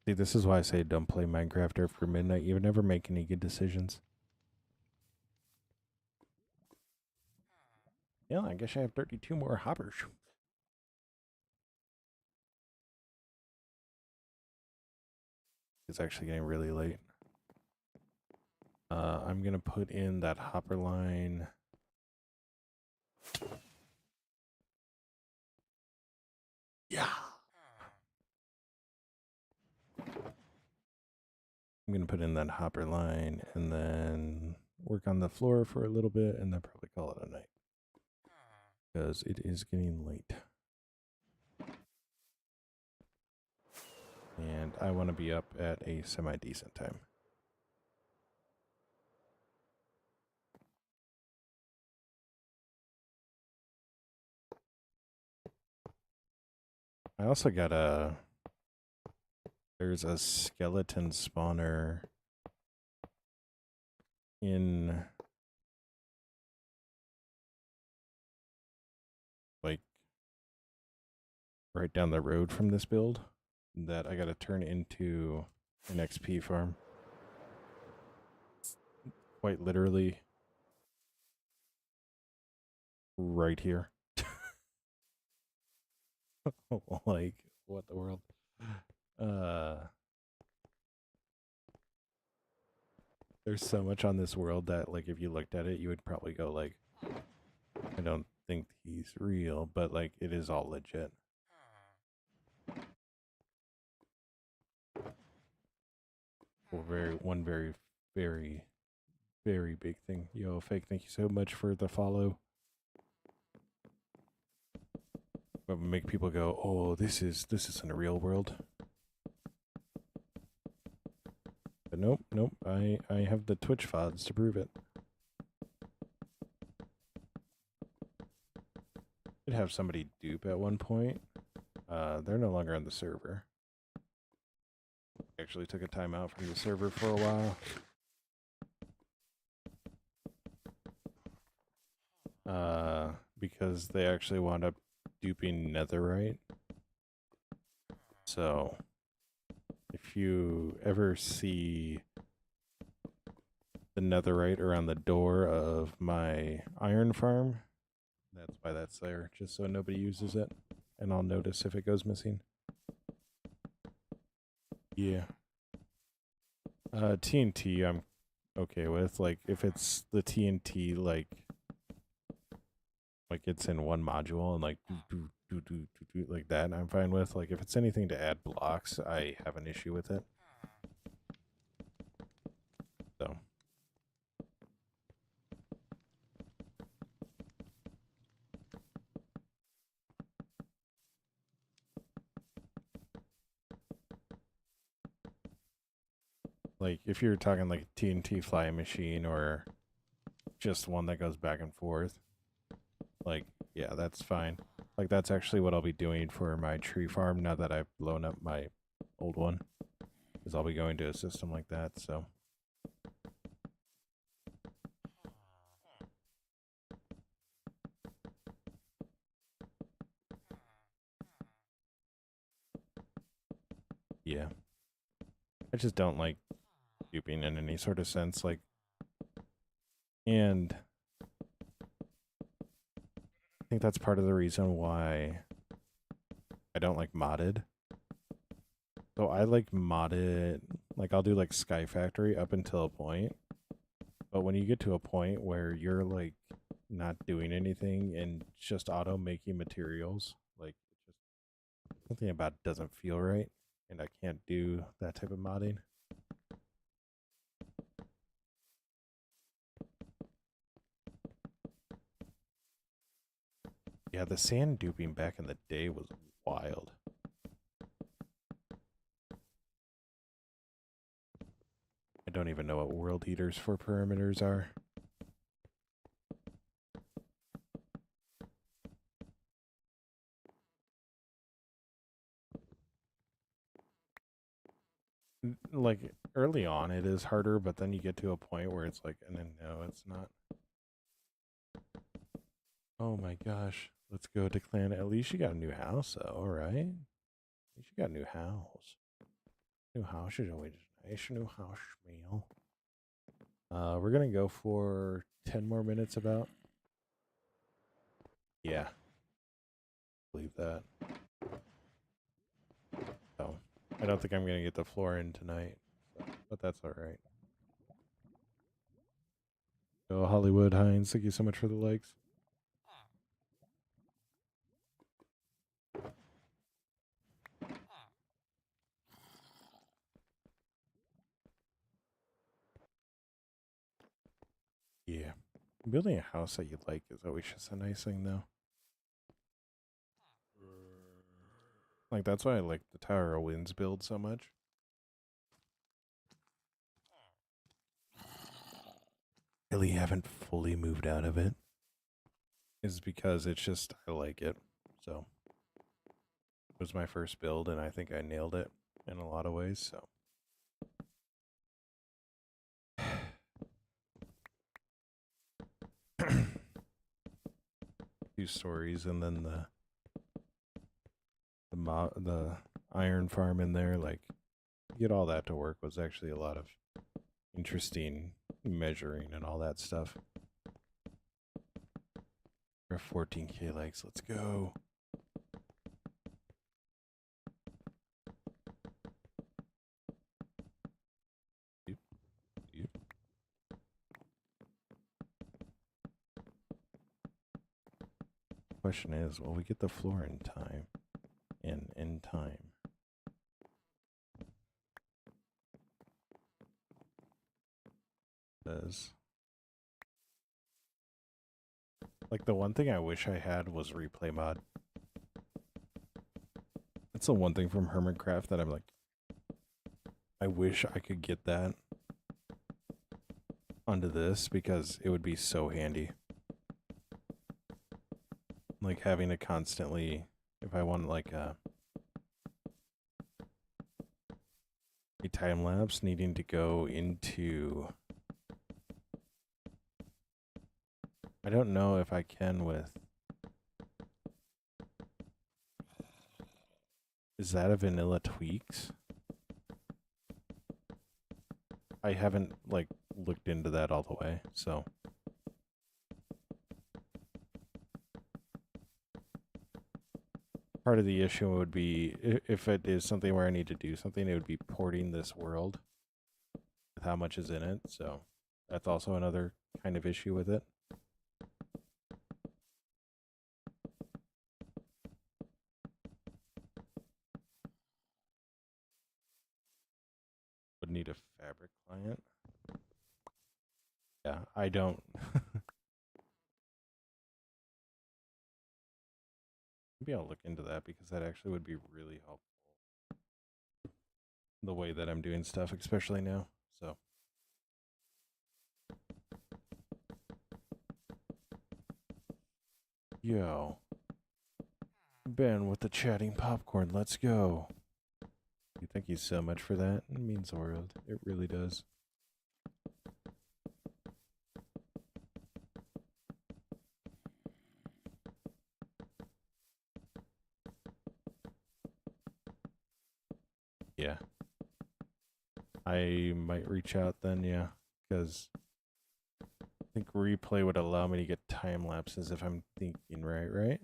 See, this is why I say don't play Minecraft after midnight. You would never make any good decisions. Yeah, I guess I have 32 more hoppers. It's actually getting really late. I'm going to put in that hopper line. Yeah. I'm going to put in that hopper line and then work on the floor for a little bit and then probably call it a night. Because it is getting late. And I want to be up at a semi-decent time. I also got there's a skeleton spawner in like right down the road from this build that I got to turn into an XP farm. Quite literally right here. Like, what the world? There's so much on this world that, like, if you looked at it, you would probably go, like, I don't think he's real, but, like, it is all legit. One very, very, very big thing. Yo, Fake, thank you so much for the follow. But make people go, oh, this isn't a real world. But nope. I have the Twitch VODs to prove it. Did have somebody dupe at one point. They're no longer on the server. Actually took a time out from the server for a while. Because they actually wound up duping netherite. So, if you ever see the netherite around the door of my iron farm, That's why that's there, just so nobody uses it. And I'll notice if it goes missing. Yeah. TNT I'm okay with. Like, if it's the TNT, like it's in one module and like do like that, I'm fine with. Like, if it's anything to add blocks, I have an issue with it. So like, if you're talking like a TNT flying machine or just one that goes back and forth, like, yeah, that's fine. Like, that's actually what I'll be doing for my tree farm now that I've blown up my old one, is I'll be going to a system like that. So yeah, I just don't like duping in any sort of sense. Like, and I think that's part of the reason why I don't like modded. So I like modded, like, I'll do like Sky Factory up until a point. But when you get to a point where you're like not doing anything and just auto making materials, like, just something about it doesn't feel right, and I can't do that type of modding. Yeah, the sand duping back in the day was wild. I don't even know what world eaters for perimeters are. Like, early on it is harder, but then you get to a point where it's like, and then no, it's not. Oh my gosh. Let's go to clan. At least you got a new house though, alright? At least you got a new house. New house is always nice. New house meal. We're gonna go for 10 more minutes about. Yeah. Believe that. So I don't think I'm gonna get the floor in tonight. So, but that's alright. So Hollywood Hines, thank you so much for the likes. Yeah. Building a house that you like is always just a nice thing though. Like, that's why I like the Tower of Winds build so much. Really haven't fully moved out of it. Is because it's just, I like it. So it was my first build and I think I nailed it in a lot of ways. So 2 stories and then the iron farm in there, like, get all that to work was actually a lot of interesting measuring and all that stuff. We're 14k likes, let's go. Question is, will we get the floor in time? In time. Does, like, the one thing I wish I had was replay mod. That's the one thing from Hermitcraft that I'm like, I wish I could get that onto this because it would be so handy. Like, having to constantly, if I want like a time lapse, needing to go into, I don't know if I can with, is that a vanilla tweaks? I haven't like looked into that all the way, so part of the issue would be if it is something where I need to do something, it would be porting this world with how much is in it. So that's also another kind of issue with it. Would need a fabric client. Yeah, I don't. Maybe I'll look into that because that actually would be really helpful. The way that I'm doing stuff, especially now. So. Yo. Ben with the chatting popcorn. Let's go. Thank you so much for that. It means the world. It really does. Yeah. I might reach out then, yeah. Because I think replay would allow me to get time lapses if I'm thinking right?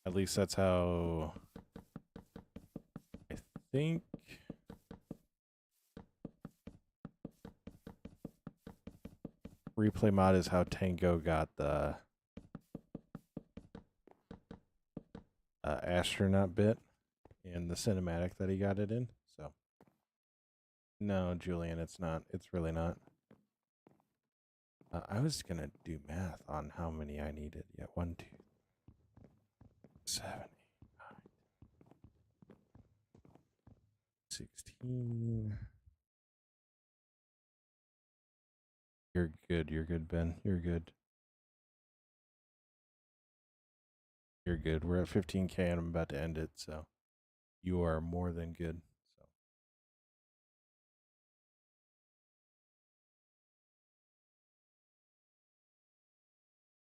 At least that's how I think. Replay mod is how Tango got the astronaut bit in the cinematic that he got it in. So no, Julian, it's not. It's really not. I was gonna do math on how many I needed. Yeah, 1, 2, 7, 8, 9, 16. You're good. You're good, Ben. You're good. You're good. We're at 15K and I'm about to end it, so you are more than good. So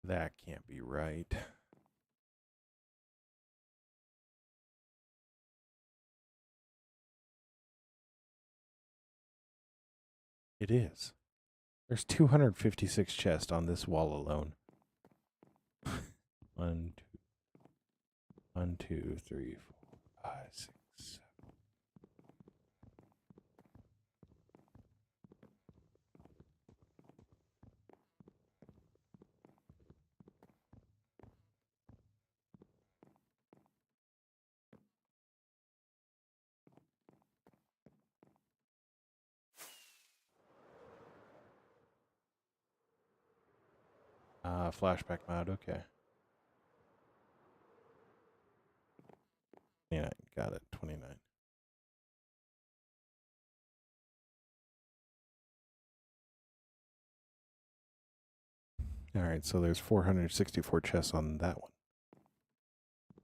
that can't be right. It is. There's 256 chests on this wall alone. 1, 2, 1, 2, 3, 4, 5, 6, 7. Flashback mode, okay. Yeah, got it. 29. All right, so there's 464 chests on that one.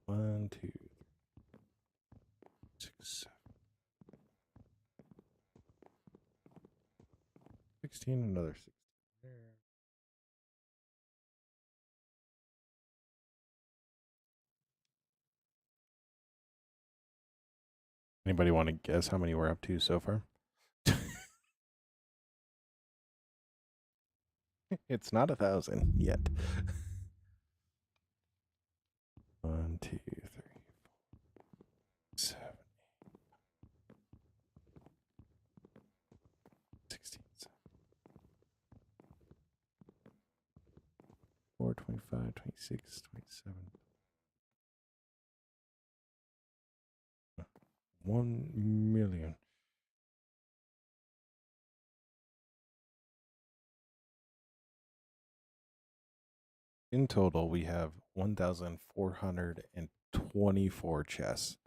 1, 2, 6, 7. 16, another 16 there. Anybody want to guess how many we're up to so far? It's not 1,000 yet. 1, 2, 3, 4, 7, 16, 4, 25, 26, 27. 1 million. In total, we have 1,424 chests.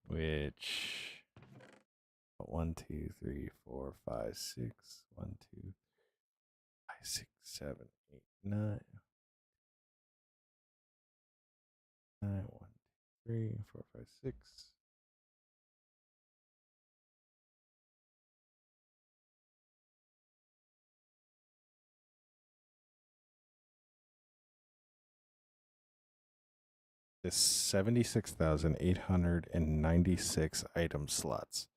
Which 1, 2, 3, 4, 5, 6. 1, 2, 5, 6, 7, 8, 9. 9, 1, 2, 3, 4, 5, 6. This 76,896 item slots.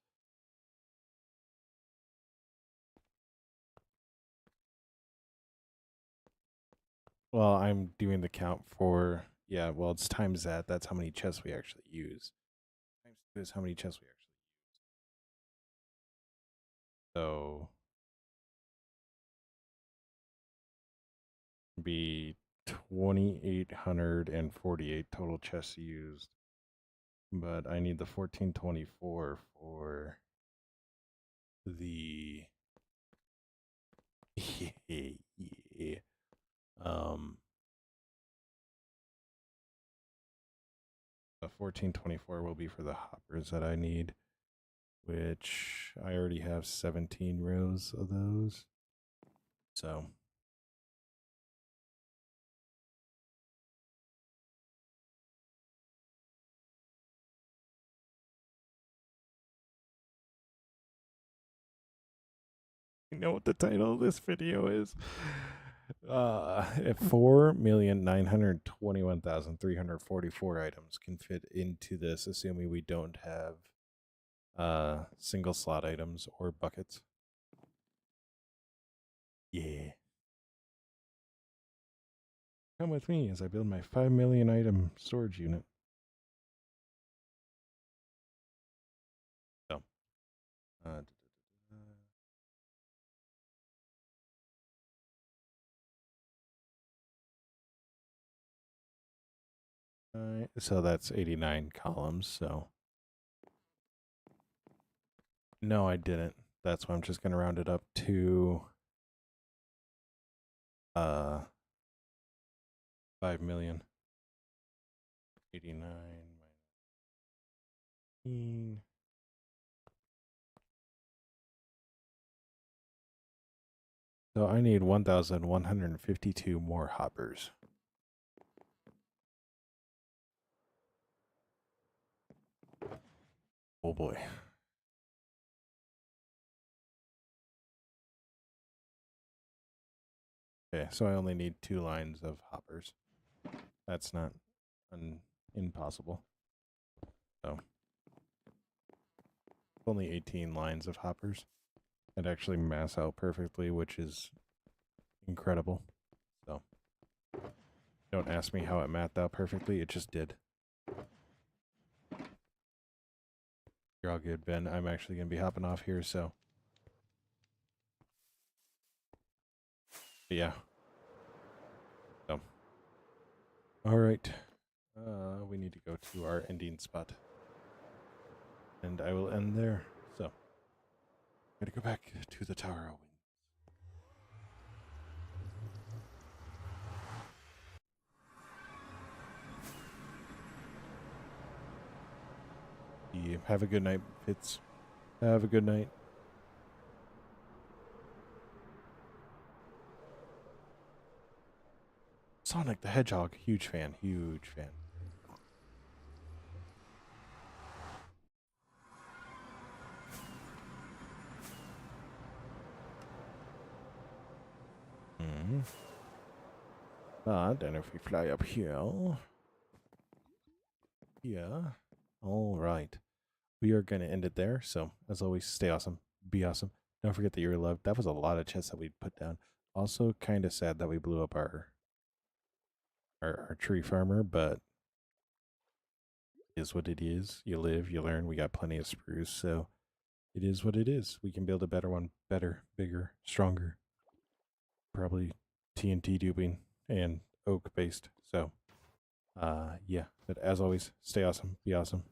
Well, I'm doing the count for, yeah, well, it's times that. That's how many chests we actually use. Times 2 is how many chests we actually use. So, be 2,848 total chests used. But I need the 1424 for the yeah. The 1424 will be for the hoppers that I need, which I already have 17 rows of those. So you know what the title of this video is? 4,921,344 items can fit into this, assuming we don't have single slot items or buckets. Yeah. Come with me as I build my 5 million item storage unit. So, so that's 89 columns. So, no, I didn't. That's why I'm just going to round it up to 5 million. 89 minus 15. So I need 1,152 more hoppers. Oh boy. Okay, so I only need 2 lines of hoppers. That's not impossible. So only 18 lines of hoppers. It actually mass out perfectly, which is incredible. So don't ask me how it mathed out perfectly. It just did. You're all good, Ben. I'm actually going to be hopping off here, so. But yeah. So. All right. We need to go to our ending spot. And I will end there. So. Gotta go back to the Tower of Winds. Yeah, have a good night, Fitz. Have a good night. Sonic the Hedgehog, huge fan, huge fan. But then if we fly up here, all right. We are going to end it there. So, as always, stay awesome, be awesome. Don't forget that you're loved. That was a lot of chests that we put down. Also, kind of sad that we blew up our tree farmer, but it is what it is. You live, you learn. We got plenty of spruce, so it is what it is. We can build a better one, better, bigger, stronger. Probably TNT duping and oak based. So, yeah. But as always, stay awesome, be awesome.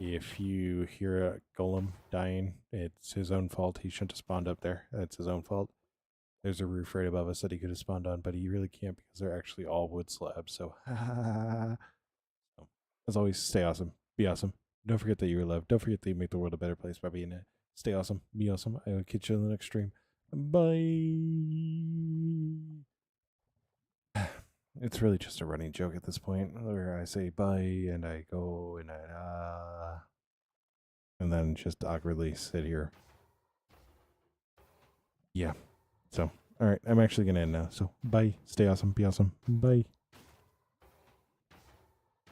If you hear a golem dying, it's his own fault. He shouldn't have spawned up there. That's his own fault. There's a roof right above us that he could have spawned on, but he really can't because they're actually all wood slabs. So, so as always, stay awesome. Be awesome. Don't forget that you are loved. Don't forget that you make the world a better place by being it. Stay awesome. Be awesome. I will catch you in the next stream. Bye. It's really just a running joke at this point where I say bye and I go and then just awkwardly sit here. Yeah. So, all right. I'm actually going to end now. So, bye. Stay awesome. Be awesome. Bye.